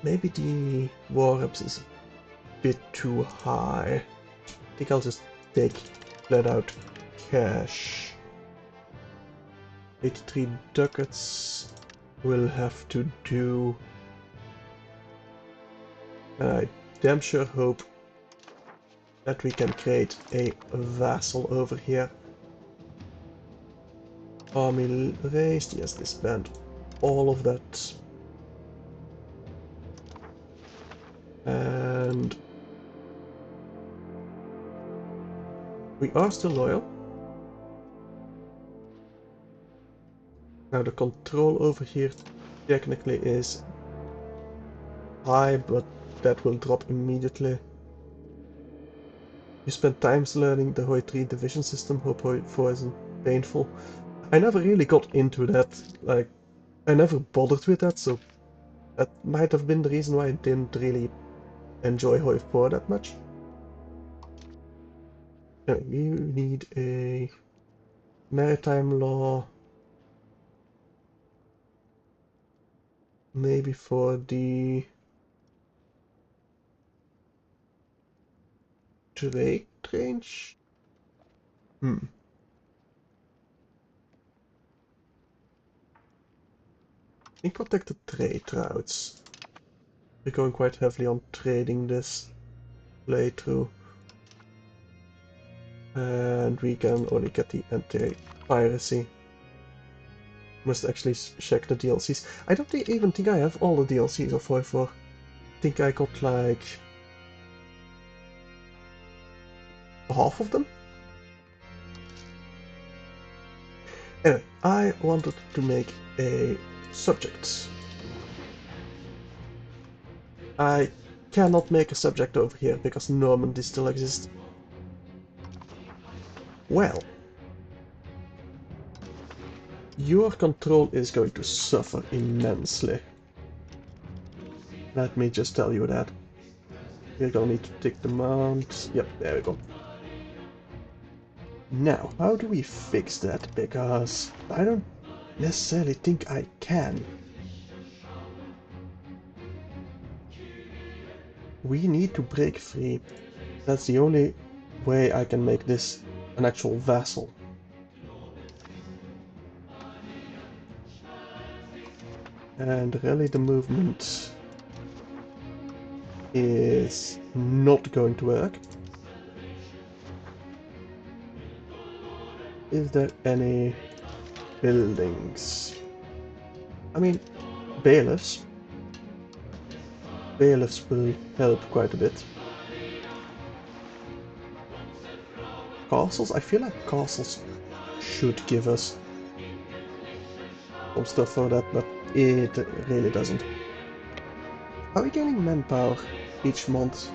Maybe the war reps is a bit too high. I think I'll just take flat out cash. 83 ducats will have to do. I damn sure hope that we can create a vassal over here. Army raised, yes, disband all of that. And we are still loyal. Now the control over here technically is high, but that will drop immediately. You spend times learning the Hoi 3 division system, hope Hoi 4 isn't painful. I never really got into that, like, I never bothered with that, so that might have been the reason why I didn't really enjoy Hoi 4 that much. We need a maritime law. Maybe for the trade range? In protected trade routes. We're going quite heavily on trading this playthrough. And we can only get the anti-piracy. Must actually check the DLCs. I don't even think I have all the DLCs of 4. I think I got like half of them. Anyway, I wanted to make a subject. I cannot make a subject over here because Normandy still exists. Well, your control is going to suffer immensely. Let me just tell you that. We're gonna need to take the mount. Yep, there we go. Now, how do we fix that? Because I don't necessarily think I can. We need to break free. That's the only way I can make this an actual vassal. And really the movement is not going to work. Is there any buildings? I mean, bailiffs. Bailiffs will help quite a bit. Castles? I feel like castles should give us some stuff for that, but it really doesn't. Are we gaining manpower each month?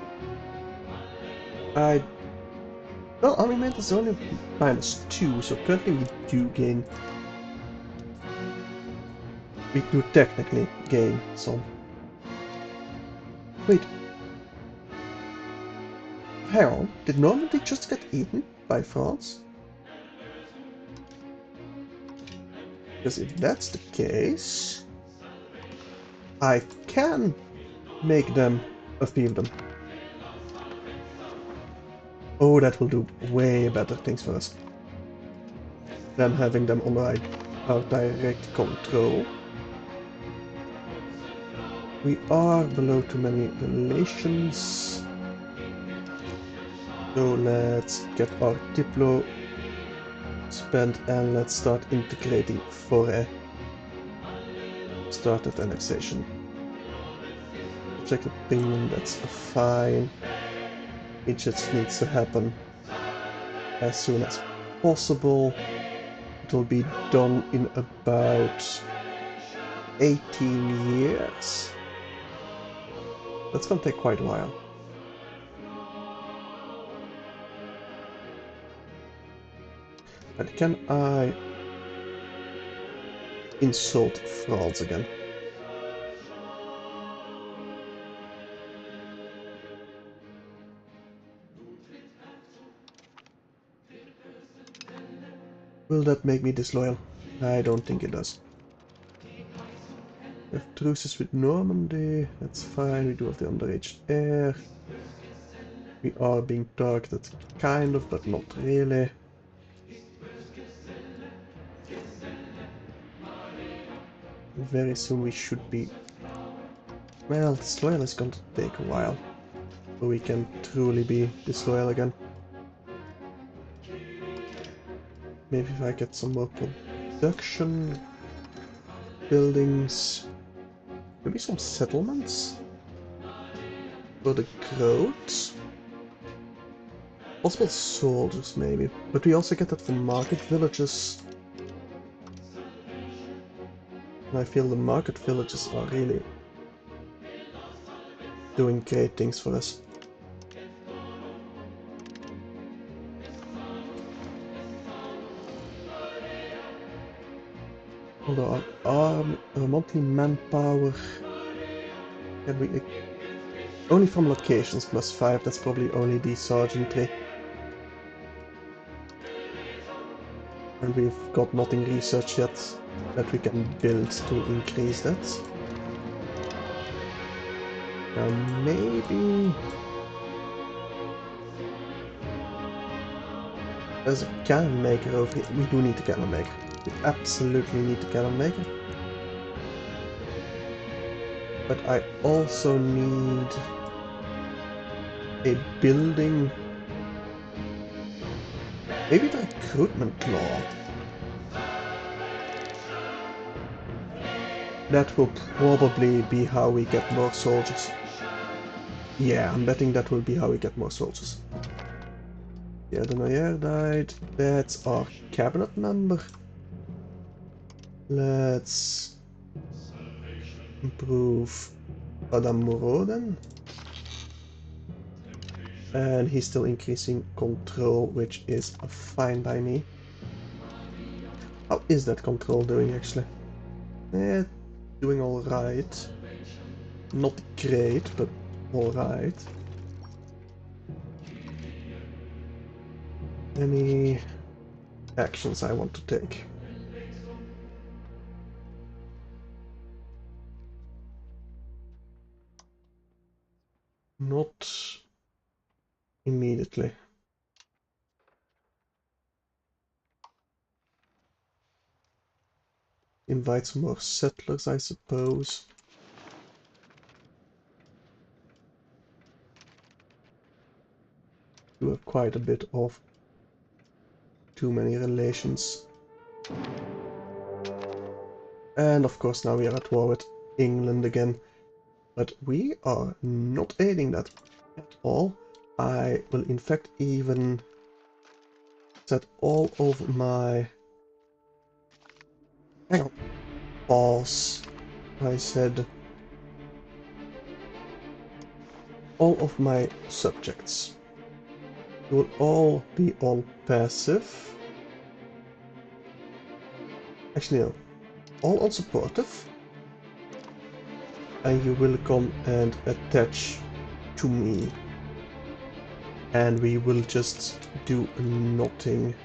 Well, army maintenance is only -2, so currently we do gain. We do technically gain some. Wait. Hang on, did Normandy just get eaten by France? Because if that's the case, I can make them a fiefdom. Oh, that will do way better things for us than having them under our direct control. We are below too many relations. So let's get our Diplo spent and let's start integrating Foray. Started annexation. Check opinion, that's fine. It just needs to happen as soon as possible. It will be done in about 18 years. That's gonna take quite a while. But can I insult France again? Will that make me disloyal? I don't think it does. We have truces with Normandy, that's fine, we do have the underage heir. We are being targeted, kind of, but not really. Very soon we should be... Well, disloyal is going to take a while, so we can truly be disloyal again. Maybe if I get some more production buildings, maybe some settlements for the growth. Possible soldiers maybe, but we also get that from market villages. And I feel the market villages are really doing great things for us. Although our monthly manpower can we only from locations +5, that's probably only the sergeantry. And we've got nothing researched yet that we can build to increase that. Now maybe there's a cannon maker over here. We do need a cannon maker. We absolutely need a cannon maker. But I also need a building. Maybe the recruitment law. That will probably be how we get more soldiers. Yeah, I'm betting that will be how we get more soldiers. Yeah, the Noyer died. That's our cabinet member. Let's improve Madame Moreau then. And he's still increasing control, which is fine by me. How is that control doing actually? Doing alright. Not great, but alright. Any actions I want to take? Not immediately. Invite some more settlers, I suppose. Do have quite a bit of too many relations. And of course now we are at war with England again. But we are not aiding that at all. I will in fact even set all of my... Hang on. Pause. I said all of my subjects will all be on passive. Actually no. All on supportive. And you will come and attach to me. And we will just do nothing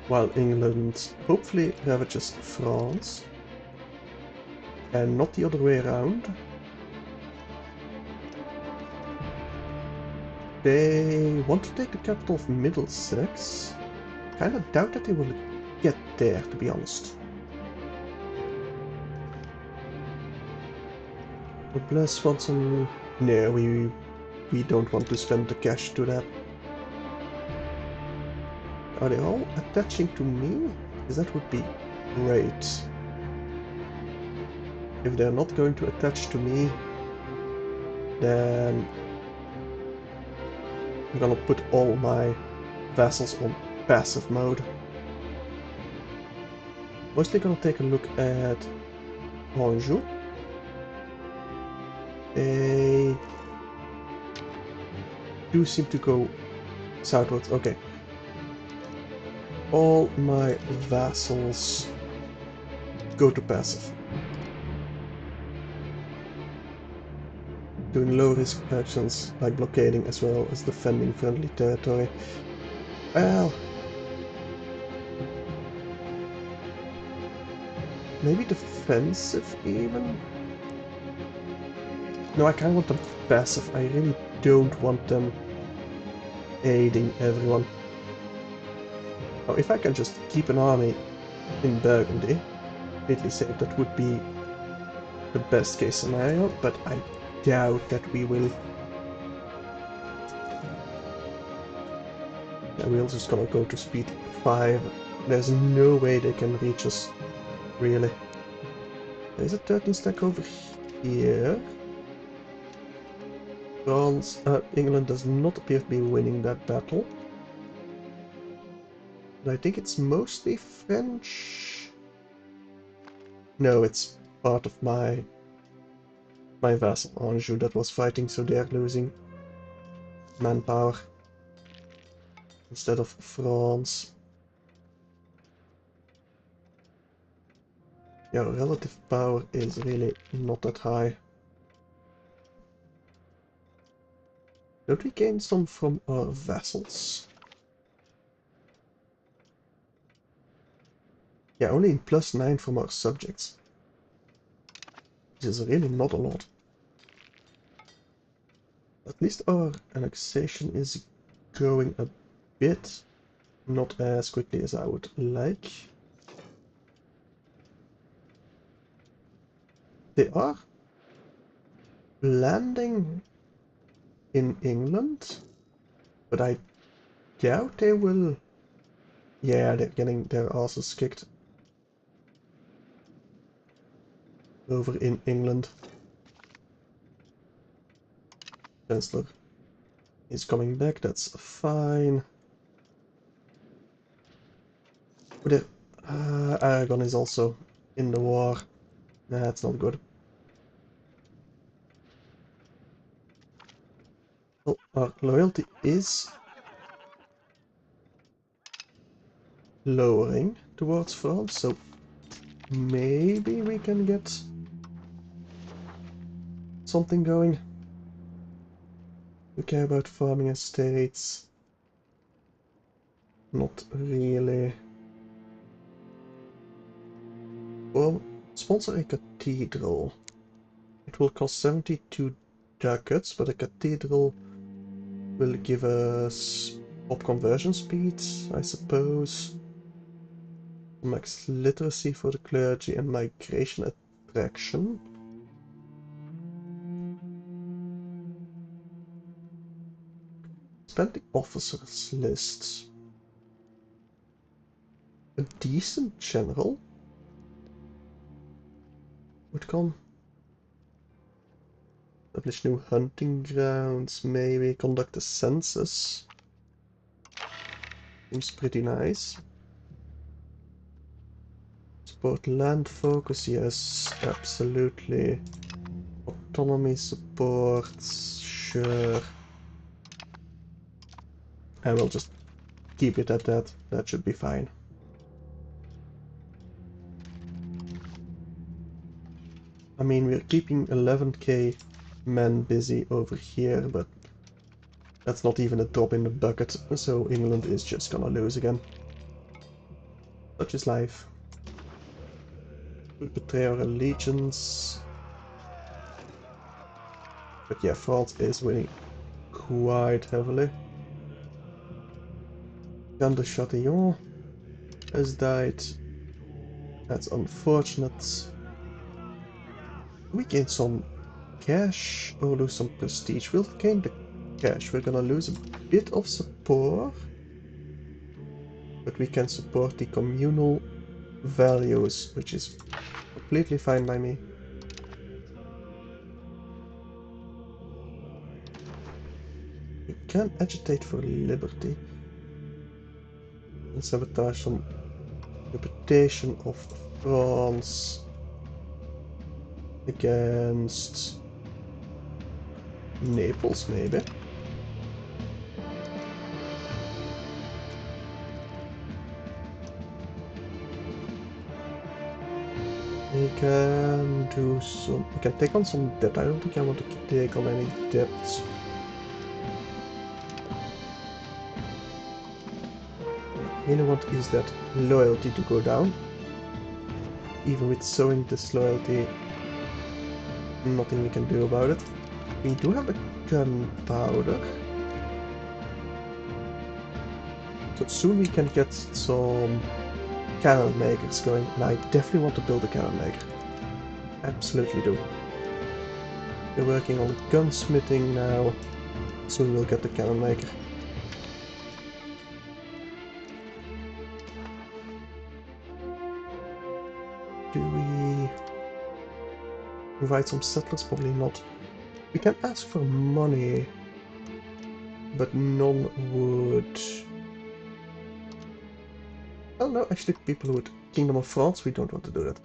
while England hopefully ravages France. And not the other way around. They want to take the capital of Middlesex. Kinda doubt that they will get there, to be honest. Noblesse wants some... No, we don't want to spend the cash to that. Are they all attaching to me? Because that would be great. If they're not going to attach to me, then I'm gonna put all my vassals on passive mode. Mostly gonna take a look at Anjou. They do seem to go southwards. Okay. All my vassals go to passive. Doing low risk actions like blockading as well as defending friendly territory. Well, maybe defensive even? No, I kind of want them passive. I really don't want them aiding everyone. Now, if I can just keep an army in Burgundy, completely safe, that would be the best case scenario, but I doubt that we will. Yeah, we're just gonna go to speed 5. There's no way they can reach us, really. There's a 13 stack over here. France, England does not appear to be winning that battle. But I think it's mostly French. No, it's part of my vassal Anjou that was fighting, so they're losing manpower instead of France. Yeah, relative power is really not that high. Don't we gain some from our vassals? Yeah, only in +9 from our subjects. Which is really not a lot. At least our annexation is going a bit, not as quickly as I would like. They are landing in England, but I doubt they will. Yeah, they're getting their asses kicked over in England. Chancellor is coming back, that's fine. But Aragon is also in the war. That's not good. Well, our loyalty is lowering towards France, so maybe we can get something going. We care about farming estates. Not really. Well, sponsor a cathedral. It will cost 72 ducats, but a cathedral will give us pop conversion speed, I suppose. Max literacy for the clergy and migration attraction. Spend the officers list. A decent general would come. Establish new hunting grounds, maybe conduct a census. Seems pretty nice. Support land focus, yes, absolutely. Autonomy supports, sure. I will just keep it at that. That should be fine. I mean, we're keeping 11k men busy over here, but that's not even a drop in the bucket, so England is just gonna lose again. Such is life. We betray our allegiance. But yeah, France is winning quite heavily. Jean de Chatillon has died. That's unfortunate. We gain some cash or lose some prestige. We'll gain the cash. We're gonna lose a bit of support, but we can support the communal values, which is completely fine by me. We can agitate for liberty and sabotage some reputation of France against Naples, maybe. We can do some... We can take on some debt. I don't think I want to take on any debt. What I really want is that loyalty to go down. Even with sowing disloyalty, nothing we can do about it. We do have the gunpowder. So soon we can get some cannon makers going, and I definitely want to build a cannon maker. Absolutely do. We're working on gunsmithing now. Soon we'll get the cannon maker. Do we invite some settlers? Probably not. We can ask for money, but none would... Oh no, actually people would. Kingdom of France, we don't want to do that.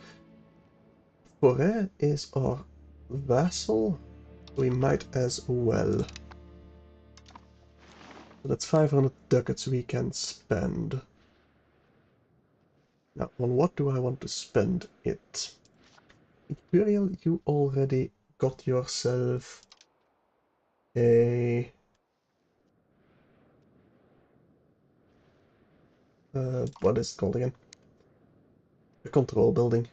Forêt is our vassal. We might as well. So that's 500 ducats we can spend. Now, on what do I want to spend it? Imperial, you already got yourself a... what is it called again? a control building.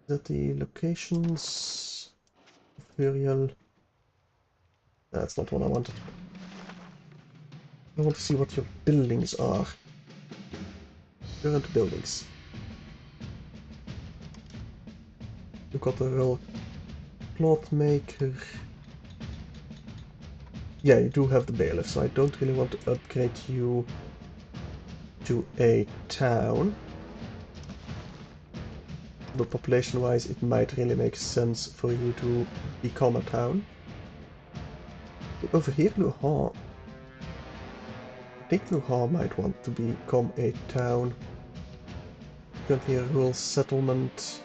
Is that the locations? Imperial. That's not what I wanted. I want to see what your buildings are. Current buildings. You got a real cloth maker. Yeah, you do have the bailiff, so I don't really want to upgrade you to a town. But population-wise, it might really make sense for you to become a town. Over here, Luhan. I think Luhan might want to become a town. Currently a rural settlement.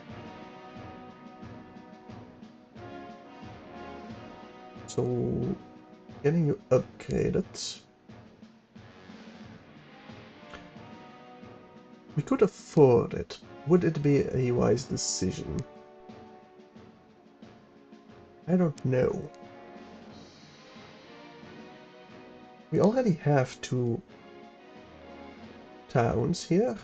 So, getting you upgraded. We could afford it. Would it be a wise decision? I don't know. We already have 2 towns here.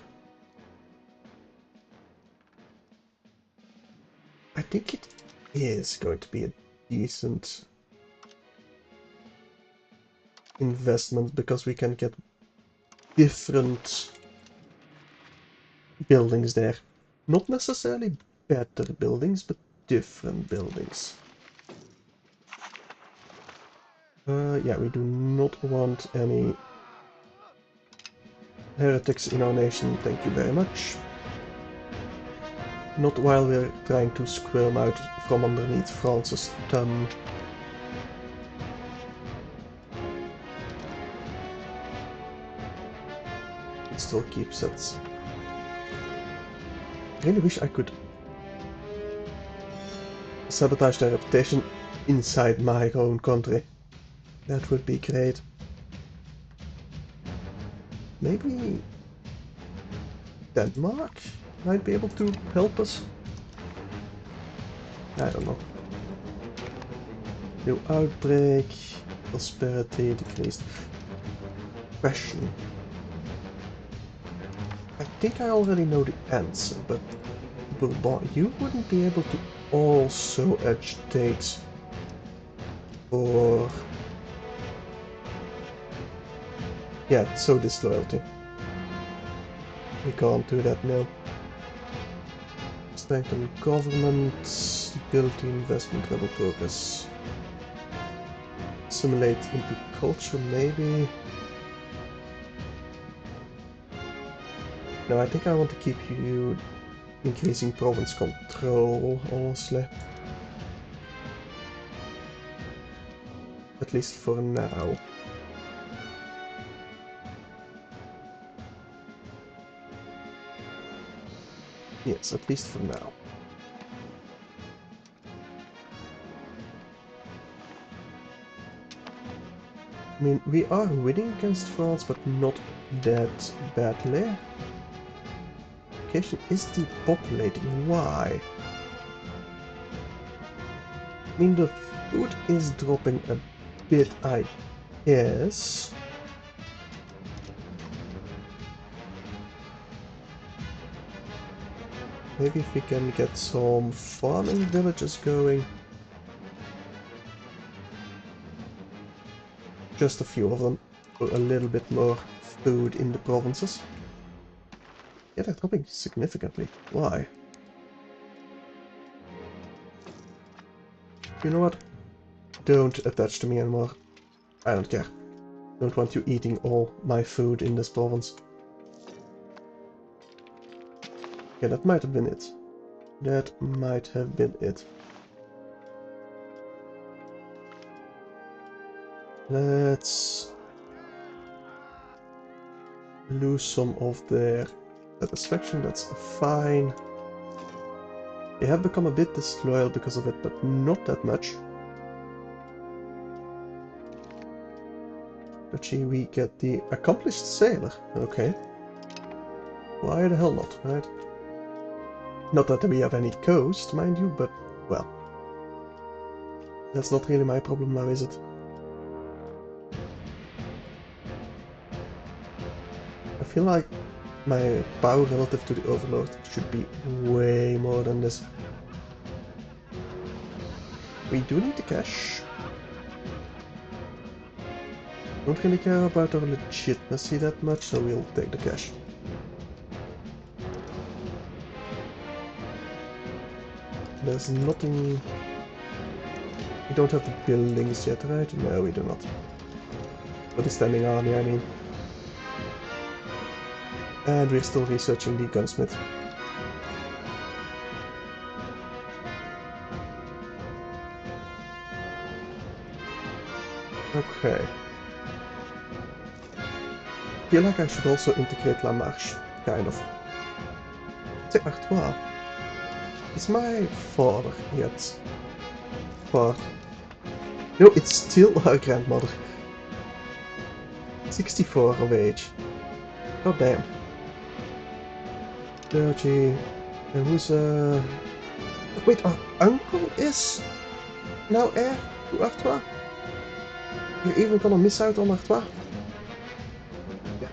I think it is going to be a decent investment because we can get different buildings there. Not necessarily better buildings, but different buildings. Yeah, we do not want any heretics in our nation, thank you very much. Not while we're trying to squirm out from underneath France's thumb. It still keeps it. I really wish I could sabotage their reputation inside my own country. That would be great. Maybe Denmark might be able to help us? I don't know. New outbreak, prosperity decreased. Question. I think I already know the answer, but Bourbon, you wouldn't be able to also agitate for... Yeah, so disloyalty. We can't do that now. Strengthen government, stability, investment, level progress. Assimilate into culture, maybe. No, I think I want to keep you increasing province control, honestly. At least for now. Yes, at least for now. I mean, we are winning against France, but not that badly. Location is depopulating. Why? I mean, the food is dropping a bit, I guess. Maybe if we can get some farming villages going. Just a few of them, for a little bit more food in the provinces. Yeah, they're dropping significantly. Why? You know what? Don't attach to me anymore. I don't care. Don't want you eating all my food in this province. Yeah, that might have been it. That might have been it. Let's lose some of their satisfaction, that's fine. They have become a bit disloyal because of it, but not that much. Actually, we get the accomplished sailor. Okay. Why the hell not, right? Not that we have any coast, mind you, but, well. That's not really my problem now, is it? I feel like my power relative to the overload should be way more than this. We do need the cash. Don't really care about our legitimacy that much, so we'll take the cash. There's nothing... We don't have the buildings yet, right? No, we do not. For the standing army, I mean. And we're still researching the gunsmith. Okay. I feel like I should also integrate La Marche, kind of. C'est Artois. Is my father yet? Part. No, it's still our grandmother. 64 of age. God damn. 30. And who's wait, our uncle is now heir to Artois? You're even gonna miss out on Artois? Yeah.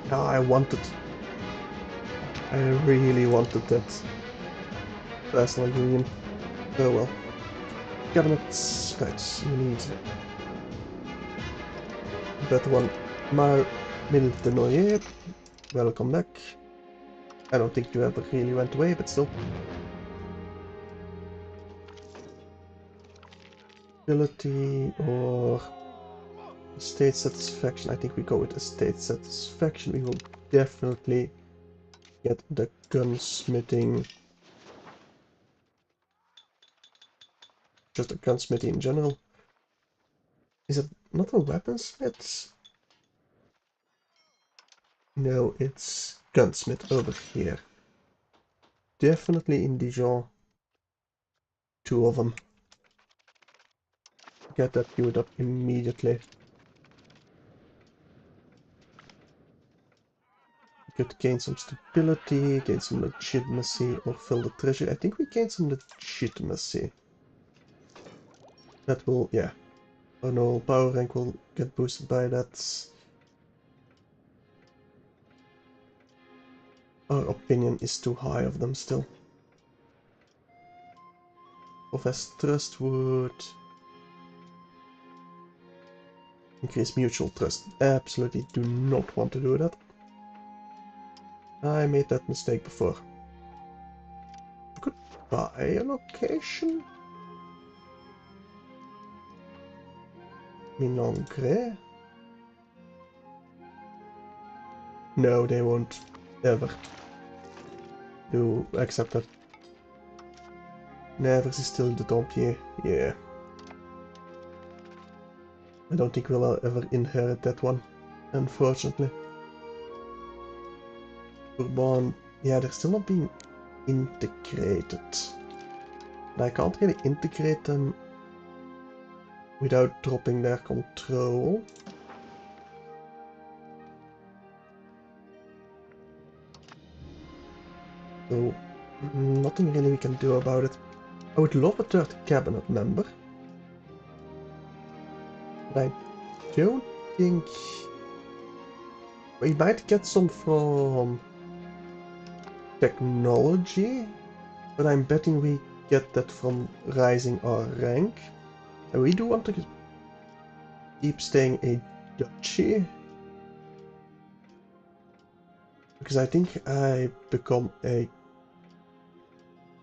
No, I really wanted that personal union. Oh well. Cabinets, right, you need that one. Mar Miltenoyer, welcome back. I don't think you ever really went away, but still. Ability or estate satisfaction. I think we go with estate satisfaction. We will definitely get the gunsmithing. Just a gunsmithing in general. Is it not a weaponsmith? No, it's gunsmith over here. Definitely in Dijon. 2 of them. Get that queued up immediately. Could gain some stability, gain some legitimacy, or fill the treasure. I think we gain some legitimacy. That will, yeah. Oh no, power rank will get boosted by that. Our opinion is too high of them still. Profess trust would increase mutual trust. Absolutely do not want to do that. I made that mistake before. Could buy a location? Minongre? No, they won't ever do accept that. Nevers is still the Dompier. Yeah. I don't think we'll ever inherit that one, unfortunately. Bourbon, yeah, they're still not being integrated. And I can't really integrate them without dropping their control. So, nothing really we can do about it. I would love a third cabinet member. But I don't think... We might get some from technology, but I'm betting we get that from rising our rank. And we do want to keep staying a duchy. Because I think I become a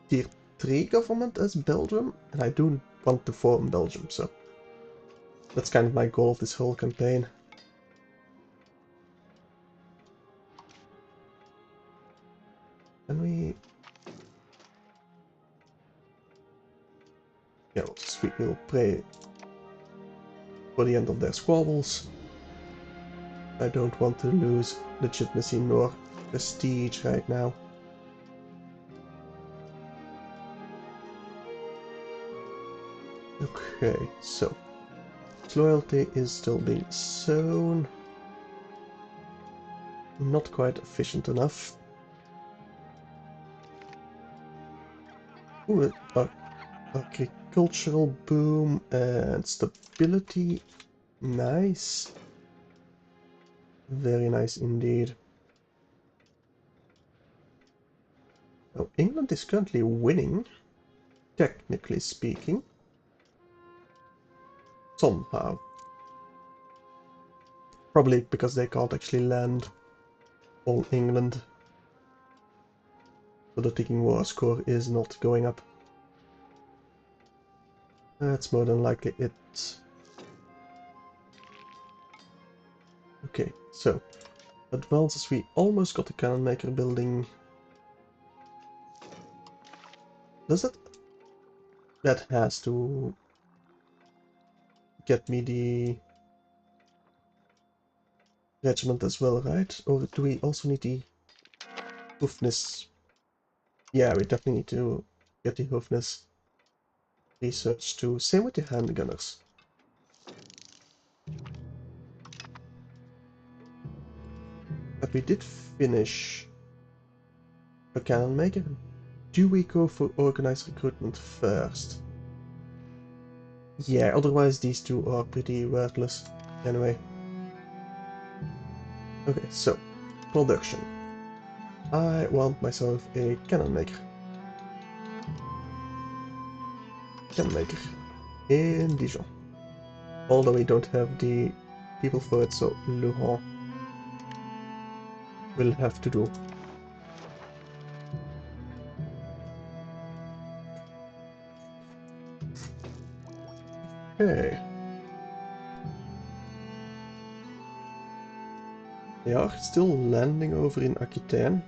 tier 3 government as Belgium, and I do want to form Belgium, so that's kind of my goal of this whole campaign. Can we... Yeah, we'll pray for the end of their squabbles. I don't want to lose legitimacy nor prestige right now. Okay, so loyalty is still being sown. Not quite efficient enough. Ooh, agricultural boom and stability. Nice. Very nice indeed. Now, England is currently winning, technically speaking. Somehow. Probably because they can't actually land all England. So the ticking war score is not going up. That's more than likely it. Okay, so advances, we almost got the cannon maker building. Does it? That has to get me the regiment as well, right? Or do we also need the hoofness? Yeah, we definitely need to get the hoofness research too. Same with the handgunners. But we did finish a cannon maker. Do we go for organized recruitment first? Yeah, otherwise these two are pretty worthless. Anyway. Okay, so, production. I want myself a cannon maker. Cannon maker. In Dijon. Although we don't have the people for it, so Luhan will have to do. Okay. They are still landing over in Aquitaine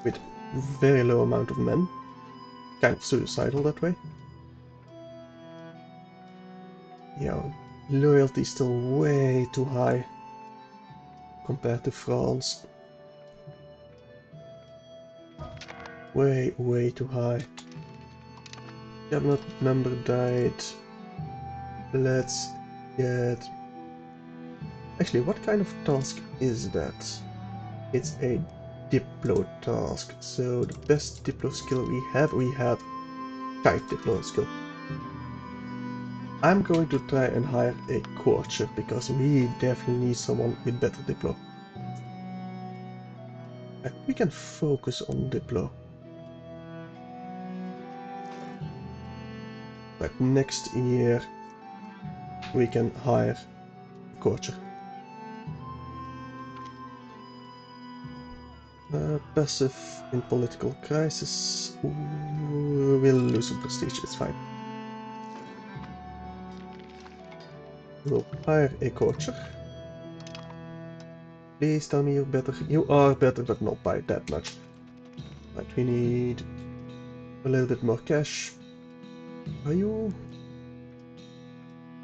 with very low amount of men. Kind of suicidal that way. Yeah, loyalty is still way too high compared to France. Way too high. Cabinet member died. Let's get... Actually, what kind of task is that? It's a Diplo task. So the best Diplo skill we have tight Diplo skill. I'm going to try and hire a courtier because we definitely need someone with better Diplo. And we can focus on Diplo. Like next year we can hire a courtier. Passive in political crisis. We'll lose some prestige, it's fine. We'll hire a courtier. Please tell me you're better. You are better, but not by that much. Right, we need a little bit more cash. Are you...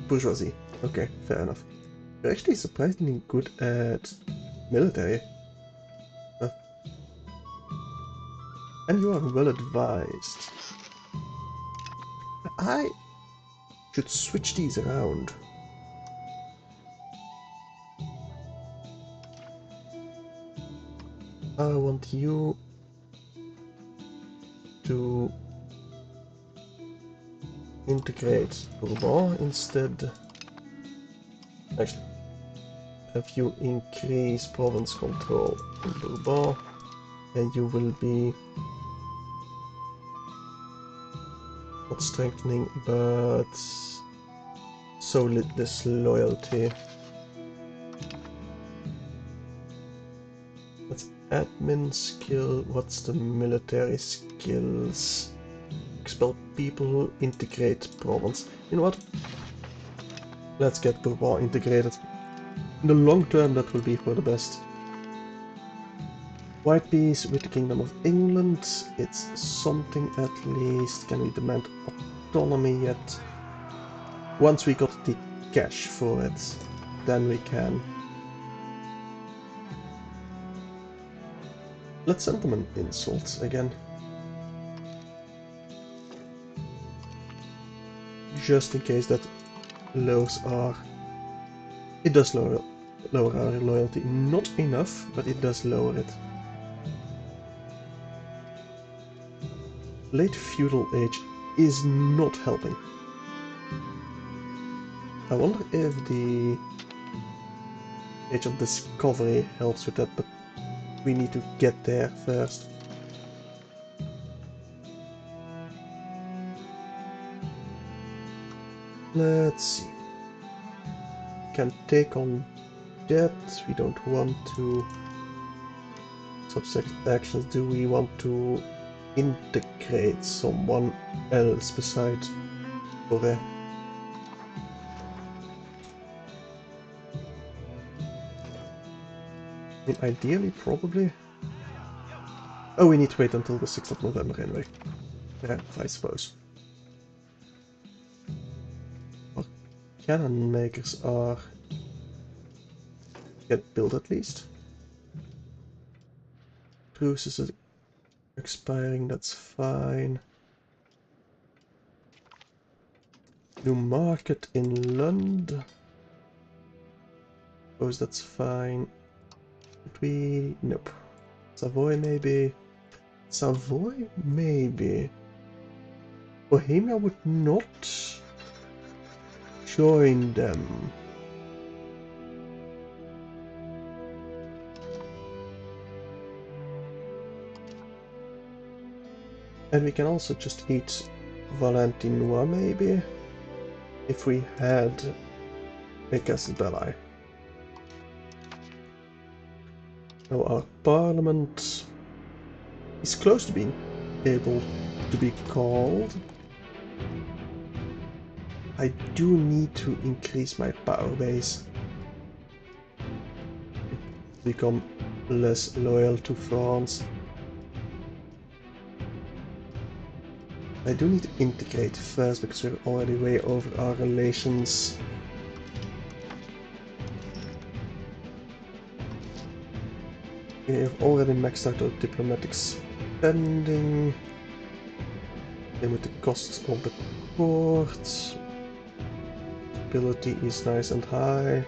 bourgeoisie? Okay, fair enough. You're actually surprisingly good at military. And you are well advised. I should switch these around. I want you to integrate Bourbon instead. Actually, have you increase province control in Bourbon, and you will be not strengthening, but solid disloyalty. That's admin skill. What's the military skills? Expel people who integrate province. You know what? Let's get Bourbon integrated. In the long term, that will be for the best. White peace with the Kingdom of England. It's something at least. Can we demand autonomy yet? Once we got the cash for it, then we can. Let's send them an insult again. Just in case that lowers our... It does lower our loyalty. Not enough, but it does lower it. Late feudal age is not helping. I wonder if the Age of Discovery helps with that, but we need to get there first. Let's see. We can take on that. We don't want to. Subject actions. Do we want to integrate someone else besides Korea? I mean, ideally, probably. Oh, we need to wait until the 6th of November anyway. Yeah, I suppose. Our cannon makers are get built at least. Truce is expiring, that's fine. New market in Lund. Suppose that's fine. Could we? Nope. Savoy maybe. Savoy maybe. Bohemia would not join them. And we can also just eat Valentinois maybe, if we had a Castle Belli. Now our parliament is close to being able to be called. I do need to increase my power base. Become less loyal to France. I do need to integrate first because we're already way over our relations. We have already maxed out our diplomatic spending. Same with the costs of the court. Stability is nice and high.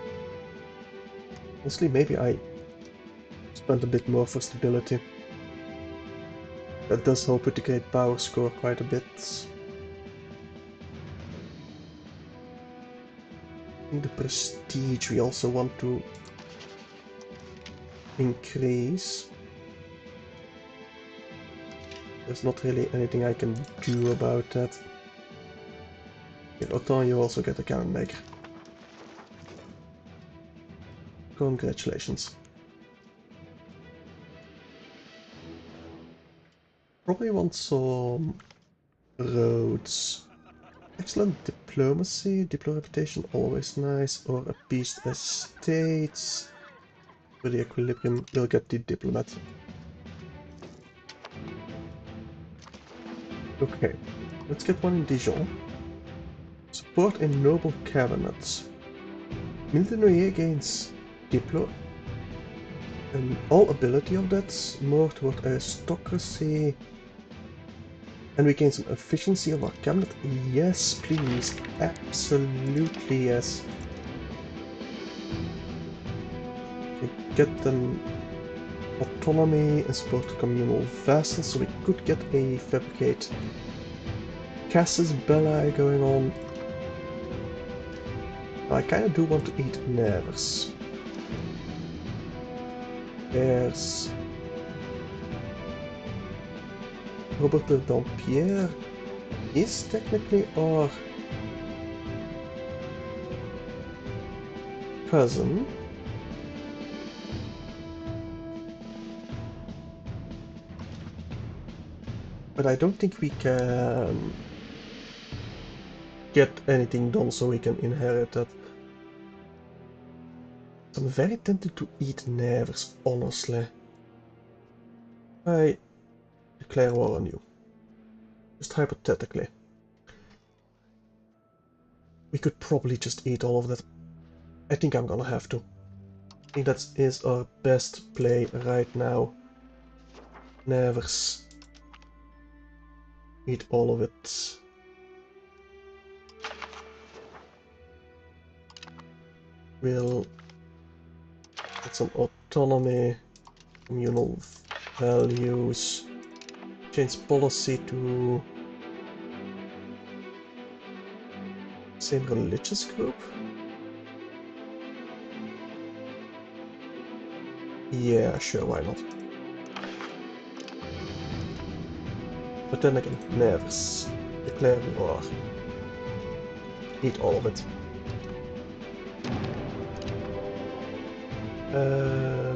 Honestly, maybe I spend a bit more for stability. That does help with the great power score quite a bit. I think the prestige we also want to increase. There's not really anything I can do about that. In Autumn you also get a cannon maker. Congratulations. Probably want some roads. Excellent diplomacy, diplo reputation, always nice, or appeased estates. For the equilibrium, you'll get the diplomat. Okay, let's get one in Dijon. Support a noble cabinet. Miltenoyer gains diplo and all ability of that, more toward aristocracy. And we gain some efficiency of our cabinet. Yes, please. Absolutely yes. We get them autonomy and support communal vassals, so we could get a fabricate Casus Belli going on. I kind of do want to eat Nevers. There's Robert de Dampierre is technically our cousin. But I don't think we can get anything done so we can inherit that. I'm very tempted to eat Nevers, honestly. I declare war on you. Just hypothetically. We could probably just eat all of that. I think I'm gonna have to. I think that is our best play right now. Nevers. Eat all of it. We'll get some autonomy, communal values, change policy to same religious group. Yeah, sure, why not? But then again, Nevers. Declare war. Eat all of it.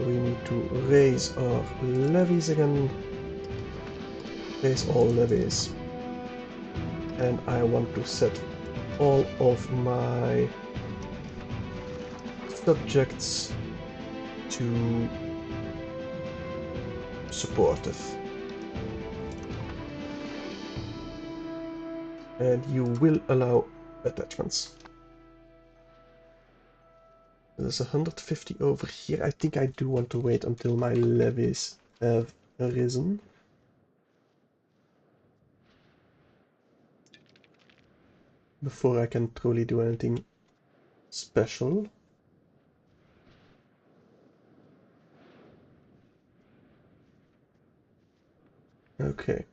We need to raise our levies again. Raise all levies. And I want to set all of my subjects to supportive. And you will allow attachments. There's 150 over here. I think I do want to wait until my levies have arisen. Before I can truly do anything special. Okay.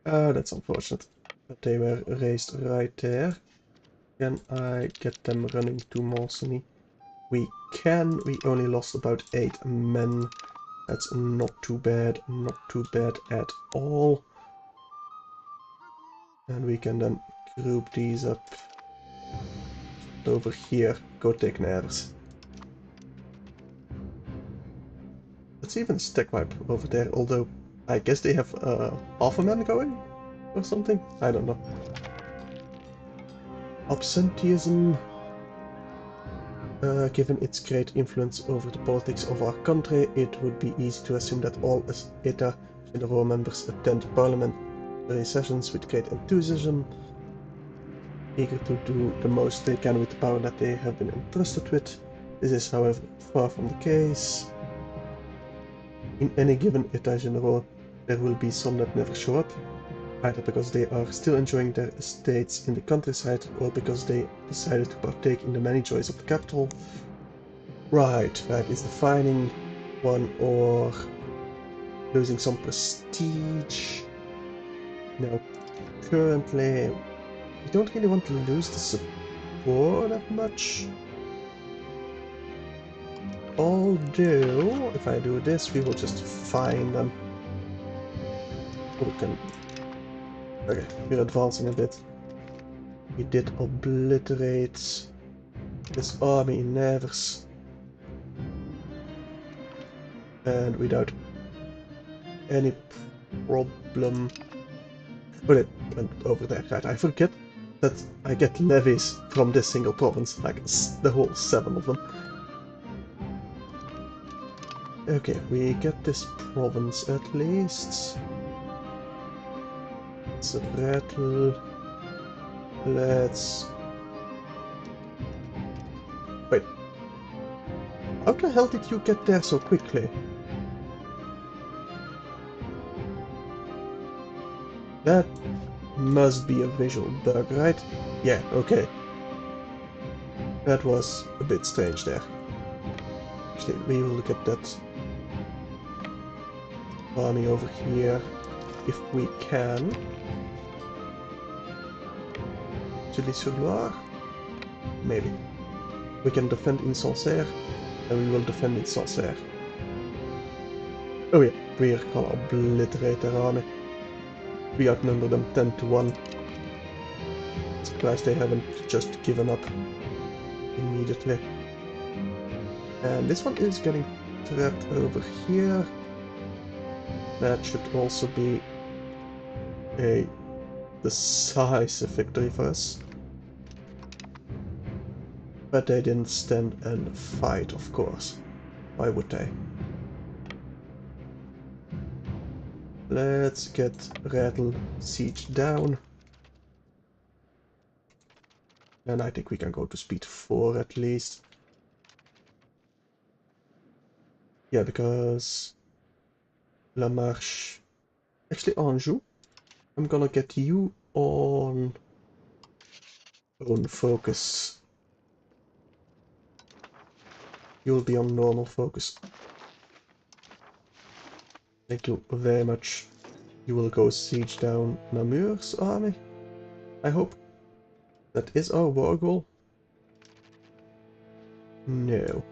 That's unfortunate. But they were raised right there. Can I get them running to Monsony? We can. We only lost about 8 men. That's not too bad. Not too bad at all. And we can then group these up over here. Go take Nevers. Let's even stack wipe over there, although I guess they have half a man going or something. I don't know. Absenteeism. Given its great influence over the politics of our country, it would be easy to assume that all ETA General members attend parliamentary sessions with great enthusiasm, eager to do the most they can with the power that they have been entrusted with. This is, however, far from the case. In any given État General, there will be some that never show up, either because they are still enjoying their estates in the countryside or because they decided to partake in the many joys of the capital. Right, that is the defining one, or losing some prestige. Now, currently, we don't really want to lose the support that much. Although, if I do this, we will just find them. We can... Okay, we're advancing a bit. We did obliterate this army in Nevers. And without any problem... But it went over there, right? I forget that I get levies from this single province, like the whole 7 of them. Okay, we get this province at least. It's a rattle. Let's... Wait. How the hell did you get there so quickly? That must be a visual bug, right? Yeah, okay. That was a bit strange there. Actually, we will look at that army over here, if we can. Chili-sur-Loire? Maybe. We can defend in Sancerre, and we will defend in Sancerre. Oh yeah, we're gonna obliterate their army. We outnumber them 10 to 1. Surprised they haven't just given up immediately. And this one is getting trapped over here. That should also be a decisive victory for us. But they didn't stand and fight, of course. Why would they? Let's get Rattle siege down. And I think we can go to speed 4 at least. Yeah, because La Marche... Actually, Anjou. I'm gonna get you on focus. You'll be on normal focus. Thank you very much. You will go siege down Namur's army, I hope. That is our war goal. No.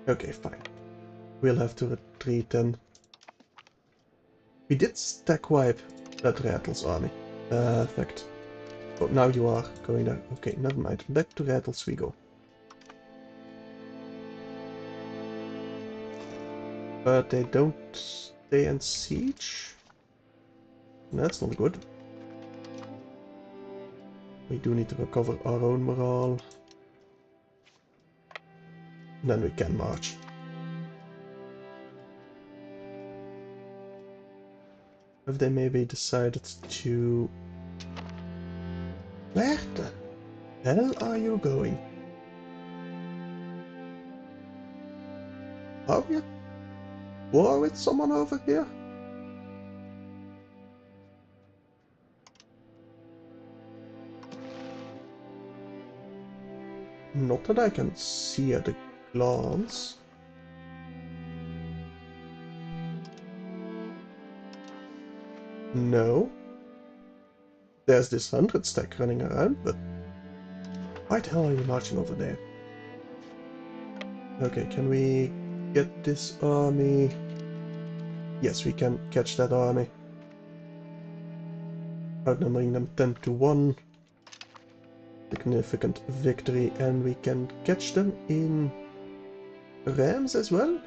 Okay, fine. We'll have to retreat then. We did stack wipe that Rattles army. Perfect. Oh, now you are going there. Okay, never mind. Back to Rattles we go. But they don't stay in siege. That's not good. We do need to recover our own morale. Then we can march. Have they maybe decided to... Where the hell are you going? Are we at war with someone over here? Not that I can see at a glance. No. There's this 100 stack running around, but why the hell are you marching over there? Okay, can we get this army? Yes, we can catch that army. Outnumbering them 10 to 1. Significant victory, and we can catch them in rams as well.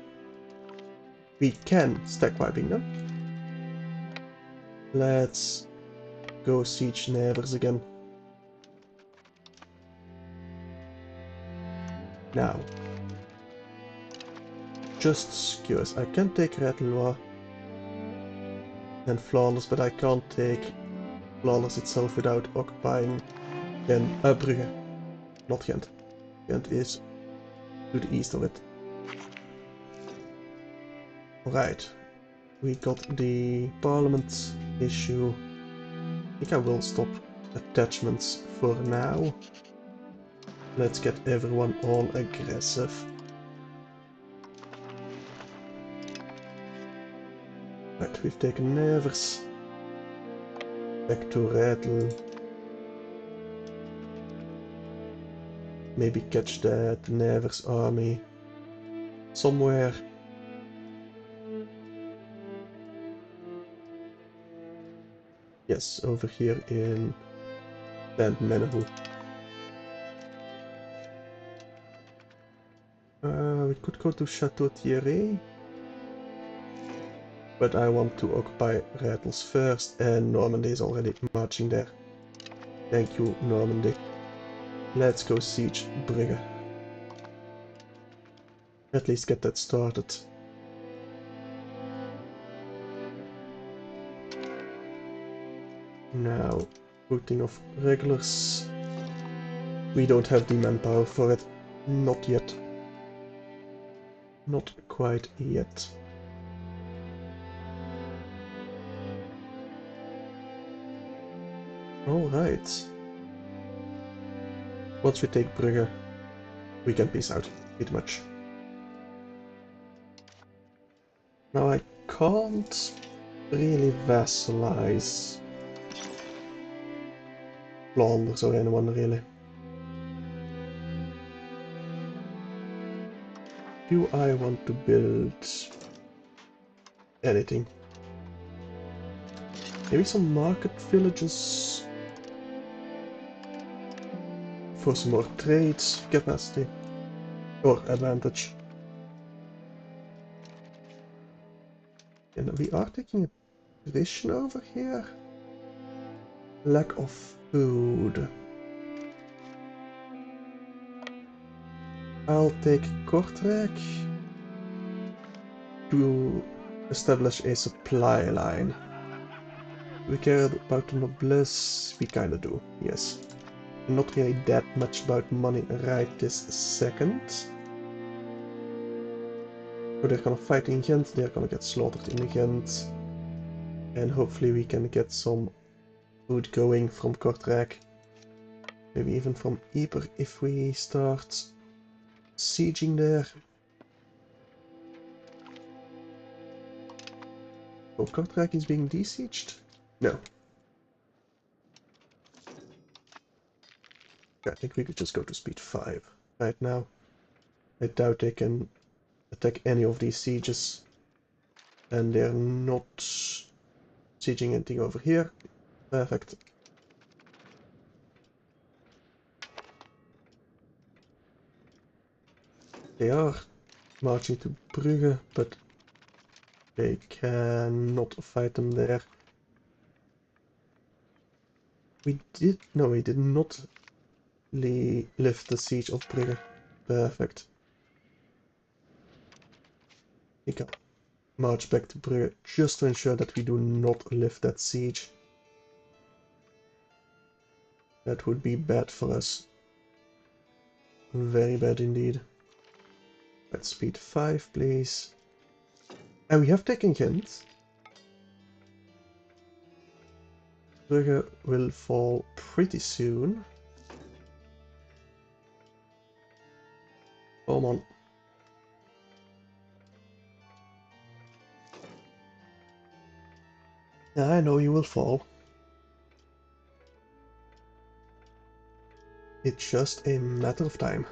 We can stack wiping them. Let's go siege neighbors again. Now, just curious, I can take Rattelois and Flanders, but I can't take Flanders itself without occupying Brugge, not Ghent. Ghent is to the east of it. Right, we got the parliament issue. I think I will stop attachments for now. Let's get everyone all aggressive. Right, we've taken Nevers. Back to Rattle. Maybe catch that Nevers army somewhere. Yes, over here in Menehoe. We could go to Chateau Thierry, but I want to occupy Rattles first, and Normandy is already marching there. Thank you, Normandy. Let's go siege Brugge. At least get that started. Now, routing of regulars. We don't have the manpower for it. Not yet. Not quite yet. Alright. Once we take Brugge, we can peace out, pretty much. Now I can't really vassalize Flanders or anyone really. Do I want to build anything? Maybe some market villages for some more trade capacity or advantage. And we are taking a position over here. Lack of food. I'll take Kortrijk to establish a supply line. We care about the noblesse? We kinda do, yes. Not really that much about money right this second. So they're gonna fight in Ghent, they're gonna get slaughtered in Ghent. And hopefully we can get some food going from Kortrijk. Maybe even from Ypres if we start sieging there. Oh, Kortrijk is being besieged? No. I think we could just go to speed 5 right now. I doubt they can attack any of these sieges. And they're not sieging anything over here. Perfect. They are marching to Brugge, but they cannot fight them there. We did not lift the siege of Brugge. Perfect. We can march back to Brugge just to ensure that we do not lift that siege. That would be bad for us. Very bad indeed. Let's speed 5, please. And we have taken Ghent. Brugge will fall pretty soon. Come on. I know you will fall. It's just a matter of time.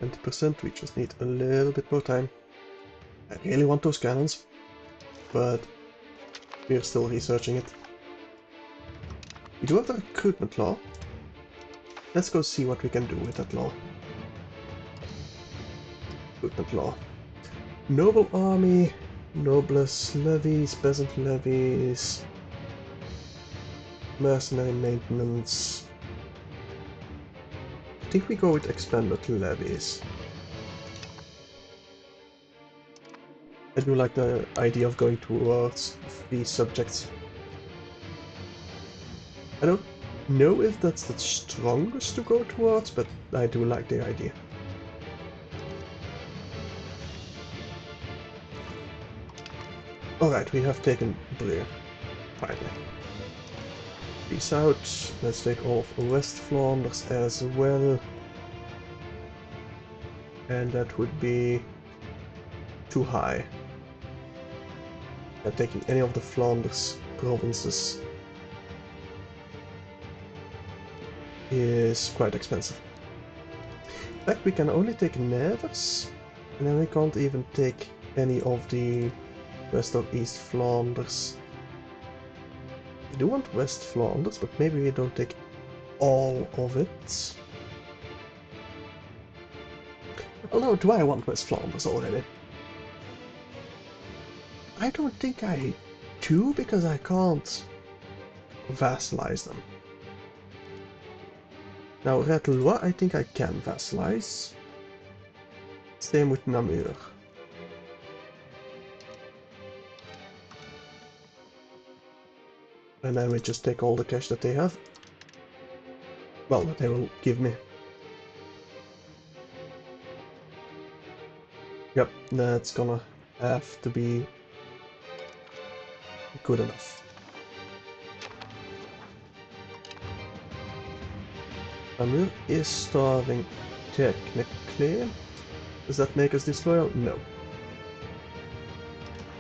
20%, we just need a little bit more time. I really want those cannons, but we're still researching it. We do have the recruitment law. Let's go see what we can do with that law. Recruitment law. Noble army, noblesse levies, peasant levies, mercenary maintenance. I think we go with expanded levies. I do like the idea of going towards free subjects. I don't know if that's the strongest to go towards, but I do like the idea. Alright, we have taken Brugge. Finally. Peace out. Let's take all of West Flanders as well. And that would be too high. Not taking any of the Flanders provinces is quite expensive. In fact, we can only take Nevers, and then we can't even take any of the West or East Flanders. We do want West Flanders, but maybe we don't take all of it. Although, do I want West Flanders already? I don't think I do, because I can't vassalize them. Now, Ratelois, I think I can vassalize. Same with Namur. And then we just take all the cash that they have. Well, that they will give me. Yep, that's gonna have to be good enough. Namur is starving technically. Does that make us disloyal? No.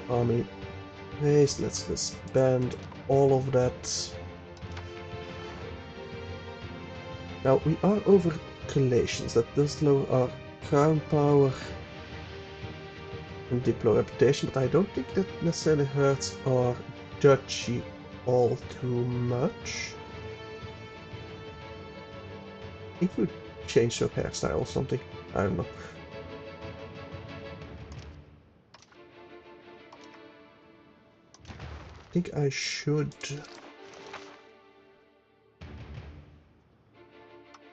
Army haste, let's disband all of that. Now, we are over relations. That does lower our crown power and diplo reputation, but I don't think that necessarily hurts our duchy all too much. If we change your hairstyle or something, I don't know. I think I should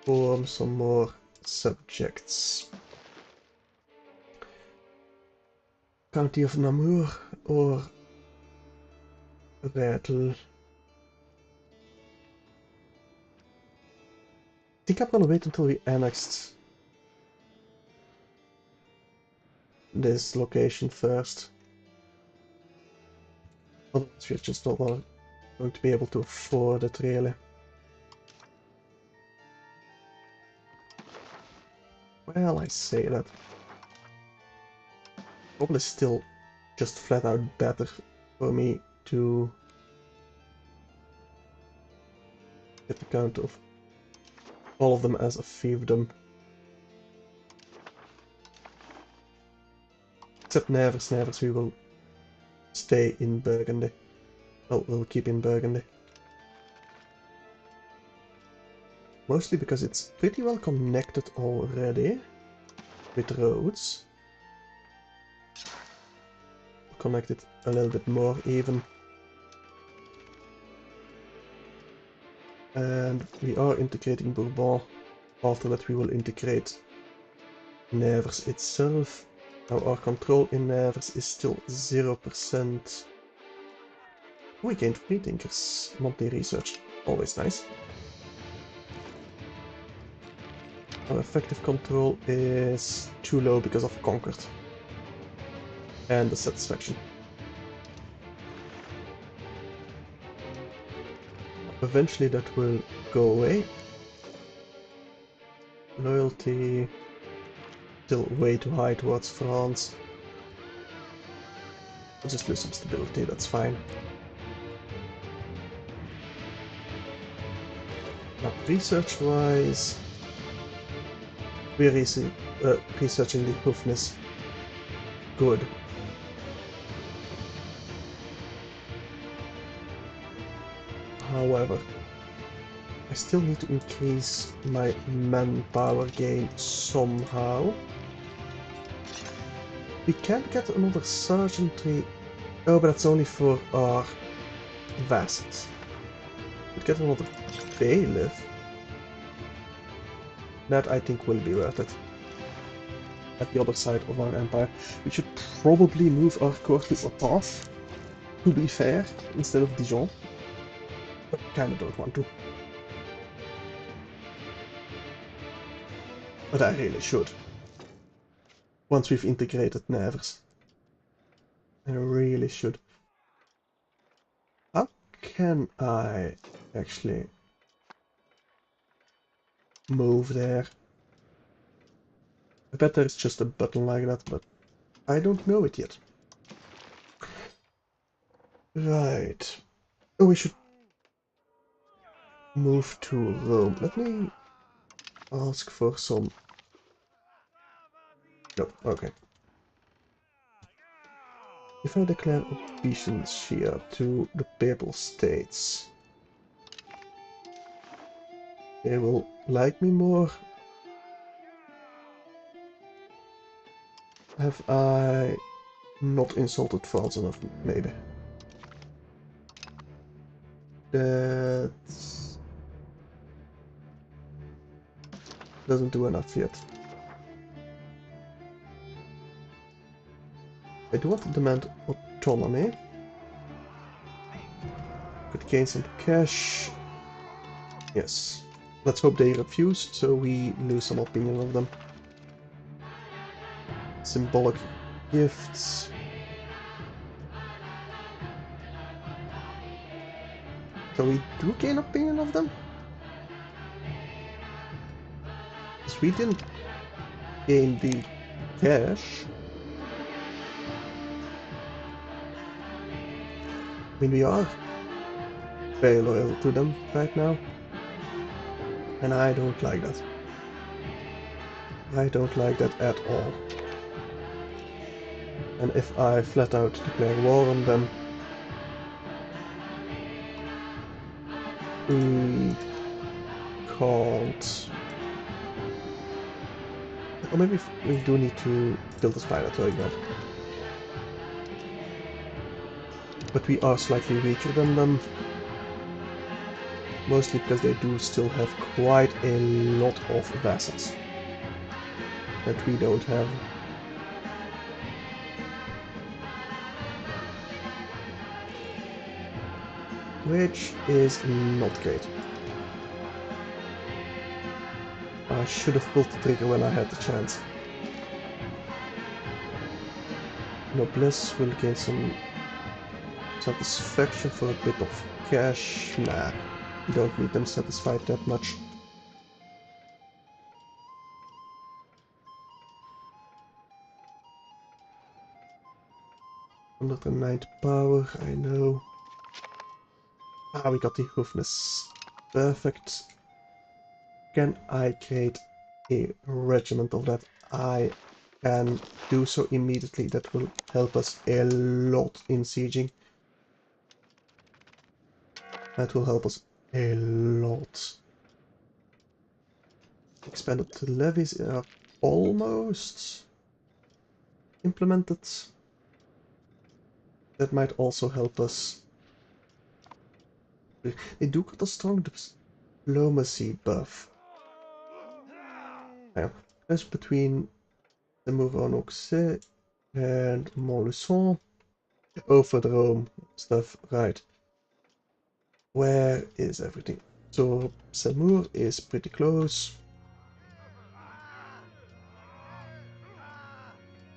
form some more subjects. County of Namur or Ratel. I think I'm gonna wait until we annexed this location first. Otherwise we're just not going to be able to afford it really. Well, I say that. Probably still just flat out better for me to get the count of all of them as a fiefdom. Except Nevers. Nevers we will stay in Burgundy. Well, we'll keep in Burgundy. Mostly because it's pretty well connected already with roads. Connect it a little bit more even. And we are integrating Bourbon. After that we will integrate Nevers itself. Now our control in Nevers is still 0%. We gained free thinkers, monthly research, always nice. Our effective control is too low because of Conquered. And the satisfaction. Eventually that will go away. Loyalty still way too high towards France. I'll just lose some stability, that's fine. Now, research-wise, we're researching the hoofness. Good. However, I still need to increase my manpower gain somehow. We can't get another sergeantry. Oh, but that's only for our vassals. We'd get another bailiff. That I think will be worth it. At the other side of our empire. We should probably move our court to Ottawa, to be fair, instead of Dijon. But I kinda don't want to. But I really should. Once we've integrated Nevers. I really should. How can I actually move there? I bet there's just a button like that, but I don't know it yet. Right. Oh, we should move to Rome. Let me ask for some... No, okay. If I declare obeisance here to the Papal States, they will like me more. Have I not insulted France enough, maybe? That doesn't do enough yet. I do want to demand autonomy. Could gain some cash. Yes. Let's hope they refuse, so we lose some opinion of them. Symbolic gifts. So we do gain opinion of them? Because we didn't gain the cash. I mean, we are very loyal to them right now. And I don't like that. I don't like that at all. And if I flat out declare war on them, we can't. Or maybe we do need to build a spiratory god. But we are slightly weaker than them. Mostly because they do still have quite a lot of vassals that we don't have. Which is not great. I should have pulled the trigger when I had the chance. Noblesse will gain some satisfaction for a bit of cash. Nah, we don't need them satisfied that much. 109 power, I know. Ah, we got the hoofness. Perfect. Can I create a regiment of that? I can do so immediately, that will help us a lot in sieging. That will help us a lot. Expanded levies are almost implemented. That might also help us. They do got a strong diplomacy buff. Yeah, that's between the Mouron-Auxerre and Montluçon. Over the Rome stuff, right. Where is everything? So Saumur is pretty close.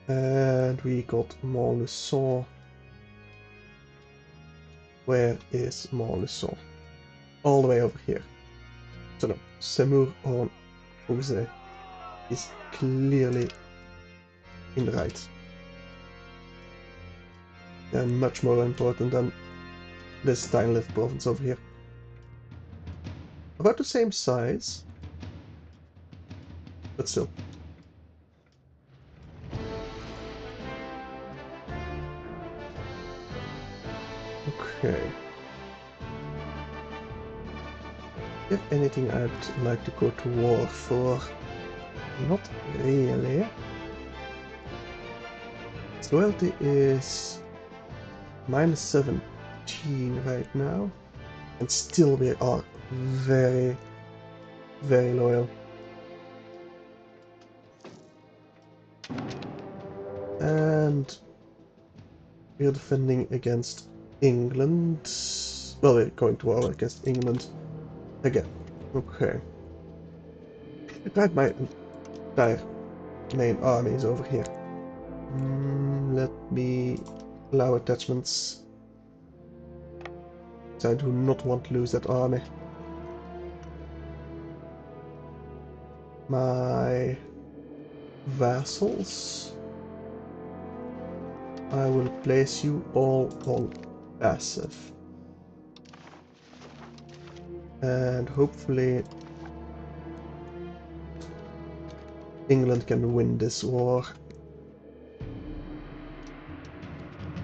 And we got Montluçon. Where is Montluçon? All the way over here. So no, Saumur on Auxerre is clearly in the right. And much more important than this tiny little province over here. About the same size, but still. Okay. If anything I'd like to go to war for? Not really. Its loyalty is -17 right now. And still we are very, very loyal. And we're defending against England. Well, we're going to war against England again. Okay. Right, my entire main army is over here. Let me allow attachments. So I do not want to lose that army. My vassals. I will place you all on passive. And hopefully England can win this war.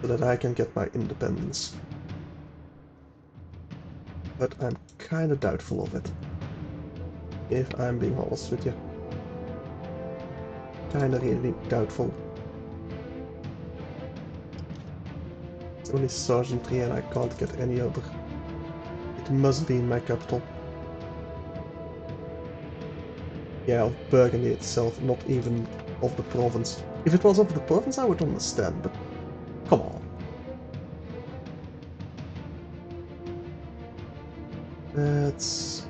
So that I can get my independence. But I'm kinda doubtful of it. If I'm being honest with you. Kinda really doubtful. It's only sergeantry and I can't get any other. It must be in my capital. Yeah, of Burgundy itself, not even of the province. If it was of the province I would understand, but come on. That's...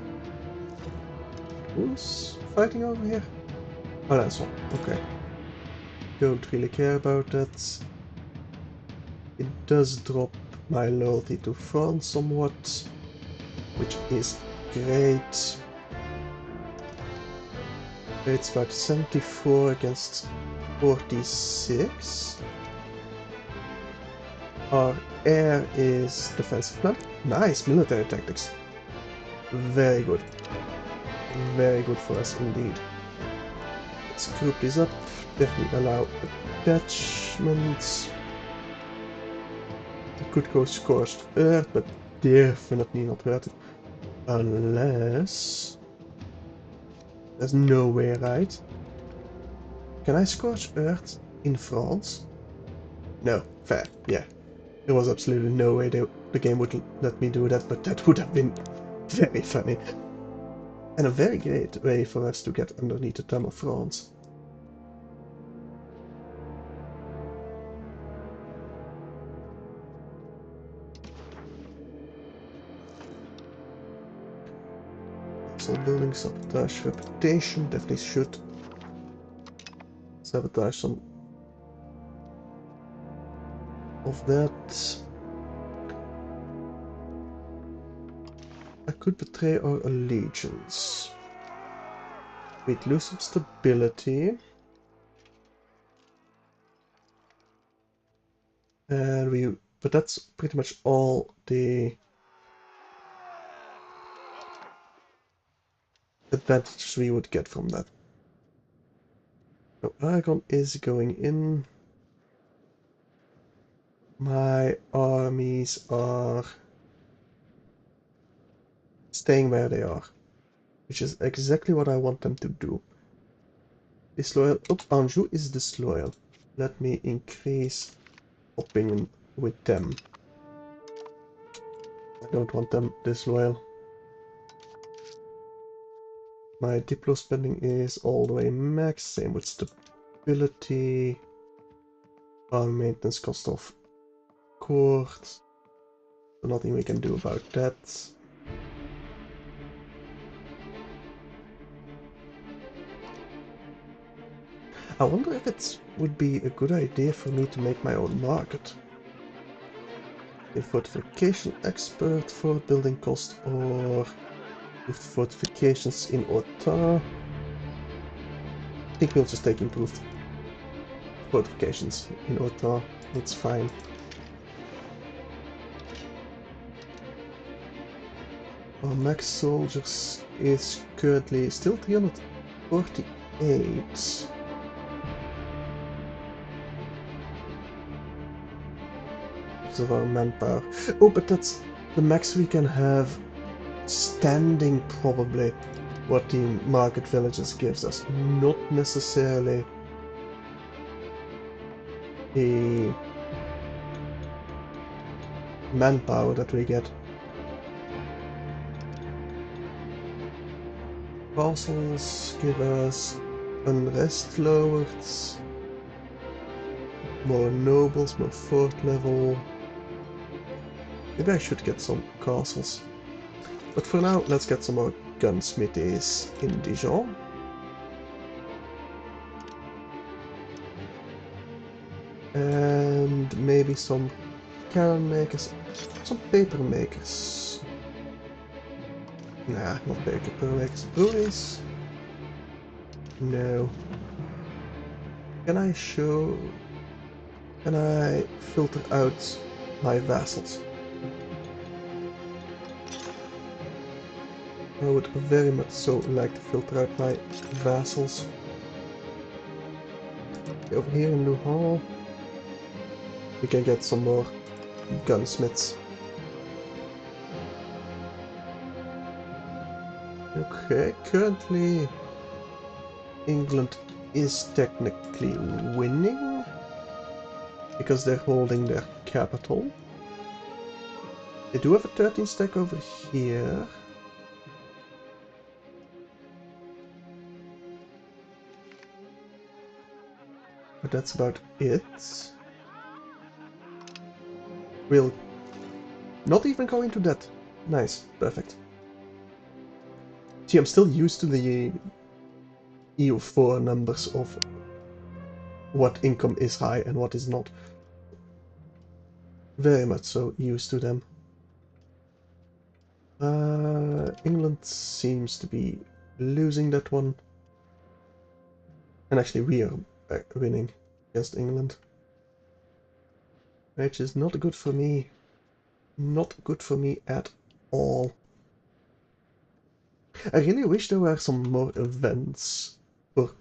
Who's fighting over here? Oh, that's one. Okay. Don't really care about that. It does drop my loyalty to France somewhat, which is great. It's about 74 against 46. Our air is defensive plan. Nice military tactics. Very good. Very good for us indeed. Let's group this up. Definitely allow attachments. I could go scorched earth, but definitely not worth it. Unless... There's no way, right? Can I scorch earth in France? No, fair, yeah. There was absolutely no way the game would let me do that, but that would have been very funny. And a very great way for us to get underneath the thumb of France. So building sabotage reputation, definitely should sabotage some of that. I could betray our allegiance. We'd lose some stability. And but that's pretty much all the advantages we would get from that. No, Aragon is going in. My armies are staying where they are, which is exactly what I want them to do. Disloyal. Oh, Anjou is disloyal. Let me increase opinion with them. I don't want them disloyal. My Diplo spending is all the way max, same with stability. Our maintenance cost of court. So nothing we can do about that. I wonder if it would be a good idea for me to make my own market. A fortification expert for building cost or improved fortifications in Ota. I think we'll just take improved fortifications in Ota. It's fine. Our max soldiers is currently still 348. Of our manpower. Oh, but that's the max we can have standing, probably, what the market villages gives us, not necessarily the manpower that we get. Castles give us unrest lowered, more nobles, more fort level. Maybe I should get some castles. But for now, let's get some more gunsmithies in Dijon. And maybe some cannon makers, some paper makers. Nah, not paper makers. Breweries? No. Can I filter out my vassals? I would very much so like to filter out my vassals. Okay, over here in Luhan, we can get some more gunsmiths. Okay, currently England is technically winning because they're holding their capital. They do have a 13 stack over here. But that's about it. We'll not even go into that. Nice, perfect. See, I'm still used to the EU4 numbers of what income is high and what is not. Very much so used to them. England seems to be losing that one. And actually we are winning against England. Which is not good for me. Not good for me at all. I really wish there were some more events for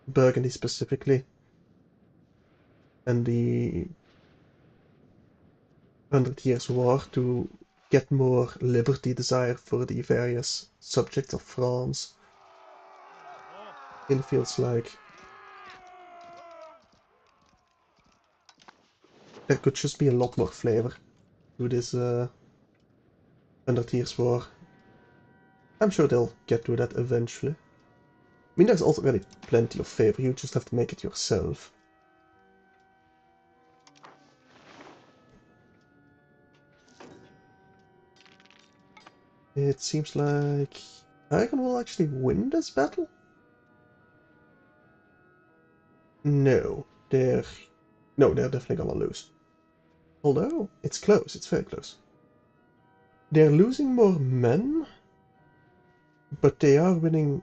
Burgundy specifically. And the 100 Years' War to get more liberty desire for the various subjects of France. It feels like there could just be a lot more flavor to this 100 Years' War. I'm sure they'll get to that eventually. I mean, there's already plenty of flavor, you just have to make it yourself. It seems like Aragon will actually win this battle? No, they're definitely gonna lose. Although, it's close, it's very close. They're losing more men, but they are winning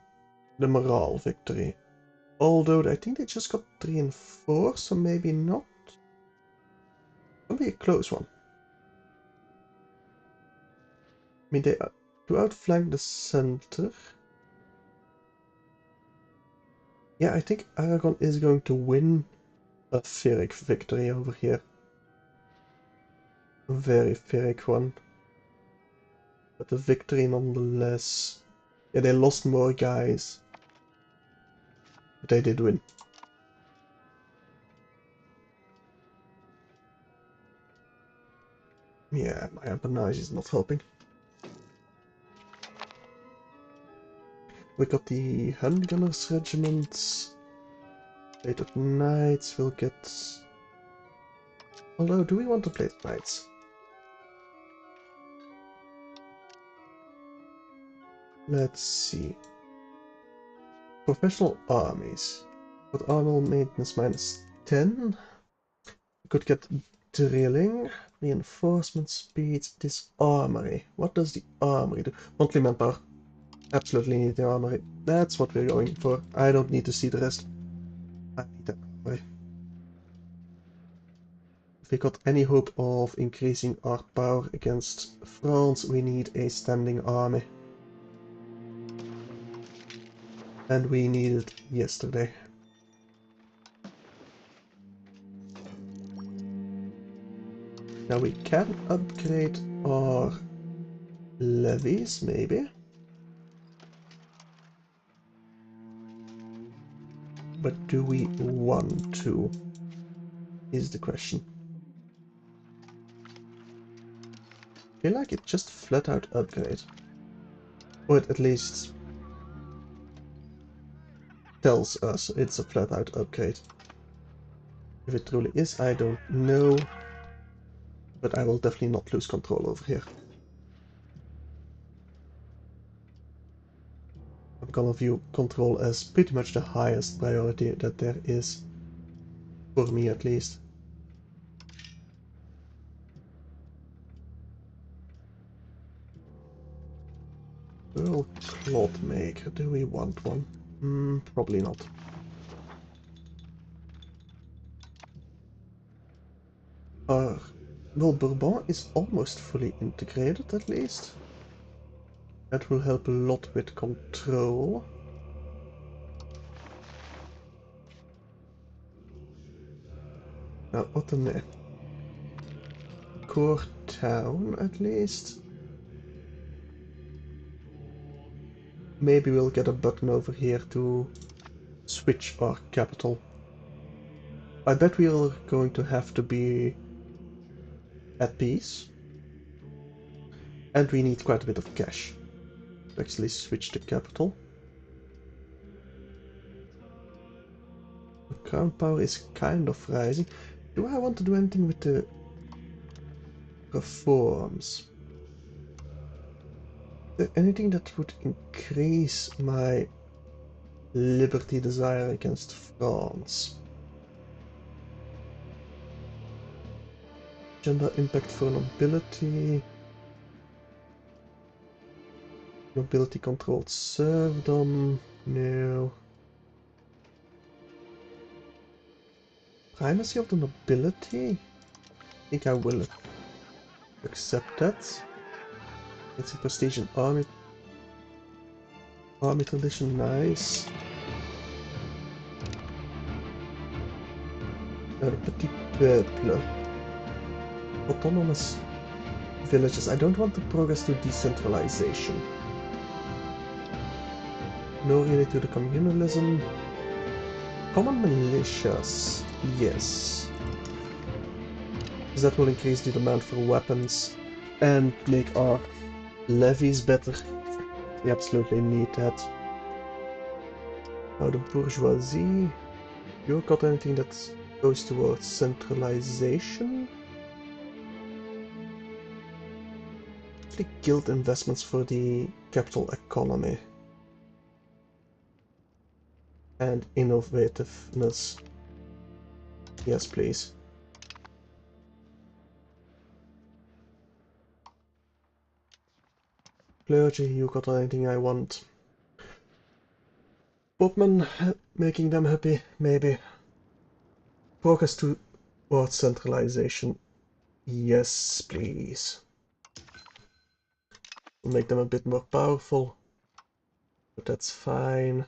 the morale victory. Although I think they just got 3 and 4, so maybe not. It'll be a close one. I mean, they do outflank the center. Yeah, I think Aragon is going to win a Pyrrhic victory over here. A very Pyrrhic one. But a victory nonetheless. Yeah, they lost more guys. But they did win. Yeah, my empennage is not helping. We got the Handgunners regiment. Late at nights we'll get... Although, do we want to play at nights? Let's see. Professional armies. With armor maintenance minus 10. We could get drilling, reinforcement speed, this armory. What does the armory do? Monthly manpower. Absolutely need the armory. That's what we're going for. I don't need to see the rest. I need that armory. If we got any hope of increasing our power against France, we need a standing army. And we need it yesterday. Now we can upgrade our levies, maybe. But do we want to? Is the question. I feel like it just flat out upgrade. Or it at least tells us it's a flat out upgrade. If it truly is, I don't know. But I will definitely not lose control over here. I'm gonna view control as pretty much the highest priority that there is. For me at least. Pearl cloth maker, do we want one? Probably not. Well, Bourbon is almost fully integrated at least. That will help a lot with control. Now, Ottoman. Core town at least. Maybe we'll get a button over here to switch our capital. I bet we are going to have to be at peace. And we need quite a bit of cash to actually switch the capital. The crown power is kind of rising. Do I want to do anything with the reforms? Is there anything that would increase my liberty desire against France? Gender impact for nobility. Nobility controlled serfdom. No. Primacy of the nobility? I think I will accept that. It's a prestige in army. Army tradition, nice. Petit peuple. Autonomous villages. I don't want to progress to decentralization. No really to the communalism. Common militias. Yes. Because that will increase the demand for weapons and make our levies better. We absolutely need that. Now the bourgeoisie. You got anything that goes towards centralization? Actually, guild investments for the capital economy. And innovativeness. Yes, please. Clergy, you got anything I want? Bookman, making them happy, maybe. Progress towards centralization. Yes, please. Make them a bit more powerful. But that's fine.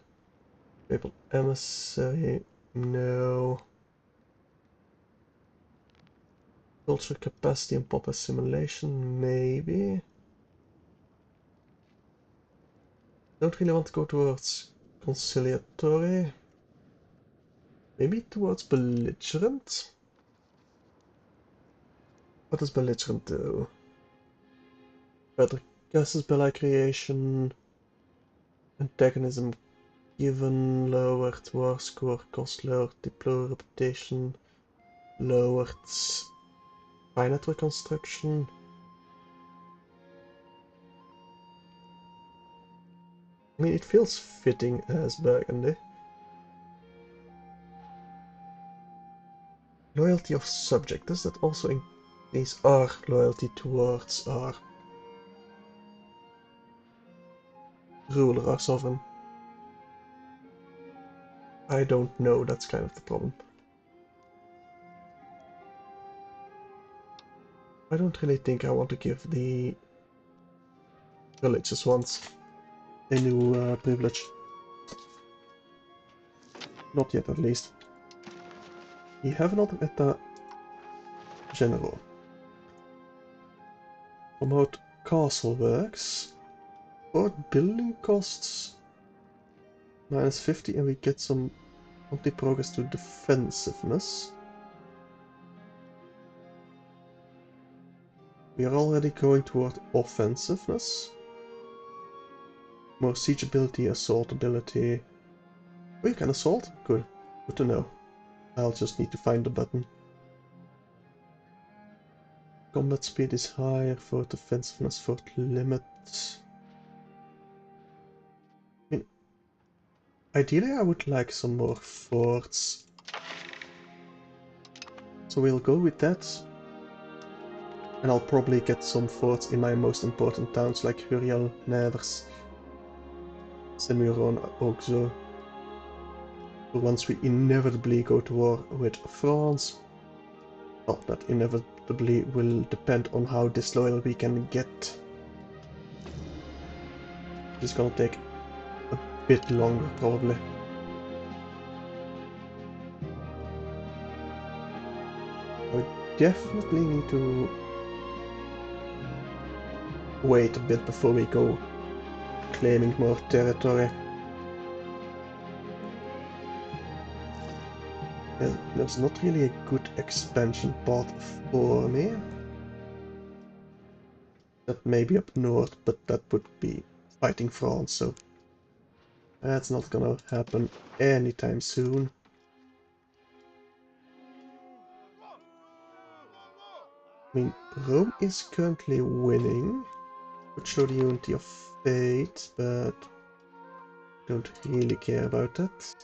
Papal emissary, no. Cultural capacity and pop assimilation, maybe. Don't really want to go towards conciliatory. Maybe towards belligerent? What does belligerent do? Better gases, belli creation, antagonism given, lowered war score, cost lowered, deploy reputation, lowered spy network construction. I mean, it feels fitting as Burgundy. Loyalty of subject, does that also increase our loyalty towards our ruler, our sovereign? I don't know, that's kind of the problem. I don't really think I want to give the religious ones a new privilege. Not yet, at least. We have another Eta General. Promote castle works. Support building costs. Minus 50, and we get some anti-progress to defensiveness. We are already going toward offensiveness. More siege ability, assault ability. We can assault? Good. Good to know. I'll just need to find the button. Combat speed is higher, for defensiveness, for limit. I mean, ideally I would like some more forts. So we'll go with that. And I'll probably get some forts in my most important towns like Huriel, Nevers, Semuron, Auxo. Once we inevitably go to war with France. Well, that inevitably will depend on how disloyal we can get. It's gonna take a bit longer, probably. I definitely need to wait a bit before we go claiming more territory. There's not really a good expansion path for me. That may be up north, but that would be fighting France, so that's not gonna happen anytime soon. I mean, Rome is currently winning. Would show the unity of fate, but don't really care about that.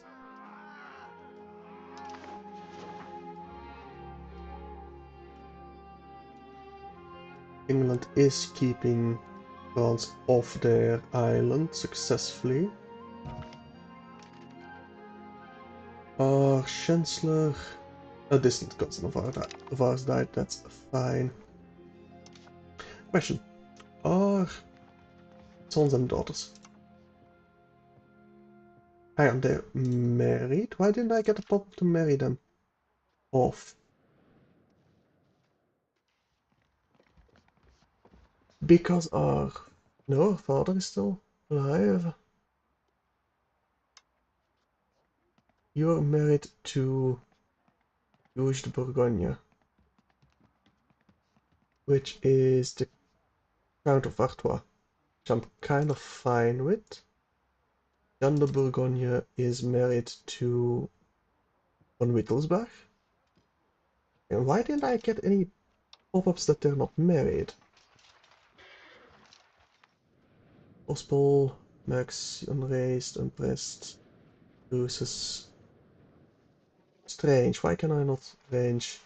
England is keeping France off their island successfully. Our Chancellor, a distant cousin of ours died, that's fine. Question. Our sons and daughters. Hang on, they're married? Why didn't I get a pop to marry them off? Because our... No, our father is still alive. You're married to Louis de Bourgogne, which is the Count of Artois, which I'm kind of fine with. Jan de Bourgogne is married to von Wittelsbach. And why didn't I get any pop-ups that they're not married? Ospel, Max, unraised, unpressed, loses. Strange, why can I not range?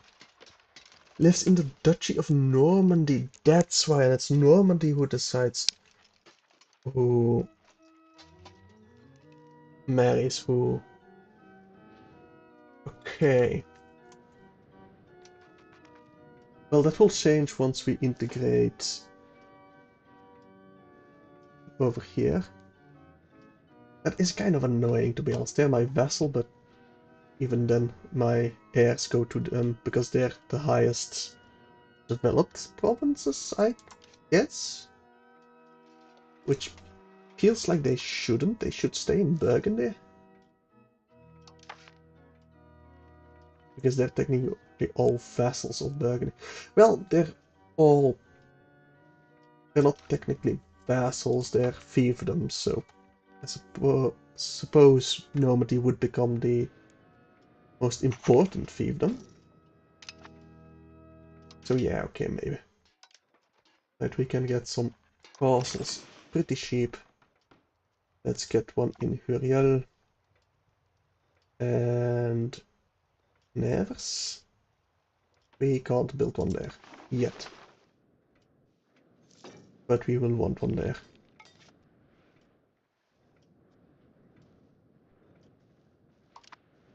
Lives in the Duchy of Normandy, that's why, and it's Normandy who decides who marries who. Okay. Well, that will change once we integrate over here. That is kind of annoying, to be honest. They're my vassal, but even then my heirs go to them because they're the highest developed provinces, I guess? Which feels like they shouldn't. They should stay in Burgundy. Because they're technically all vassals of Burgundy. Well, all... They're not technically vassals, they're fiefdoms, so... I suppose Normandy would become the most important fiefdom. So yeah, okay, maybe. Right, we can get some castles pretty cheap. Let's get one in Huriel. And... Nevers? We can't build one there yet. But we will want one there.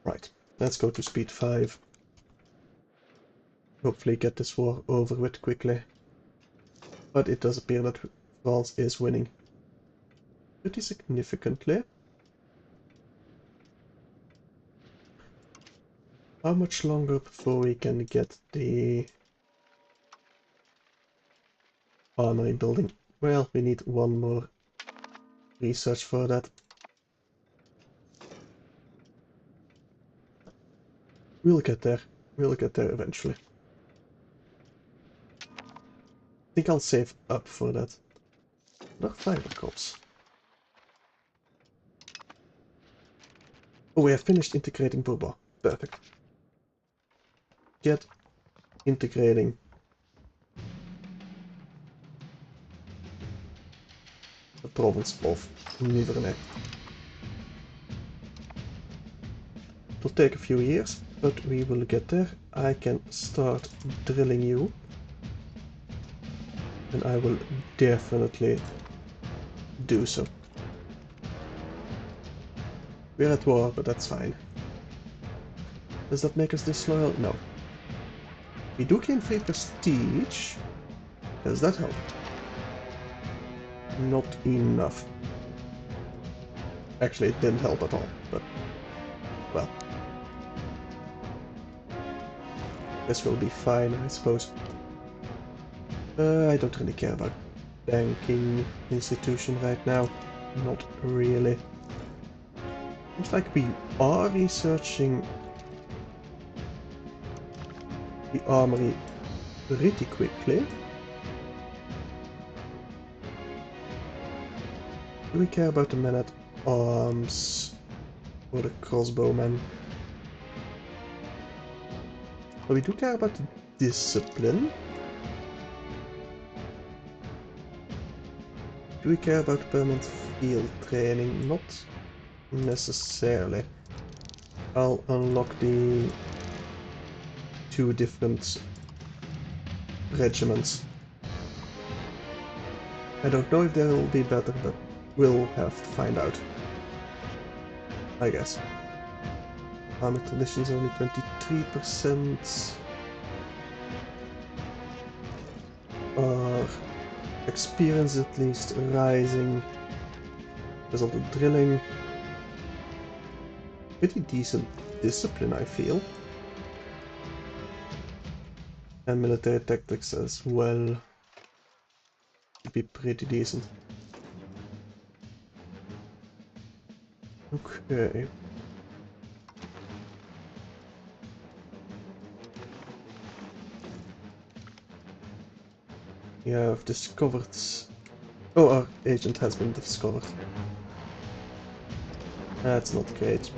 Right, let's go to speed 5. Hopefully get this war over with quickly. But it does appear that France is winning pretty significantly. How much longer before we can get the armory building? Well, we need one more research for that. We'll get there. We'll get there eventually. I think I'll save up for that. Another fiber corps. Oh, we have finished integrating Bourbon. Perfect. Get integrating. The province of Nivernais. It'll take a few years, but we will get there. I can start drilling you. And I will definitely do so. We're at war, but that's fine. Does that make us disloyal? No. We do gain 3 prestige. Does that help? Not enough. Actually, it didn't help at all, but... well. This will be fine, I suppose. I don't really care about banking institution right now. Not really. Looks like we are researching the armory pretty quickly. Do we care about the men-at-arms or the crossbowmen? But we do care about the discipline. Do we care about permanent field training? Not necessarily. I'll unlock the 2 different regiments. I don't know if they'll be better, but we'll have to find out. I guess. Army traditions only 23%. Our experience at least rising. There's all the drilling. Pretty decent discipline, I feel. And military tactics as well. Should be pretty decent. Okay. Yeah, I've discovered... oh, our agent has been discovered. That's not great.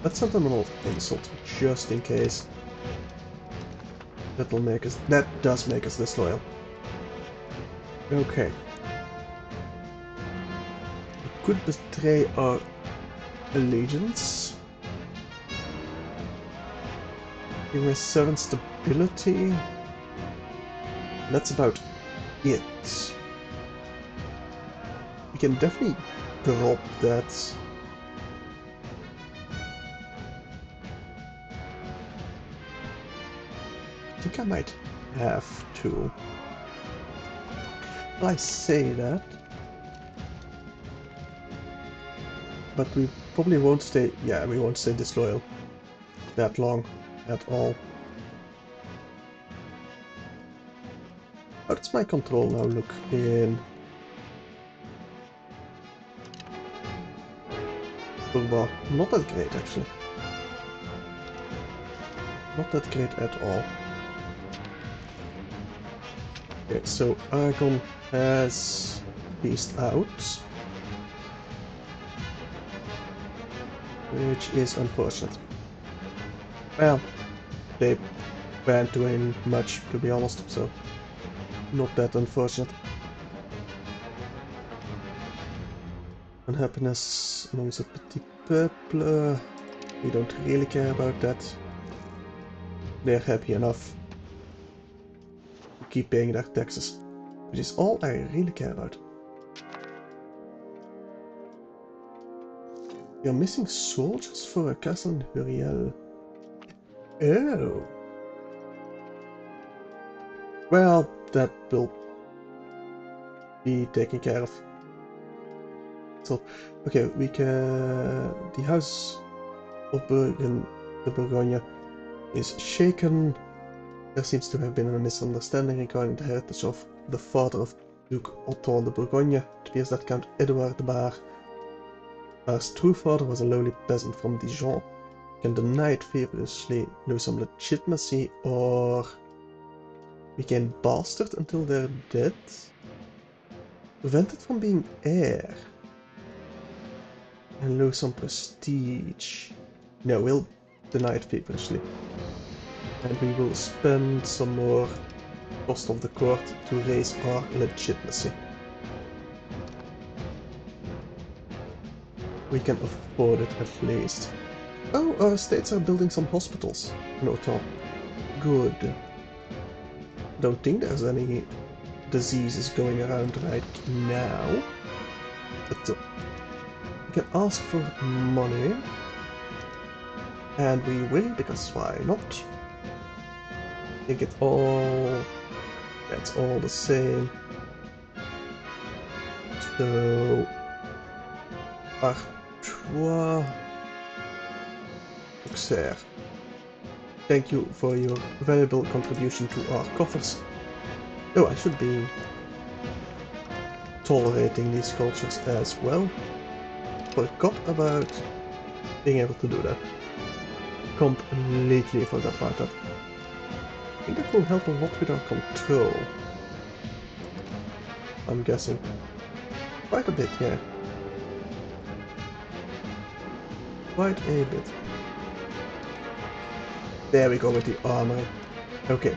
Let's send them an old insult, just in case. That'll make us... that does make us disloyal. Okay. We could betray our allegiance. Give me 7 stability. That's about it. We can definitely drop that. I think I might have to. Well, I say that. but we probably won't stay... Yeah, we won't stay disloyal that long at all. How does my control now look in... Well, not that great actually. Not that great at all. Okay, so Argon has pieced out, which is unfortunate. Well, they weren't doing much, to be honest, so not that unfortunate. Unhappiness amongst the petit peuple. We don't really care about that. They're happy enough to keep paying their taxes, which is all I really care about. We are missing soldiers for a castle in Huriel. Oh. Well, that will be taken care of. So, okay, we can... The House of Bourgogne is shaken. There seems to have been a misunderstanding regarding the heritage of the father of Duke Otto de Bourgogne. It appears that Count Edouard de Bar's true father was a lowly peasant from Dijon. Can deny it feverishly, lose some legitimacy, or became bastard until they're dead. Prevented from being heir. And lose some prestige. No, we'll deny it feverishly. And we will spend some more cost of the court to raise our legitimacy. We can afford it at least. Oh, our states are building some hospitals in Auton. Good. Don't think there's any diseases going around right now. But we can ask for money. And we will, because why not? I think it's all the same. So... Artois... Auxerre. Thank you for your valuable contribution to our coffers. Oh, I should be tolerating these cultures as well. Forgot about being able to do that. Completely forgot about that. I think that will help a lot with our control. I'm guessing. Quite a bit, yeah. Quite a bit. There we go with the armory. Okay,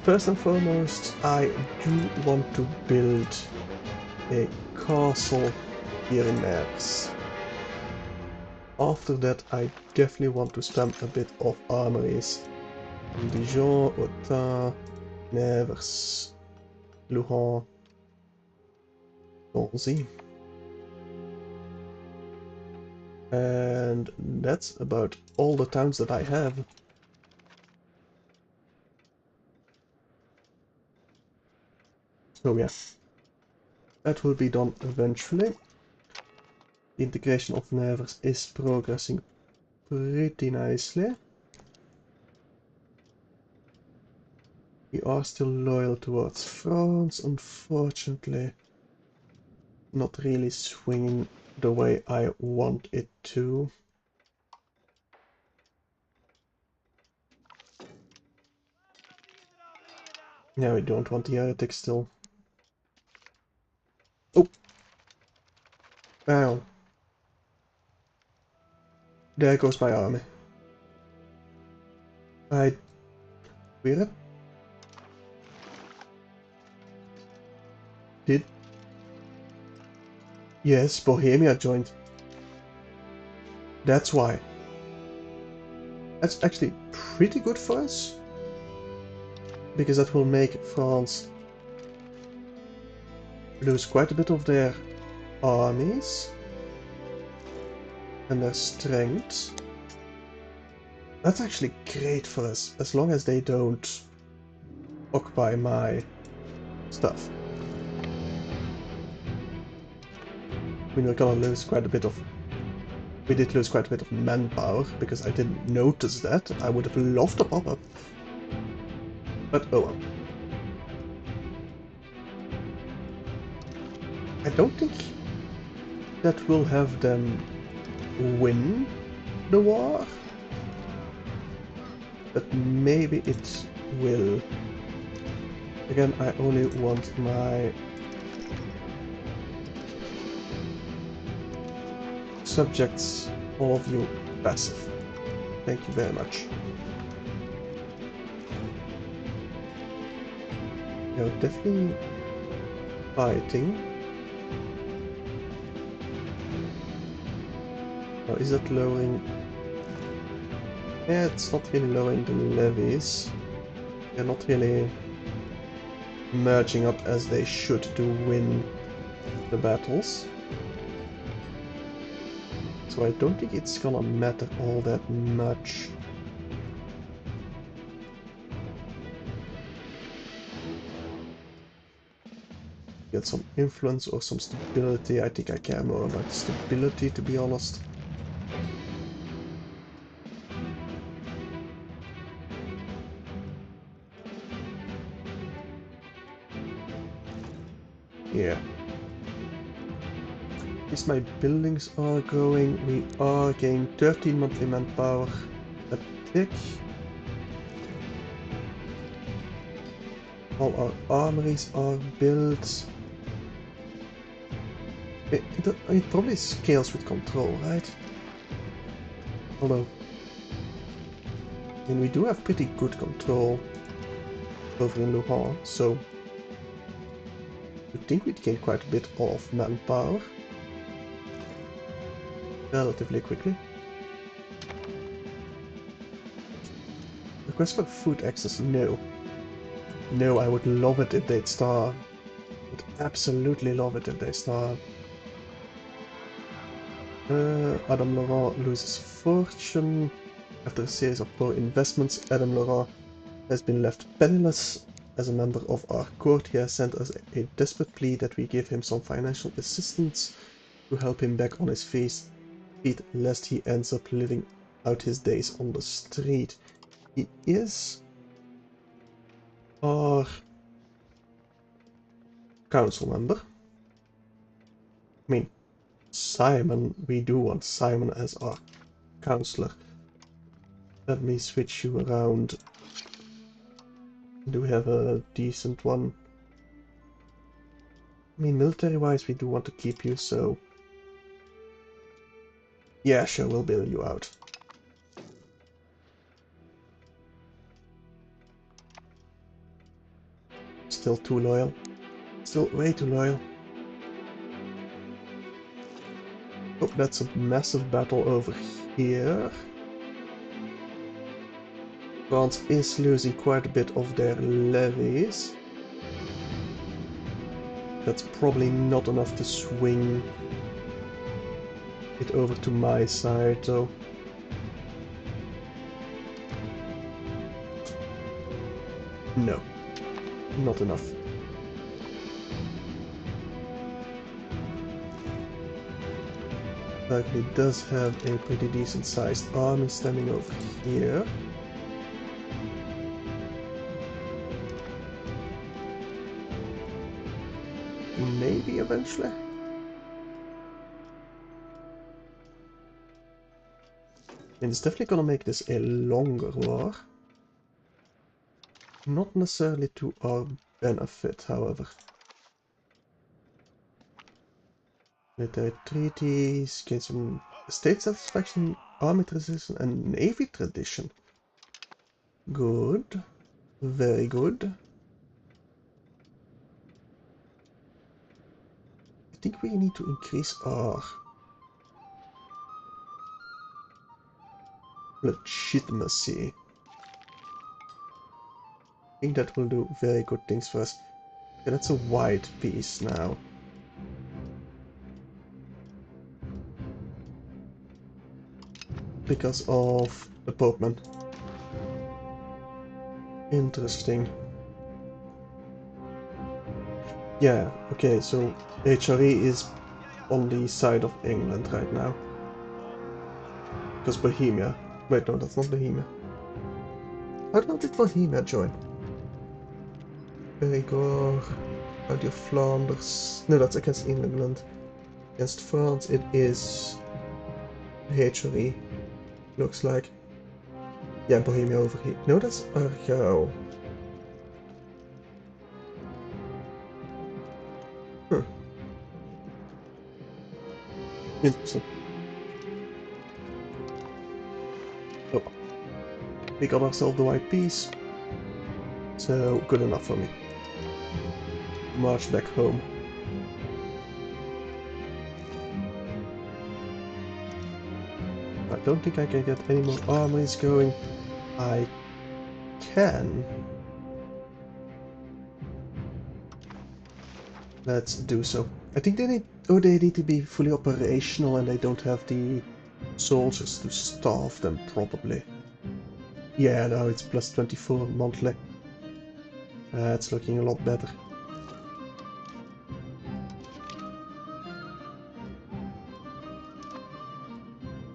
first and foremost, I do want to build a castle here in Nevers. After that, I definitely want to spam a bit of armories. Dijon, Autun, Nevers, Louhans, Donzy. And that's about all the towns that I have. So yeah, that will be done eventually. The integration of Nevers is progressing pretty nicely. We are still loyal towards France, unfortunately. Not really swinging the way I want it to. Yeah, we don't want the heretics still. Oh! Ow. There goes my army. Where did... Yes, Bohemia joined. That's why. That's actually pretty good for us. Because that will make France lose quite a bit of their armies. And their strength. That's actually great for us, as long as they don't occupy my stuff. I mean, we're gonna lose quite a bit of We did lose quite a bit of manpower, because I didn't notice that. I would have loved a pop-up. But oh well. I don't think that will have them win the war. But maybe it will. Again, I only want my subjects, all of you, passive. Thank you very much. You're definitely fighting. Or is that lowering? Yeah, it's not really lowering the levies. They're not really merging up as they should to win the battles. So I don't think it's gonna matter all that much. Get some influence or some stability. I think I care more about stability, to be honest. Yeah. At least my buildings are going. We are getting 13 monthly manpower a tick. All our armories are built. It probably scales with control, right? Although, I mean, we do have pretty good control over in Luhan, so I think we'd gain quite a bit of manpower relatively quickly. Request for food access, no. No, I would love it if they'd starve. Would absolutely love it if they starve. Adam Laurent loses fortune. After a series of poor investments, Adam Laurent has been left penniless. As a member of our court, he has sent us a desperate plea that we give him some financial assistance to help him back on his feet, lest he ends up living out his days on the street. He is our council member. I mean, Simon, we do want Simon as our counselor. Let me switch you around. Do we have a decent one? I mean, military-wise, we do want to keep you, so... Yeah, sure, we'll bail you out. Still too loyal. Still way too loyal. Oh, that's a massive battle over here. France is losing quite a bit of their levies. That's probably not enough to swing it over to my side, though. No, not enough. Berkeley does have a pretty decent sized army standing over here. Maybe eventually. And it's definitely gonna make this a longer war. Not necessarily to our benefit, however. Military treaties, gain some state satisfaction, army tradition, and navy tradition. Good. Very good. I think we need to increase our legitimacy. I think that will do very good things for us. Okay, that's a white piece now. Because of the Popeman. Interesting. Yeah, okay, so HRE is on the side of England right now. because Bohemia... Wait, no, that's not Bohemia. How did Bohemia join? Perigord, County of Flanders... No, that's against England. Against France it is... HRE. Looks like... Yeah, Bohemia over here. No, that's Argau. Huh. Interesting. Oh. We got ourselves the white piece. So, good enough for me. March back home. I don't think I can get any more armies going. I can. Let's do so. I think they need... Oh, they need to be fully operational and they don't have the soldiers to staff them properly. Yeah, now it's plus 24 monthly. That's looking a lot better.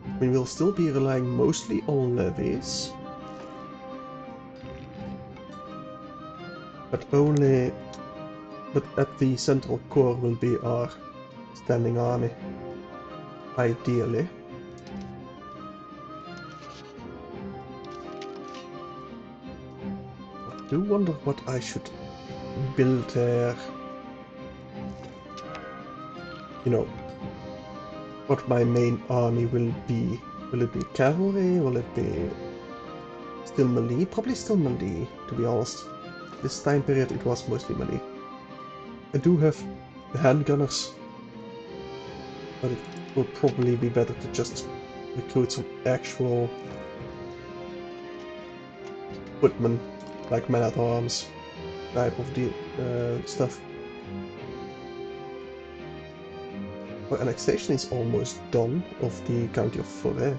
I mean, we'll still be relying mostly on levies. But only... But at the central core will be our standing army. Ideally. I do wonder what I should build there. You know, what my main army will be. Will it be cavalry? Will it be still melee? Probably still melee, to be honest. This time period it was mostly melee. I do have the handgunners, but it will probably be better to just recruit some actual footmen, like men-at-arms type of the stuff. Our annexation is almost done of the County of Forêt.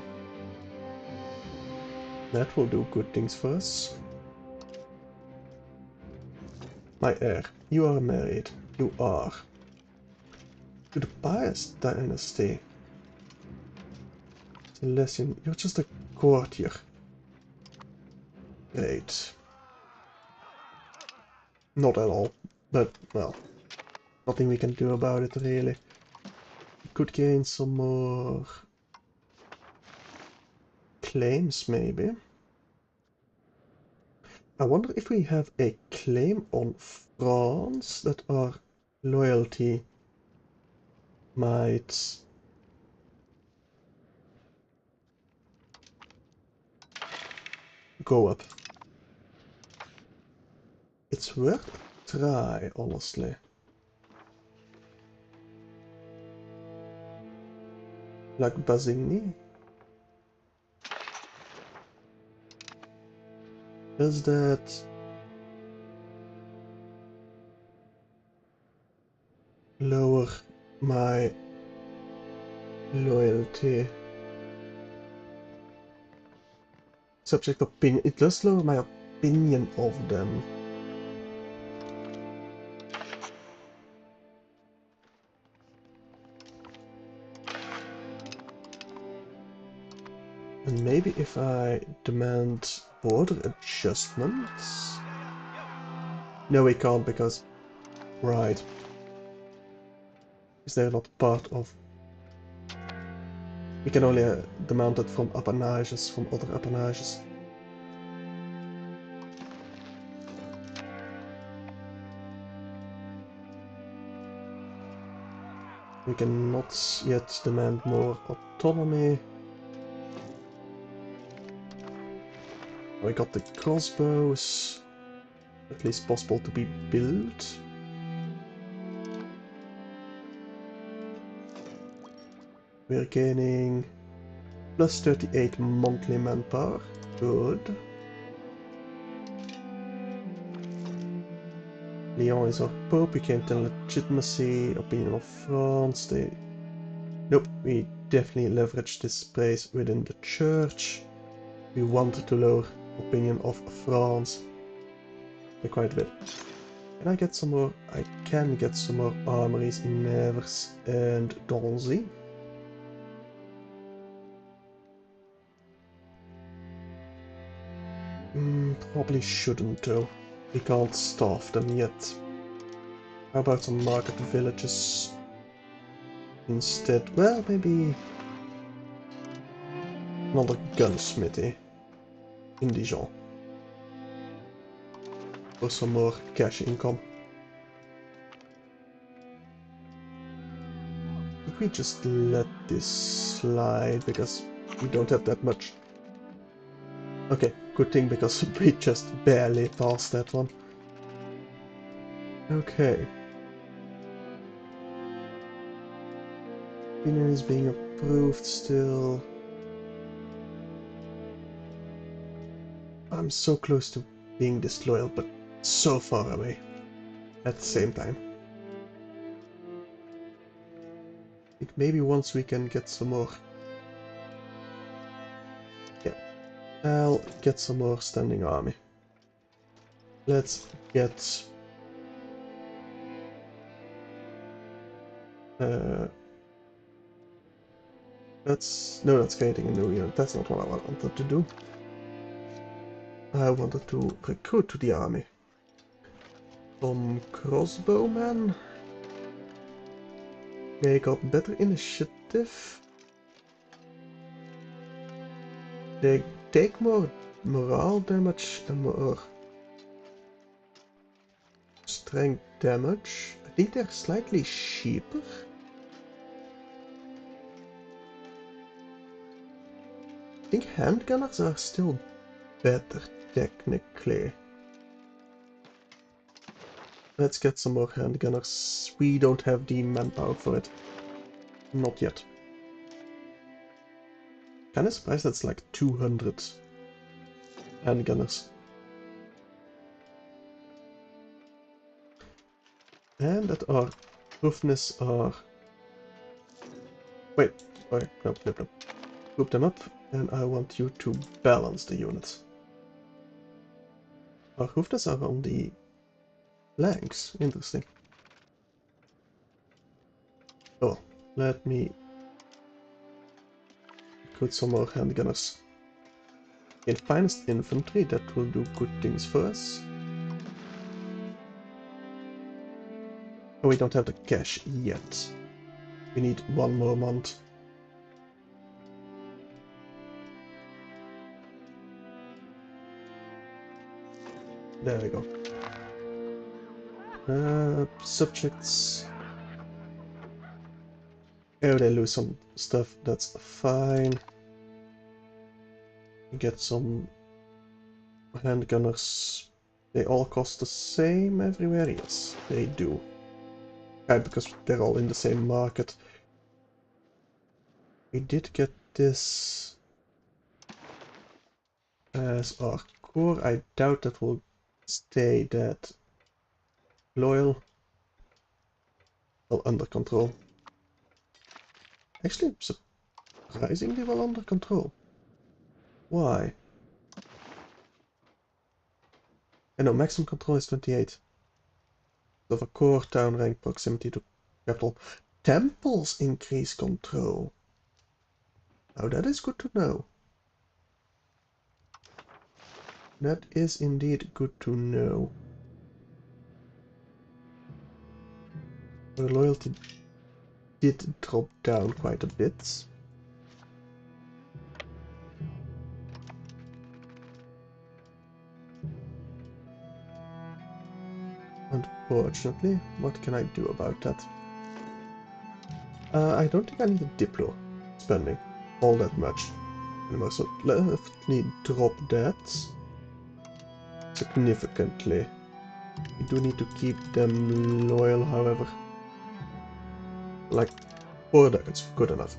That will do good things for us. My heir, you are married. You are. To the Pius dynasty. Celestian, you're just a courtier. Great. Not at all, but, well, nothing we can do about it, really. We could gain some more claims, maybe. I wonder if we have a claim on France that our loyalty might go up. It's worth a try, honestly. Like Bassigny. Does that lower my loyalty? Subject opinion. It does lower my opinion of them. And maybe if I demand border adjustments? No, we can't because... Right. Is they're not part of... We can only demand it from appanages, from other appanages. We cannot yet demand more autonomy. We got the crossbows. At least possible to be built. We're gaining plus 38 monthly manpower. Good. Lyon is our pope. We gained the legitimacy, opinion of France. Nope, we definitely leverage this space within the church. We wanted to lower opinion of France by quite a bit. Can I get some more? I can get some more armories in Nevers and Donzy. Probably shouldn't though. We can't starve them yet. How about some market villages instead? Well, maybe another gunsmithy in Dijon for some more cash income. If we just let this slide because we don't have that much. Okay, good thing because we just barely passed that one. Okay. Opinion is being approved still. I'm so close to being disloyal, but so far away at the same time. I think maybe once we can get some more. Yeah, I'll get some more standing army. Let's get that's creating a new unit. That's not what I wanted to do. I wanted to recruit to the army some crossbowmen. They got better initiative. They take more morale damage and more strength damage. I think they're slightly cheaper. I think handgunners are still better technically. Let's get some more handgunners. We don't have the manpower for it. Not yet. Kinda surprised that's like 200 handgunners. And that our roughness are... Wait, okay, no. Group them up, and I want you to balance the units. Our roughness are on the flanks. Interesting. Oh, let me recruit some more handgunners. In finest infantry, that will do good things for us. Oh, we don't have the cash yet. We need one more month. There we go. Subjects. Oh, they lose some stuff. That's fine. Get some handgunners. They all cost the same everywhere. Yes, they do. Because they're all in the same market. We did get this as our core. I doubt that will stay that loyal. Well, under control. Actually, surprisingly well under control. Why? I know, maximum control is 28. Of a core, town rank, proximity to capital. Temples increase control. Now that is good to know. That is indeed good to know. Our loyalty did drop down quite a bit. Unfortunately, what can I do about that? I don't think I need a Diplo spending all that much anymore, so let me drop that significantly. We do need to keep them loyal, however. Like 4 ducats, good enough.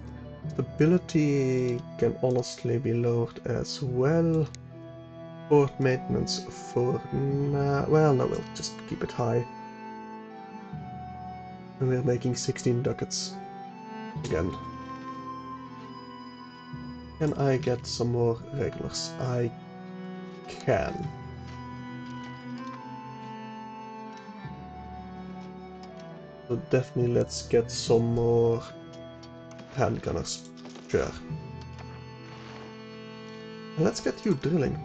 Stability can honestly be lowered as well. Port maintenance for now. Well, no, we'll just keep it high. And we're making 16 ducats again. Can I get some more regulars? I can. So definitely let's get some more handgunners. Sure. And let's get you drilling.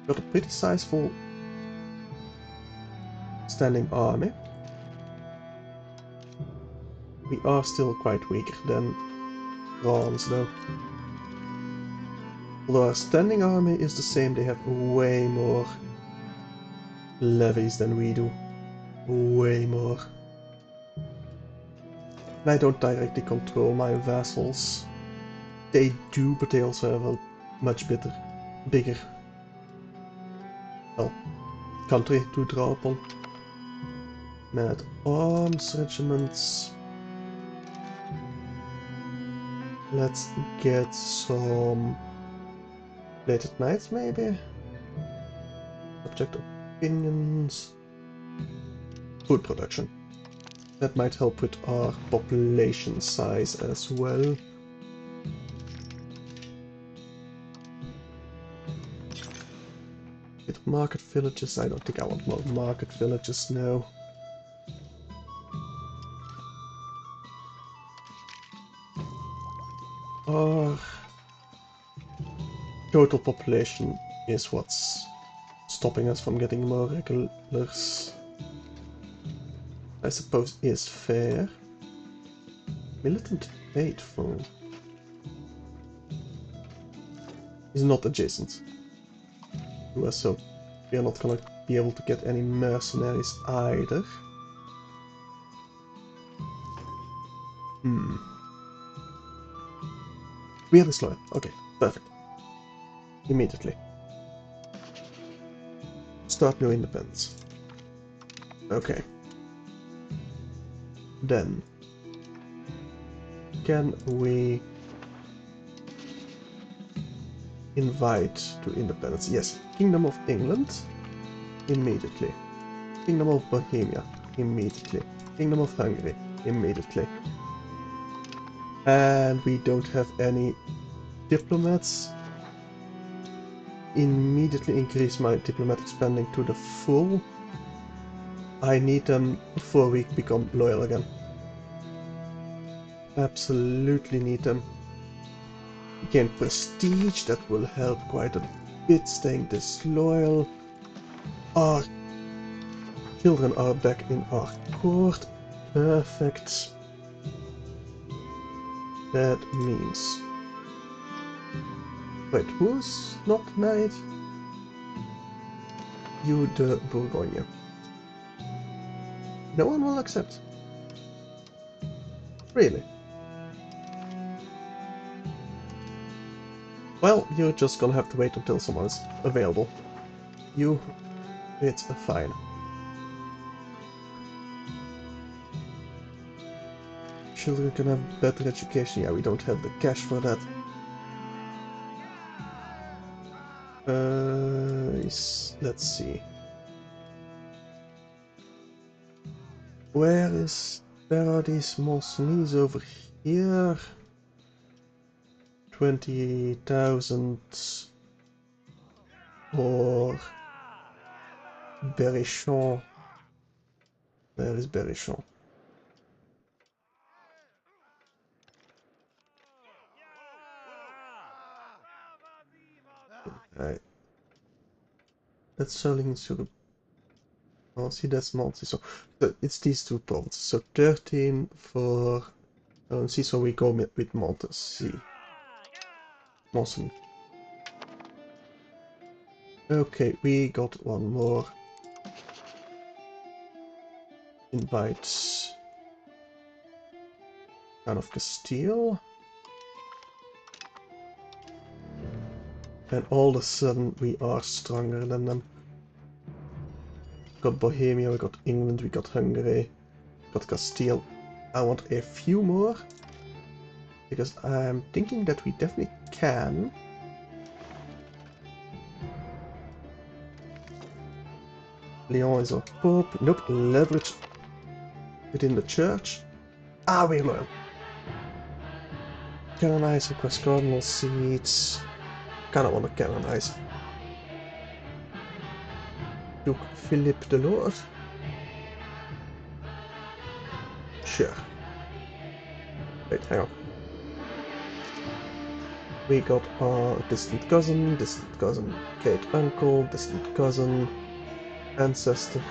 Got a pretty sizable standing army. We are still quite weaker than France though. Although our standing army is the same, they have way more levies than we do. Way more. And I don't directly control my vassals. They do, but they also have a much bigger well, country to draw upon. Mad arms regiments. Let's get some plated knights maybe? Subject opinions. Food production. That might help with our population size as well. With market villages, I don't think I want more market villages now. Our total population is what's stopping us from getting more regulars. I suppose is fair. Militant faithful is not adjacent to us, so we are not gonna be able to get any mercenaries either. We are disloyal. Okay, perfect. Immediately. Start new independence. Okay. Then can we invite to independence? Yes. Kingdom of England immediately. Kingdom of Bohemia immediately. Kingdom of Hungary immediately. And we don't have any diplomats. Immediately increase my diplomatic spending to the full. I need them before we become loyal again. Absolutely need them. Gain prestige, that will help quite a bit, staying disloyal. Our children are back in our court. Perfect. That means... Wait, who's not married? You de Bourgogne. No one will accept. Really? Well, you're just gonna have to wait until someone is available. You... It's fine. Children can have better education. Yeah, we don't have the cash for that. Let's see. Where are these Mosnies over here? 20,000 or Berrichon. Where is Berrichon? Right. That's selling to. Oh, see, that's Monty. So it's these two provinces. So 13 for. See, so we go with Monty. Awesome. Okay, we got one more. Invite. Kind of Castile. And all of a sudden we are stronger than them. We got Bohemia, we got England, we got Hungary, we got Castile. I want a few more. Because I'm thinking that we definitely can. Leon is our pope. Nope, leverage within the church. Ah, we're loyal. Canonize, request cardinal seats. Kinda wanna canonize. Duke Philip the Lord. Sure. Wait, hang on. We got our distant cousin, great uncle, distant cousin, ancestor,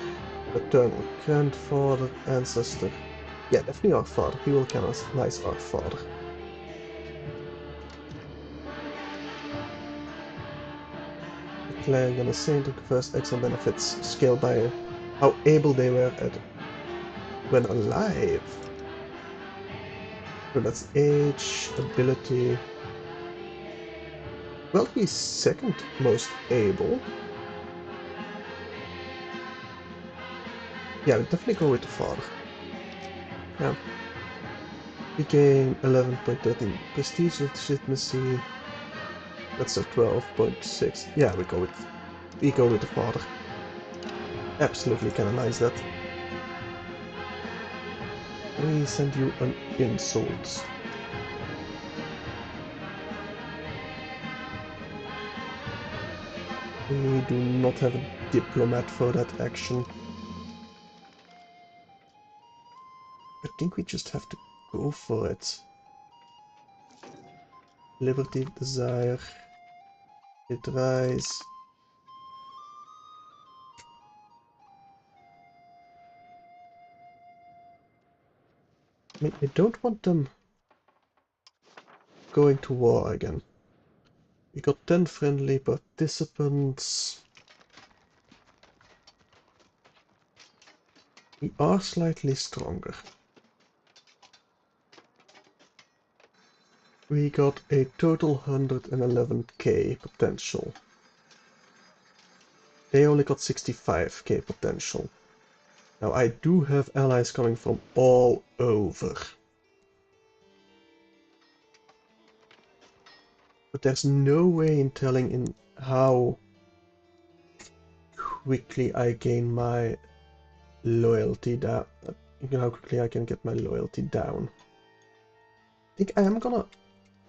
paternal grandfather, ancestor. Yeah, definitely our father. We will canonize our father. Declaring an saint who confers extra benefits scaled by how able they were at when alive. So that's age, ability. Well, he's second most able. Yeah, we'll definitely go with the father. Yeah. We gain 11.13 prestige legitimacy. That's a 12.6. Yeah, we go with the father. Absolutely canonize that. We send you an insult. We do not have a diplomat for that action. I think we just have to go for it. Liberty, desire, it rise. I mean, I don't want them going to war again. We got 10 friendly participants. We are slightly stronger. We got a total 111k potential. They only got 65k potential. Now I do have allies coming from all over. But there's no way in telling in how quickly I gain my loyalty down. How quickly I can get my loyalty down. I think I am gonna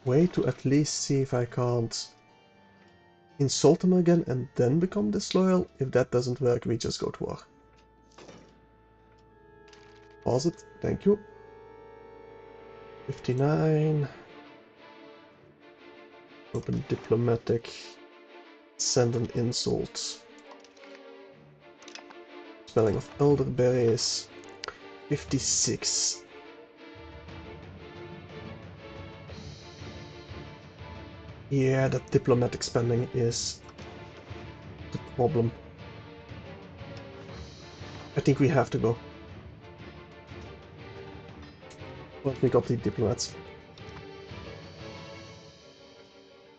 wait to at least see if I can't insult them again and then become disloyal. If that doesn't work, we just go to war. Pause it. Thank you. 59. Open diplomatic. Send an insult. Spelling of elderberries. 56. Yeah, that diplomatic spending is the problem. I think we have to go. Well, we got the diplomats.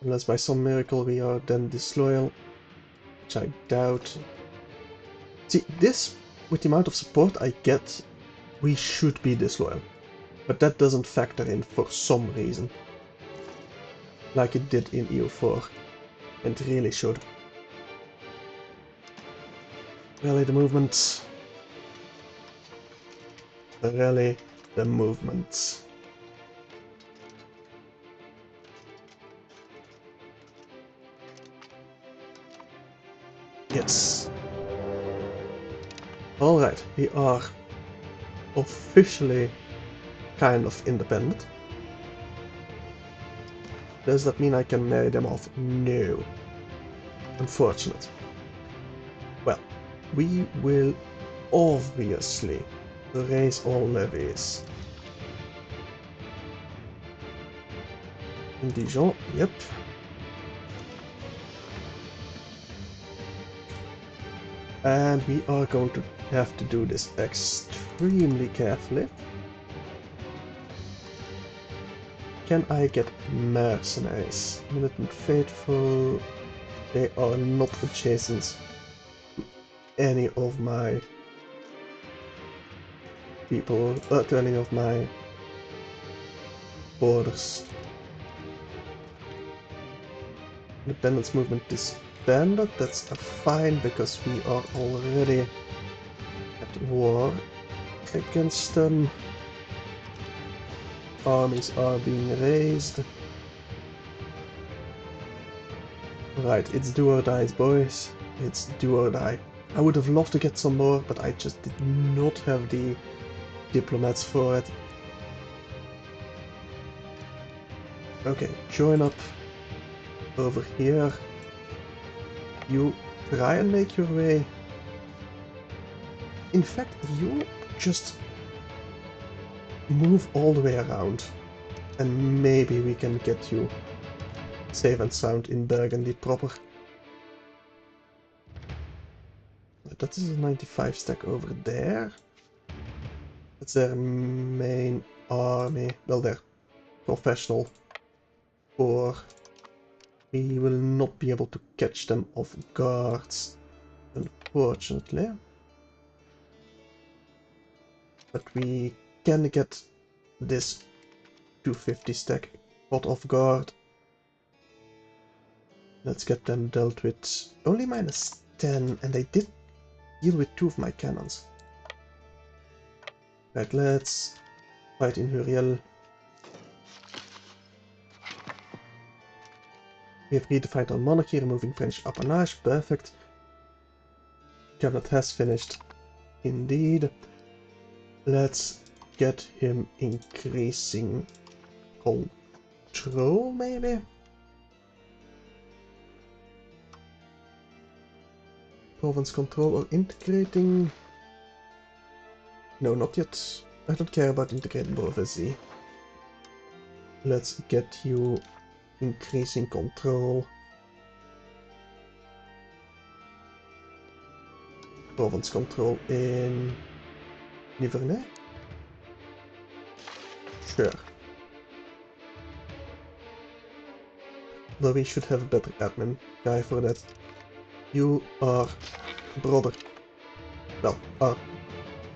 Unless by some miracle we are then disloyal, which I doubt. See, this, with the amount of support I get, we should be disloyal. But that doesn't factor in for some reason. Like it did in EU4. And really should. Rally the movement. Rally the movement. Yes. Alright, we are officially kind of independent. Does that mean I can marry them off? No. Unfortunate. Well, we will obviously raise all levies. In Dijon, yep. And we are going to have to do this extremely carefully. Can I get mercenaries? Militant Faithful. They are not adjacent to any of my people, to any of my borders. Independence movement disbanded. That's fine because we are already at war against them. Armies are being raised. Right, it's do or die, boys. It's do or die. I would have loved to get some more, but I just did not have the diplomats for it. Okay, join up. over here. You try and make your way. In fact, you just move all the way around. And maybe we can get you safe and sound in Burgundy proper. That is a 95 stack over there. That's their main army. Well, they're professional. Or we will not be able to catch them off guard, unfortunately. But we can get this 250 stack caught off guard. Let's get them dealt with. Only -10, and they did deal with 2 of my cannons. Right, let's fight in Huriel. We have redefined our monarchy, removing French appanage. Perfect. Cabinet has finished. Indeed. Let's get him increasing control, maybe? Province control or integrating? No, not yet. I don't care about integrating prophecy. Let's get you increasing control. Province control in Nivernais? Sure. Though we should have a better admin guy for that. You are brother. Well, our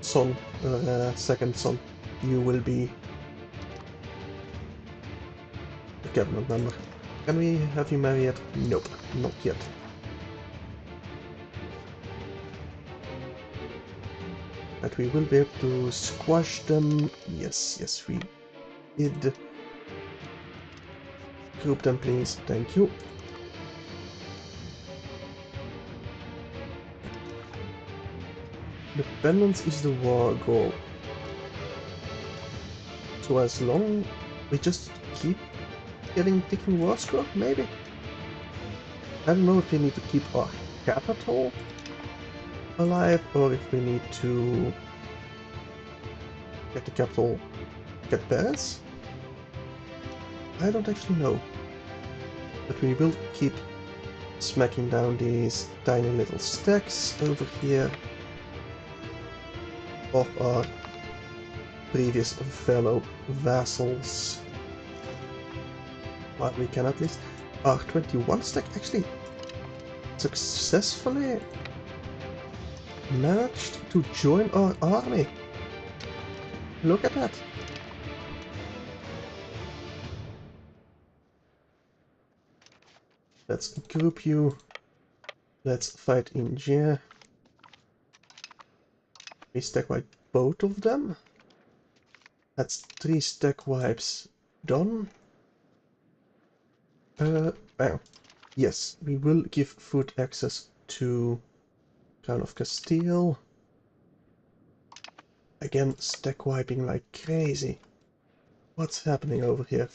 son, second son. You will be a cabinet member. Can we have you marry yet? Nope, not yet. But we will be able to squash them. Yes, yes, we did. Group them, please. Thank you. Dependence is the war goal. So as long we just keep getting ticking war score, maybe? I don't know if we need to keep our capital alive or if we need to get the capital, get Paris. I don't actually know. But we will keep smacking down these tiny little stacks over here of our previous fellow vassals. Well, we can at least. Our 21 stack actually successfully managed to join our army. Look at that. Let's group you. Let's fight in Jia. We stack wipe both of them. That's 3 stack wipes done. Well, yes, we will give food access to Crown of Castile. Again, stack wiping like crazy. What's happening over here?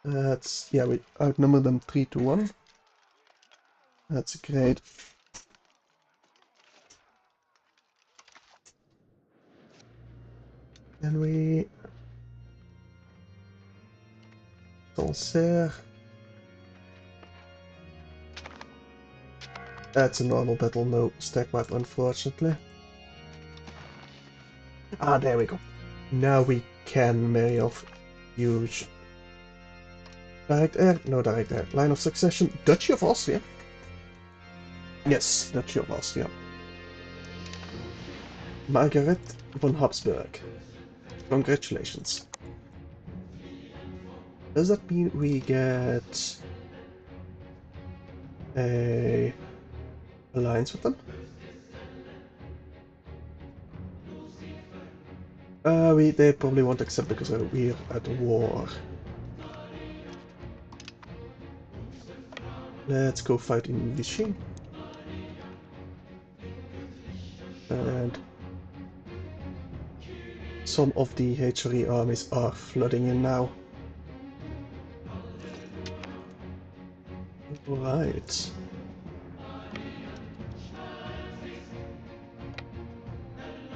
That's, yeah, we outnumber them 3-1. That's great. And we... Sancerre. That's a normal battle, no stack wipe, unfortunately. Ah, there we go. Now we can marry off huge. Direct heir? No direct heir. Line of succession. Duchy of Austria? Yes, Duchy of Austria. Margaret von Habsburg. Congratulations. Does that mean we get a alliance with them? They probably won't accept because we're at war. Let's go fight in Vichy. some of the HRE armies are flooding in now. Right.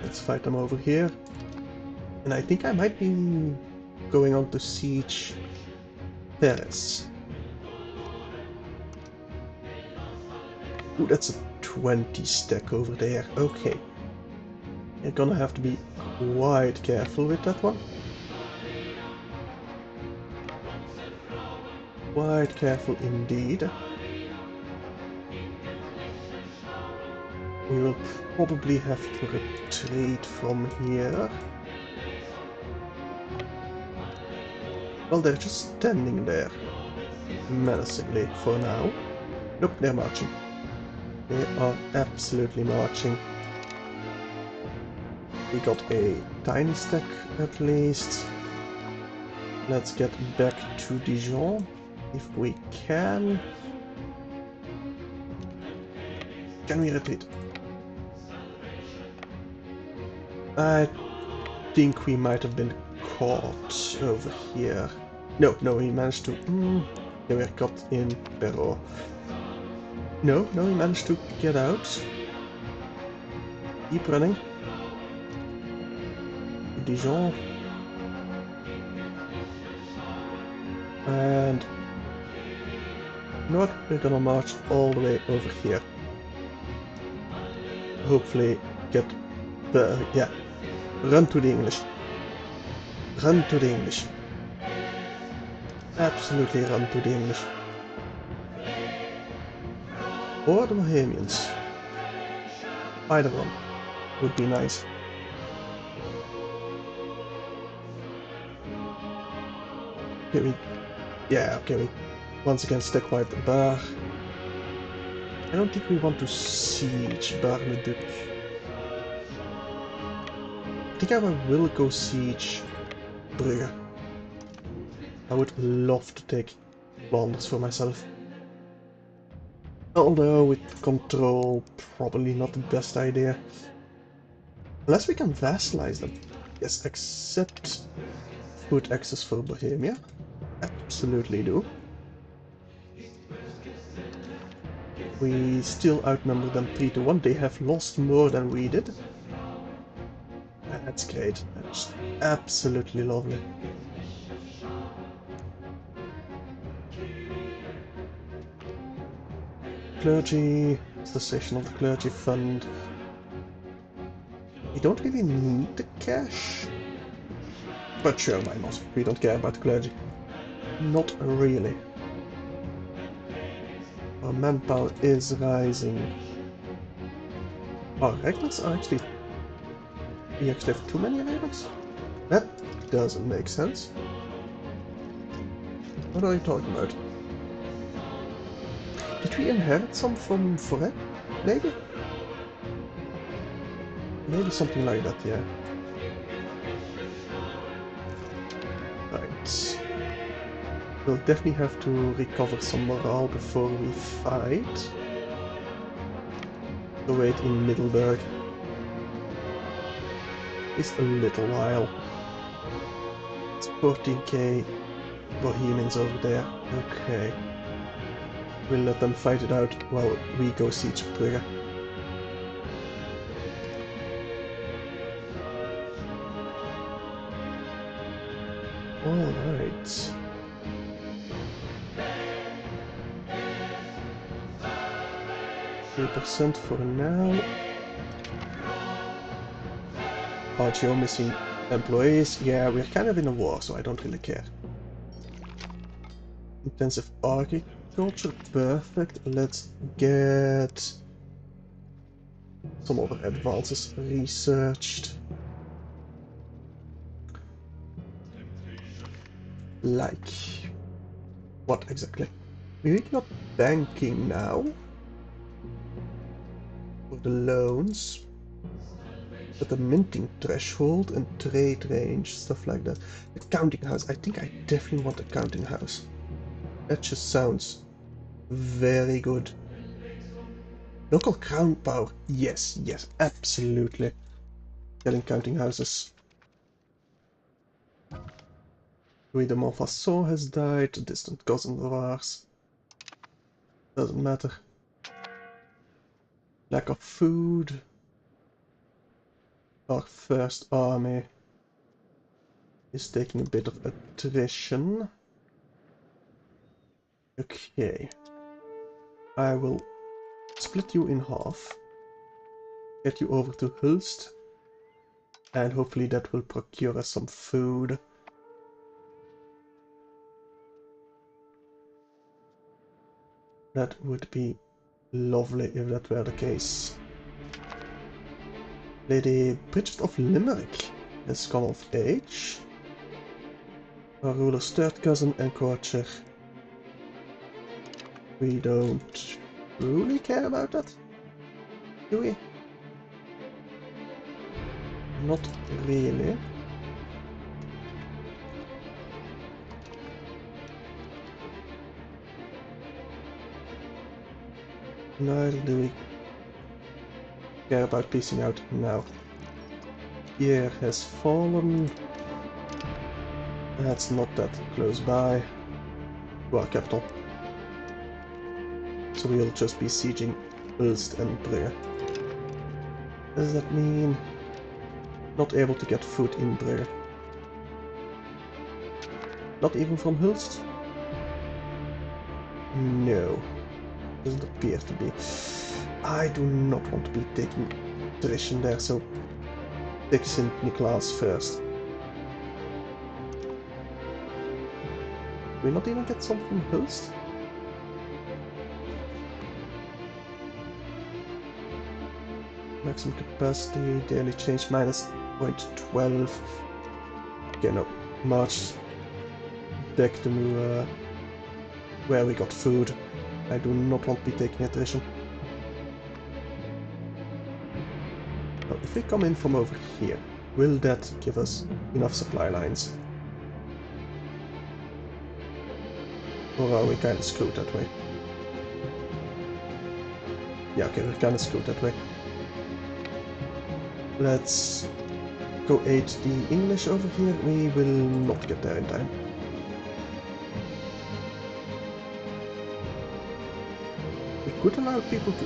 Let's fight them over here. And I think I might be going on to siege Paris. Ooh, that's a 20 stack over there. Okay. You're gonna have to be quite careful with that one. Quite careful indeed. We will probably have to retreat from here. Well, they're just standing there, menacingly for now. Nope, they're marching. They are absolutely marching. We got a tiny stack at least. Let's get back to Dijon, if we can. Can we retreat? I think we might have been caught over here. No, we managed to... they were caught in Perrault. No, we managed to get out. Keep running. Dijon. And... you know what? We're gonna march all the way over here. Hopefully get the... yeah. Run to the English. Run to the English. Absolutely run to the English. Or the Bohemians. Either one would be nice. Okay, we once again stack wipe the bar. I don't think we want to siege Bar-le-Duc. I think I will go siege Brugge. I would love to take Flanders for myself. Although with control, probably not the best idea. Unless we can vassalize them. Yes, accept food access for Bohemia. Absolutely do. We still outnumber them 3-1. They have lost more than we did. That's great. That's absolutely lovely. Clergy, cessation of the clergy fund. We don't really need the cash. But sure, why not? We don't care about the clergy. Not really. Our manpower is rising. Our records are actually... we actually have too many records? That doesn't make sense. What are you talking about? Did we inherit some from Forêt? Maybe? Maybe something like that, yeah. Right. We'll definitely have to recover some morale before we fight. So wait in Middelburg. Just a little while. It's 14k Bohemians over there. Okay. We'll let them fight it out while we go siege Brugge. Alright. %3 for now. RGO missing employees. Yeah, we're kind of in a war, so I don't really care. Intensive agriculture, perfect. Let's get some other advances researched. Like what exactly? We're not banking now for the loans, but the minting threshold and trade range, stuff like that. The counting house. I think I definitely want a counting house. That just sounds very good. Local crown power. Yes, absolutely. Getting counting houses. Frydom has died, a distant cousin of ours. Doesn't matter. Lack of food. Our first army is taking a bit of attrition. Okay. I will split you in half. Get you over to Hulst. And hopefully that will procure us some food. That would be lovely if that were the case. Lady Bridget of Limerick has come of age. Our ruler's third cousin and courtier. We don't really care about that, do we? Not really. Neither do we care about piecing out now. Pierre has fallen. That's not that close by to our capital. So we'll just be sieging Ulst and Brugge. Does that mean not able to get food in Brugge? Not even from Hulst? No. Doesn't appear to be. I do not want to be taking attrition there, so take St. Nicholas first. Do we not even get some from Hulst? Maximum capacity, daily change minus 0.12. Okay, no. March back to where we got food. I do not want to be taking attrition. Now, if we come in from over here, will that give us enough supply lines? Or are we kind of screwed that way? Yeah, okay, we're kind of screwed that way. Let's go aid the English over here. We will not get there in time. We could allow people to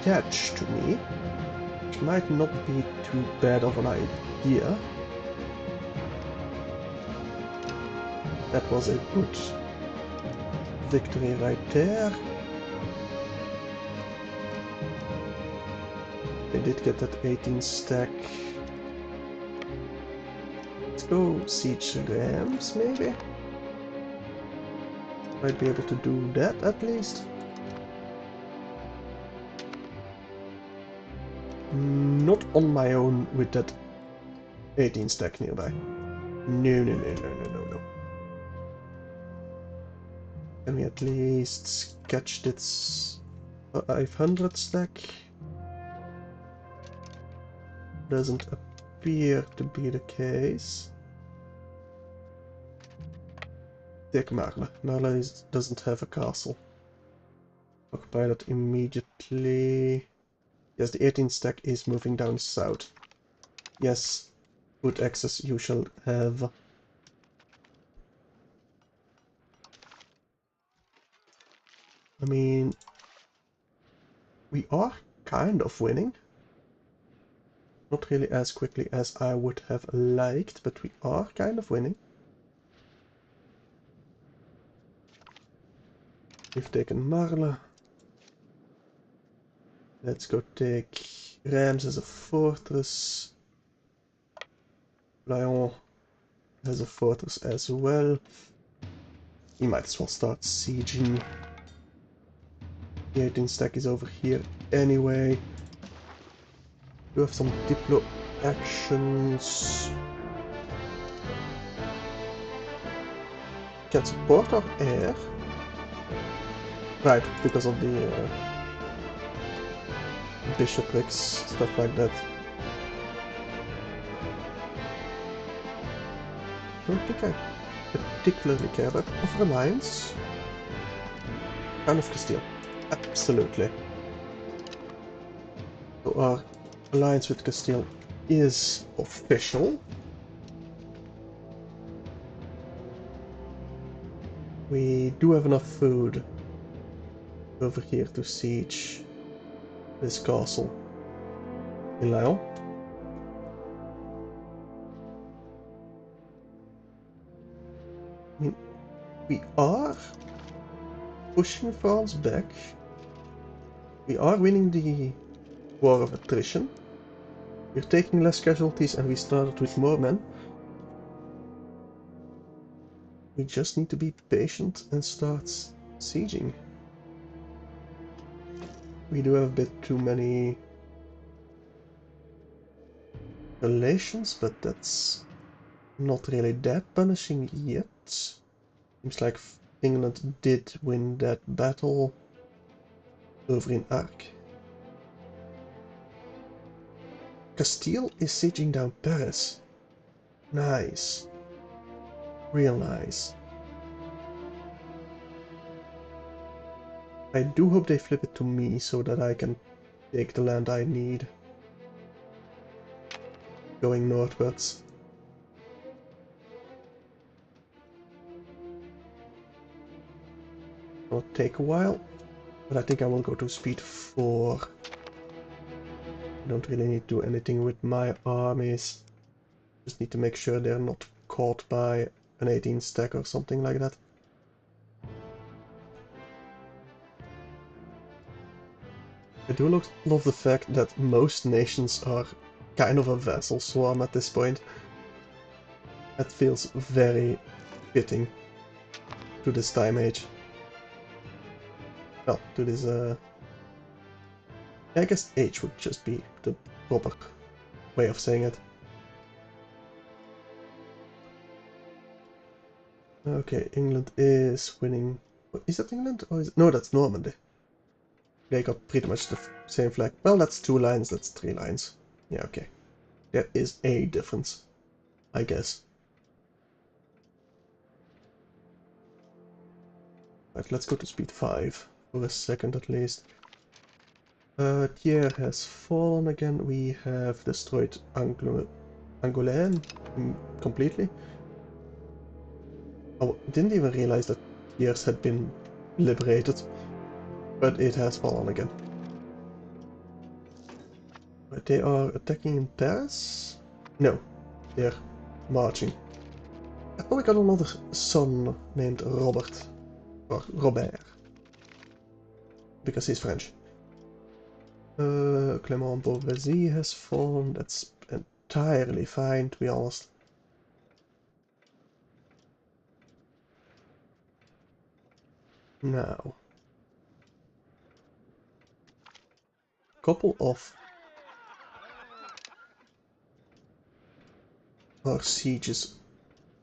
attach to me, which might not be too bad of an idea. That was a good victory right there. They did get that 18 stack. Let's go siege Rams, maybe? Might be able to do that at least. Not on my own with that 18 stack nearby. No, no, no, no, no, no, no. Can we at least catch this 500 stack? Doesn't appear to be the case. Take Marle. Marle doesn't have a castle. Occupy that immediately. Yes, the 18 stack is moving down south. Yes, good access you shall have. I mean, we are kind of winning. Not really as quickly as I would have liked, but we are kind of winning. We've taken Marle. Let's go take Reims as a fortress. Lyon has a fortress as well. We might as well start sieging. The 18 stack is over here anyway. We have some Diplo actions. Can support our air. Right, because of the bishoprics, stuff like that. Don't think I particularly care about of alliance. Crown of Castile. Absolutely. So our alliance with Castile is official. We do have enough food over here to siege this castle in Lyon. I mean, we are pushing France back. We are winning the war of attrition. We're taking less casualties and we started with more men. We just need to be patient and start sieging. We do have a bit too many relations, but that's not really that punishing yet. Seems like England did win that battle over in Arc. Castile is sieging down Paris. Nice. Real nice. I do hope they flip it to me so that I can take the land I need. Going northwards. It'll take a while, but I think I will go to speed 4. I don't really need to do anything with my armies. Just need to make sure they're not caught by an 18 stack or something like that. I do love the fact that most nations are kind of a vassal swarm at this point. That feels very fitting to this time age. Well, to this, I guess age would just be the proper way of saying it. Okay, England is winning. Is that England? Or is it... No, that's Normandy. They got pretty much the same flag. Well, that's 2 lines, that's 3 lines. Yeah, okay. There is a difference, I guess. Right, let's go to speed 5 for a second at least. Thiers has fallen again. We have destroyed Angoulême completely. Oh, didn't even realize that Thiers had been liberated, but it has fallen again. But they are attacking in Paris? No, they're marching. Oh, we got another son named Robert. Or Robert. Because he's French. Clément Beauvaisis has fallen. That's entirely fine, to be honest. Now. A couple of our sieges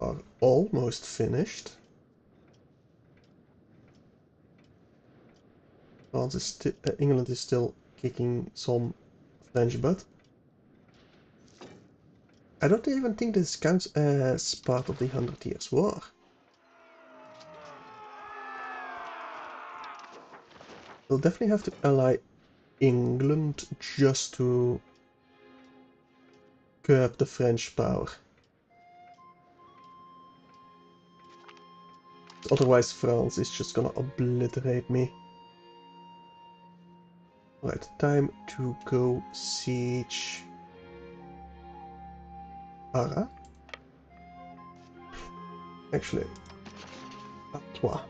are almost finished. France is England is still kicking some French butt. I don't even think this counts as part of the 100 Years' War. We'll definitely have to ally England just to curb the French power. Otherwise France is just gonna obliterate me. Right, time to go siege Arras. Actually, Artois.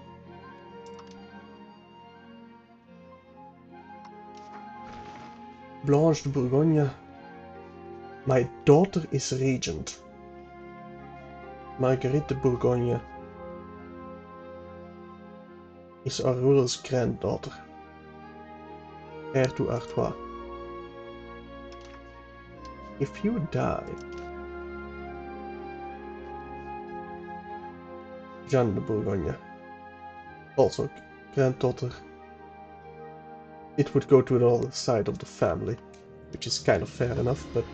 Blanche de Bourgogne. My daughter is regent. Marguerite de Bourgogne is our ruler's granddaughter. Heir to Artois. If you die, Jeanne de Bourgogne, also granddaughter, it would go to the other side of the family, which is kind of fair enough, but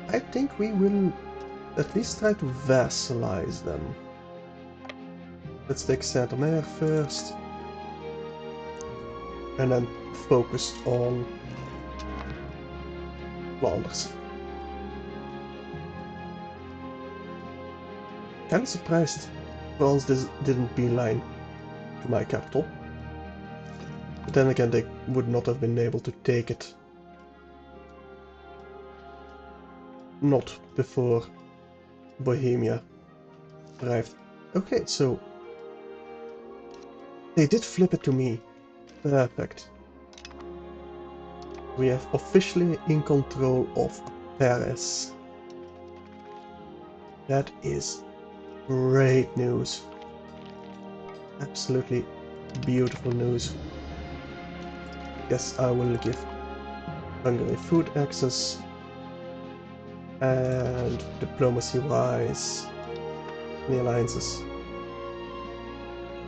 I think we will at least try to vassalize them. Let's take Saint-Omer first, and then focus on Flanders. Kinda surprised France didn't beeline to my capital. But then again, they would not have been able to take it. Not before Bohemia arrived. Okay, so they did flip it to me. Perfect. We have officially in control of Paris. That is great news. Absolutely beautiful news. Yes, I will give Hungary food access. And diplomacy-wise, the alliances.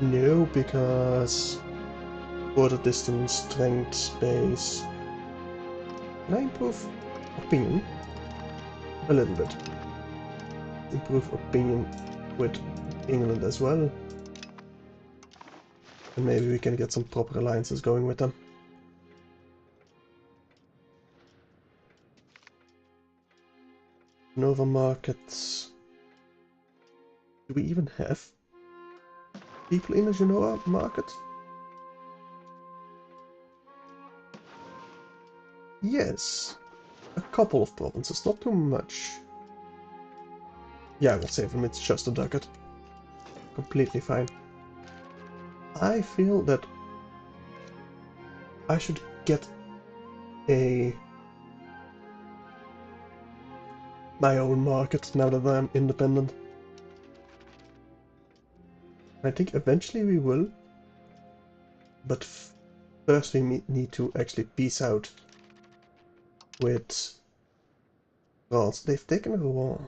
No, because border distance, strength, space. Can I improve opinion? A little bit. Improve opinion with England as well. And maybe we can get some proper alliances going with them. Nova markets. Do we even have people in the Genoa market? Yes. A couple of provinces, not too much. Yeah, I will save them, it's just a ducat. Completely fine. I feel that I should get my own market now that I'm independent. I think eventually we will, but first we need to actually peace out with France. They've taken Rouen.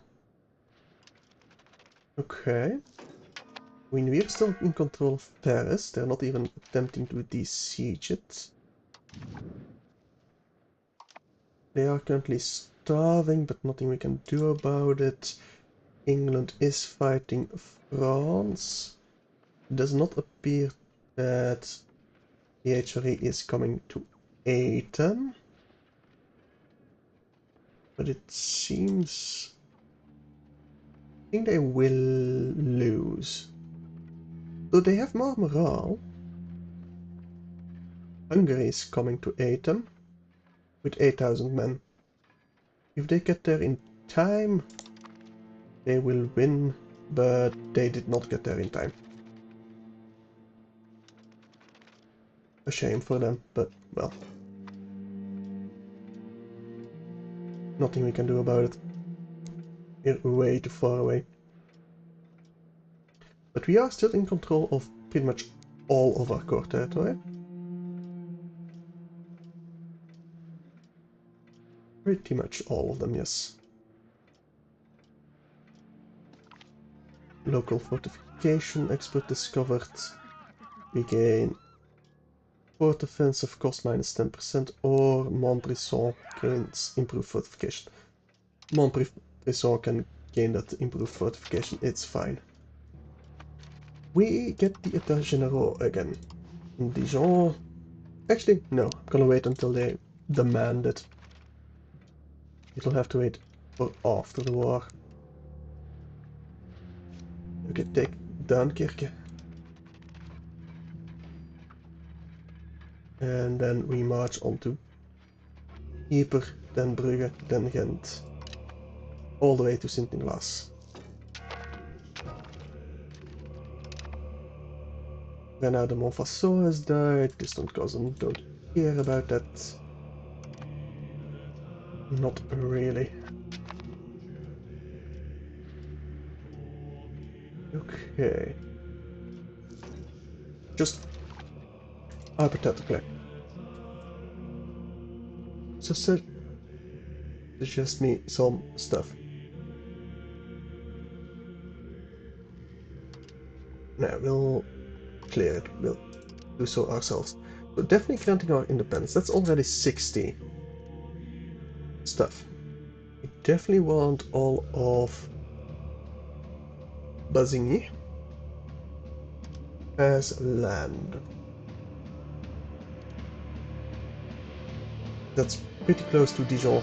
Okay. We're still in control of Paris. They're not even attempting to besiege it. They are currently starving, but nothing we can do about it. England is fighting France. It does not appear that the HRE is coming to aid them. But it seems... I think they will lose. So they have more morale. Hungary is coming to aid them with 8,000 men. If they get there in time, they will win, but they did not get there in time. A shame for them, but well. Nothing we can do about it. We're way too far away. But we are still in control of pretty much all of our core territory. Pretty much all of them, yes. Local fortification expert discovered. We gain fort defensive cost minus 10%, or Montbrison gains improved fortification. Montbrison can gain that improved fortification, it's fine. We get the État Généraux again. In Dijon... Actually, no, I'm gonna wait until they demand it. It'll have to wait for after the war. Okay, take Dunkirk. And then we march on to Ypres, then Brugge, then Ghent. All the way to Sint-Niklaas. Bernard de Montfaucon has died. Distant cousin, don't care about that. Not really. Okay. Just hypothetically. So suggest me some stuff. Now we'll clear it. We'll do so ourselves. So definitely granting our independence. That's already 60 stuff. We definitely want all of Bazigny as land. That's pretty close to Dijon.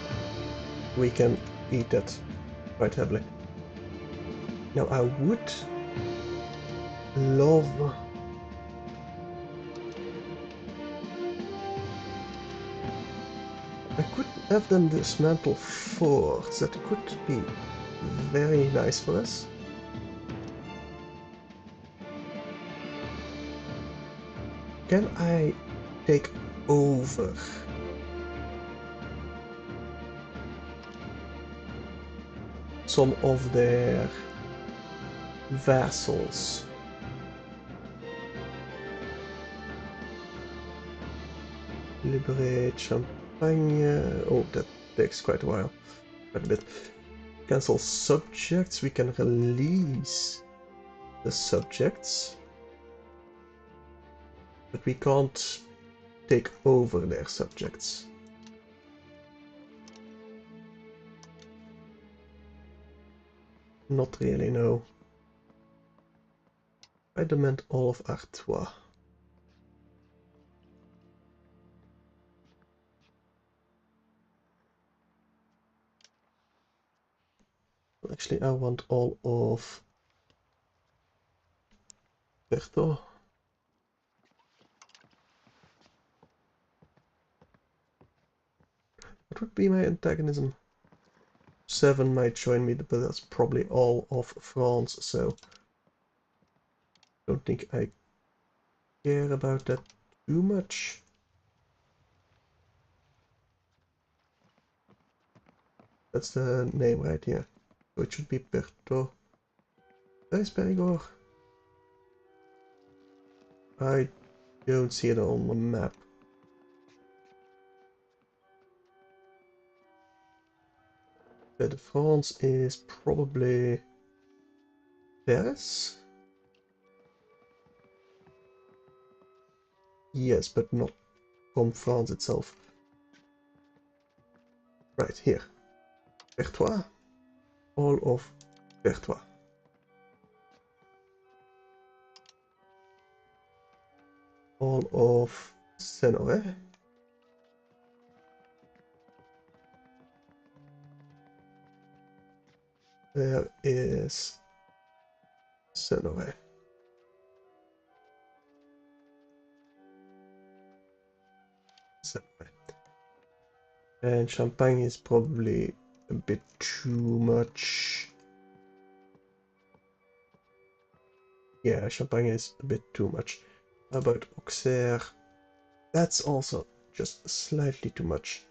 We can eat that quite heavily. Now I would love I could have them dismantle forts. That could be very nice for us. Can I take over some of their vassals? Liberate Champagne. Oh, that takes quite a while. Quite a bit. Cancel subjects. We can release the subjects. But we can't take over their subjects. Not really, no. I demand all of Artois. Actually, I want all of Berto. What would be my antagonism? 7 might join me, but that's probably all of France, so don't think I care about that too much. That's the name right here. So it should be Berto. Where is Perigord? I don't see it on the map. But France is probably Paris? Yes, but not from France itself. Right, here. Pertois. All of Pertois. All of Senoret. There is Senoret. And Champagne is probably a bit too much. Yeah, Champagne is a bit too much. How about Auxerre? That's also just slightly too much.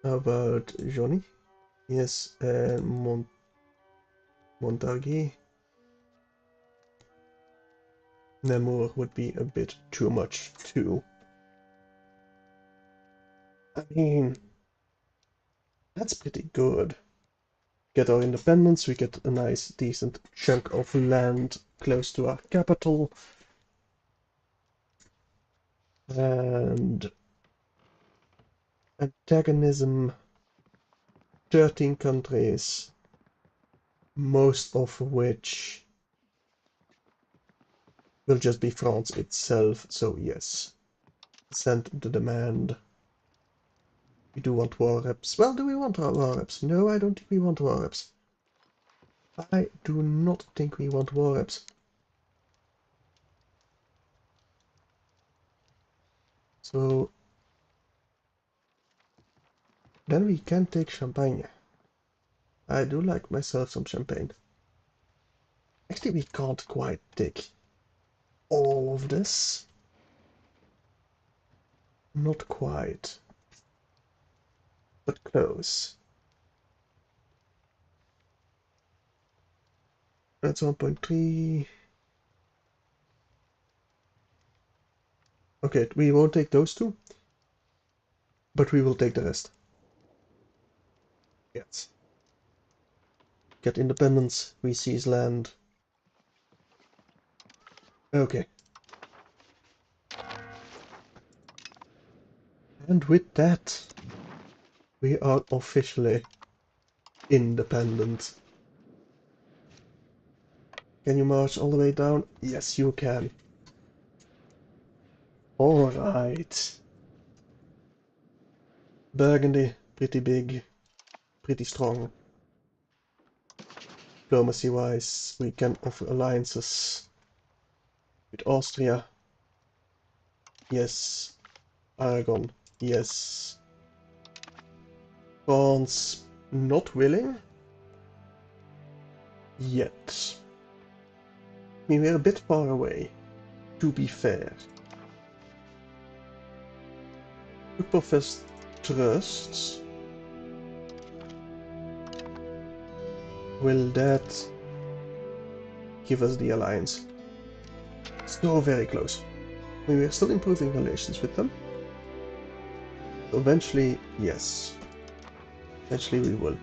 How about Johnny? Yes, and Montargis. Namur would be a bit too much too. I mean, that's pretty good. Get our independence, we get a nice decent chunk of land close to our capital. And antagonism, 13 countries, most of which will just be France itself, so yes. Send the demand. We do want war reps. Well, do we want war reps? No, I don't think we want war reps. I do not think we want war reps. So then we can take Champagne. I do like myself some champagne. Actually, we can't quite take all of this. Not quite. But close. That's 1.3. Okay, we won't take those two, but we will take the rest. Yes. Get independence, we seize land. Okay. And with that, we are officially independent. Can you march all the way down? Yes, you can. Alright. Burgundy, pretty big, pretty strong. Diplomacy-wise, we can offer alliances with Austria. Yes. Aragon. Yes. France not willing? Yet. I mean, we're a bit far away, to be fair. To profess trust. Will that give us the alliance? So very close. I mean, we're still improving relations with them. Eventually, yes. Eventually we will.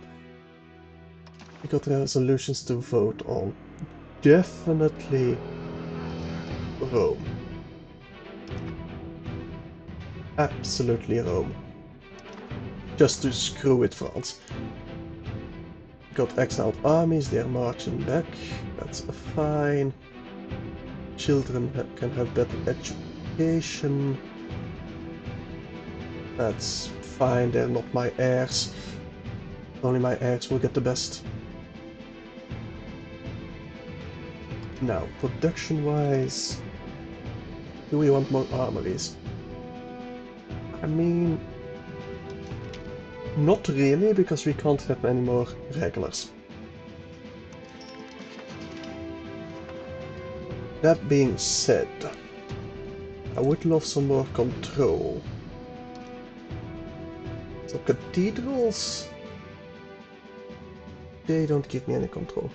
We got resolutions to vote on. Definitely Rome. Absolutely Rome. Just to screw with France. Got exiled armies, they're marching back. That's fine. Children can have better education. That's fine, they're not my heirs. Only my heirs will get the best. Now, production-wise, do we want more armories? I mean, not really, because we can't have any more regulars. That being said, I would love some more control. So cathedrals, they don't give me any control.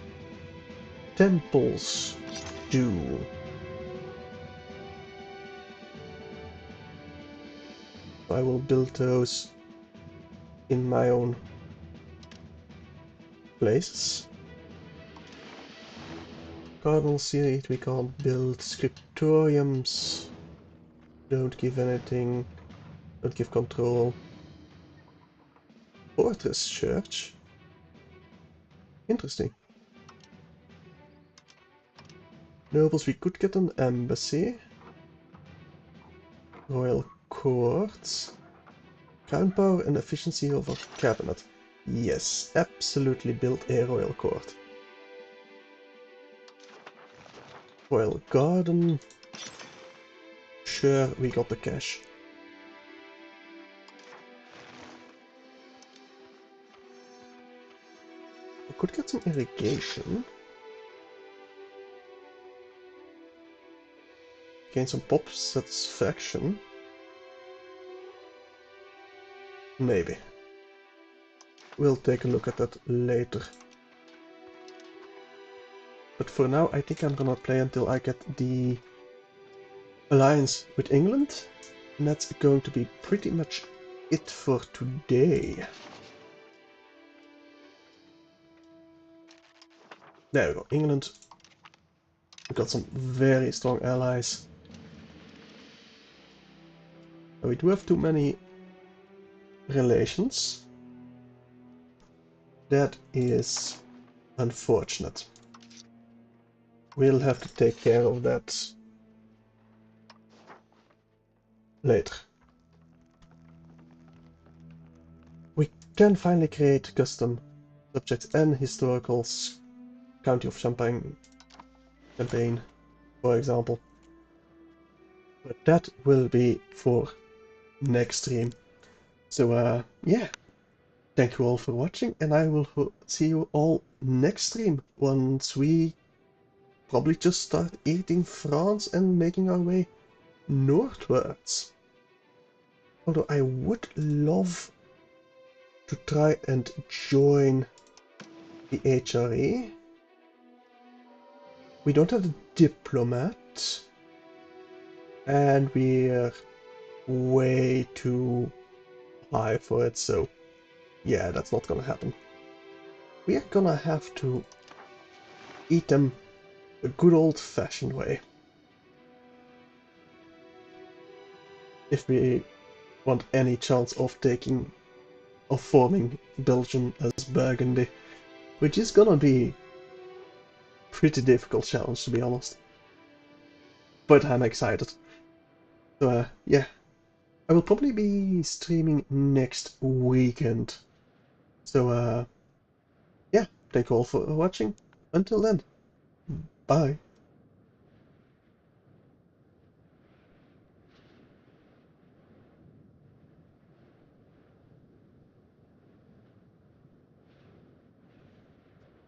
Temples do. I will build those in my own places. Cardinal seat we can't build. Scriptoriums don't give anything. Don't give control. Fortress church. Interesting. Nobles, we could get an embassy. Royal courts. Crown power and efficiency over cabinet. Yes, absolutely build a royal court. Royal garden. Sure, we got the cash. We could get some irrigation. Gain some pop satisfaction. Maybe. We'll take a look at that later. But for now, I think I'm gonna play until I get the alliance with England. And that's going to be pretty much it for today. There we go, England. We got some very strong allies. We do have too many relations. That is unfortunate. We'll have to take care of that later. We can finally create custom subjects and historicals. County of Champagne campaign, for example. But that will be for next stream. So yeah, thank you all for watching, and I will see you all next stream once we probably just start eating France and making our way northwards. Although I would love to try and join the HRE. We don't have the diplomat, and we're way too high for it, so yeah, that's not gonna happen. We're gonna have to eat them the good old-fashioned way if we want any chance of forming Belgium as Burgundy, which is gonna be pretty difficult challenge, to be honest. But I'm excited. So yeah, I will probably be streaming next weekend. So yeah, thank you all for watching. Until then, bye.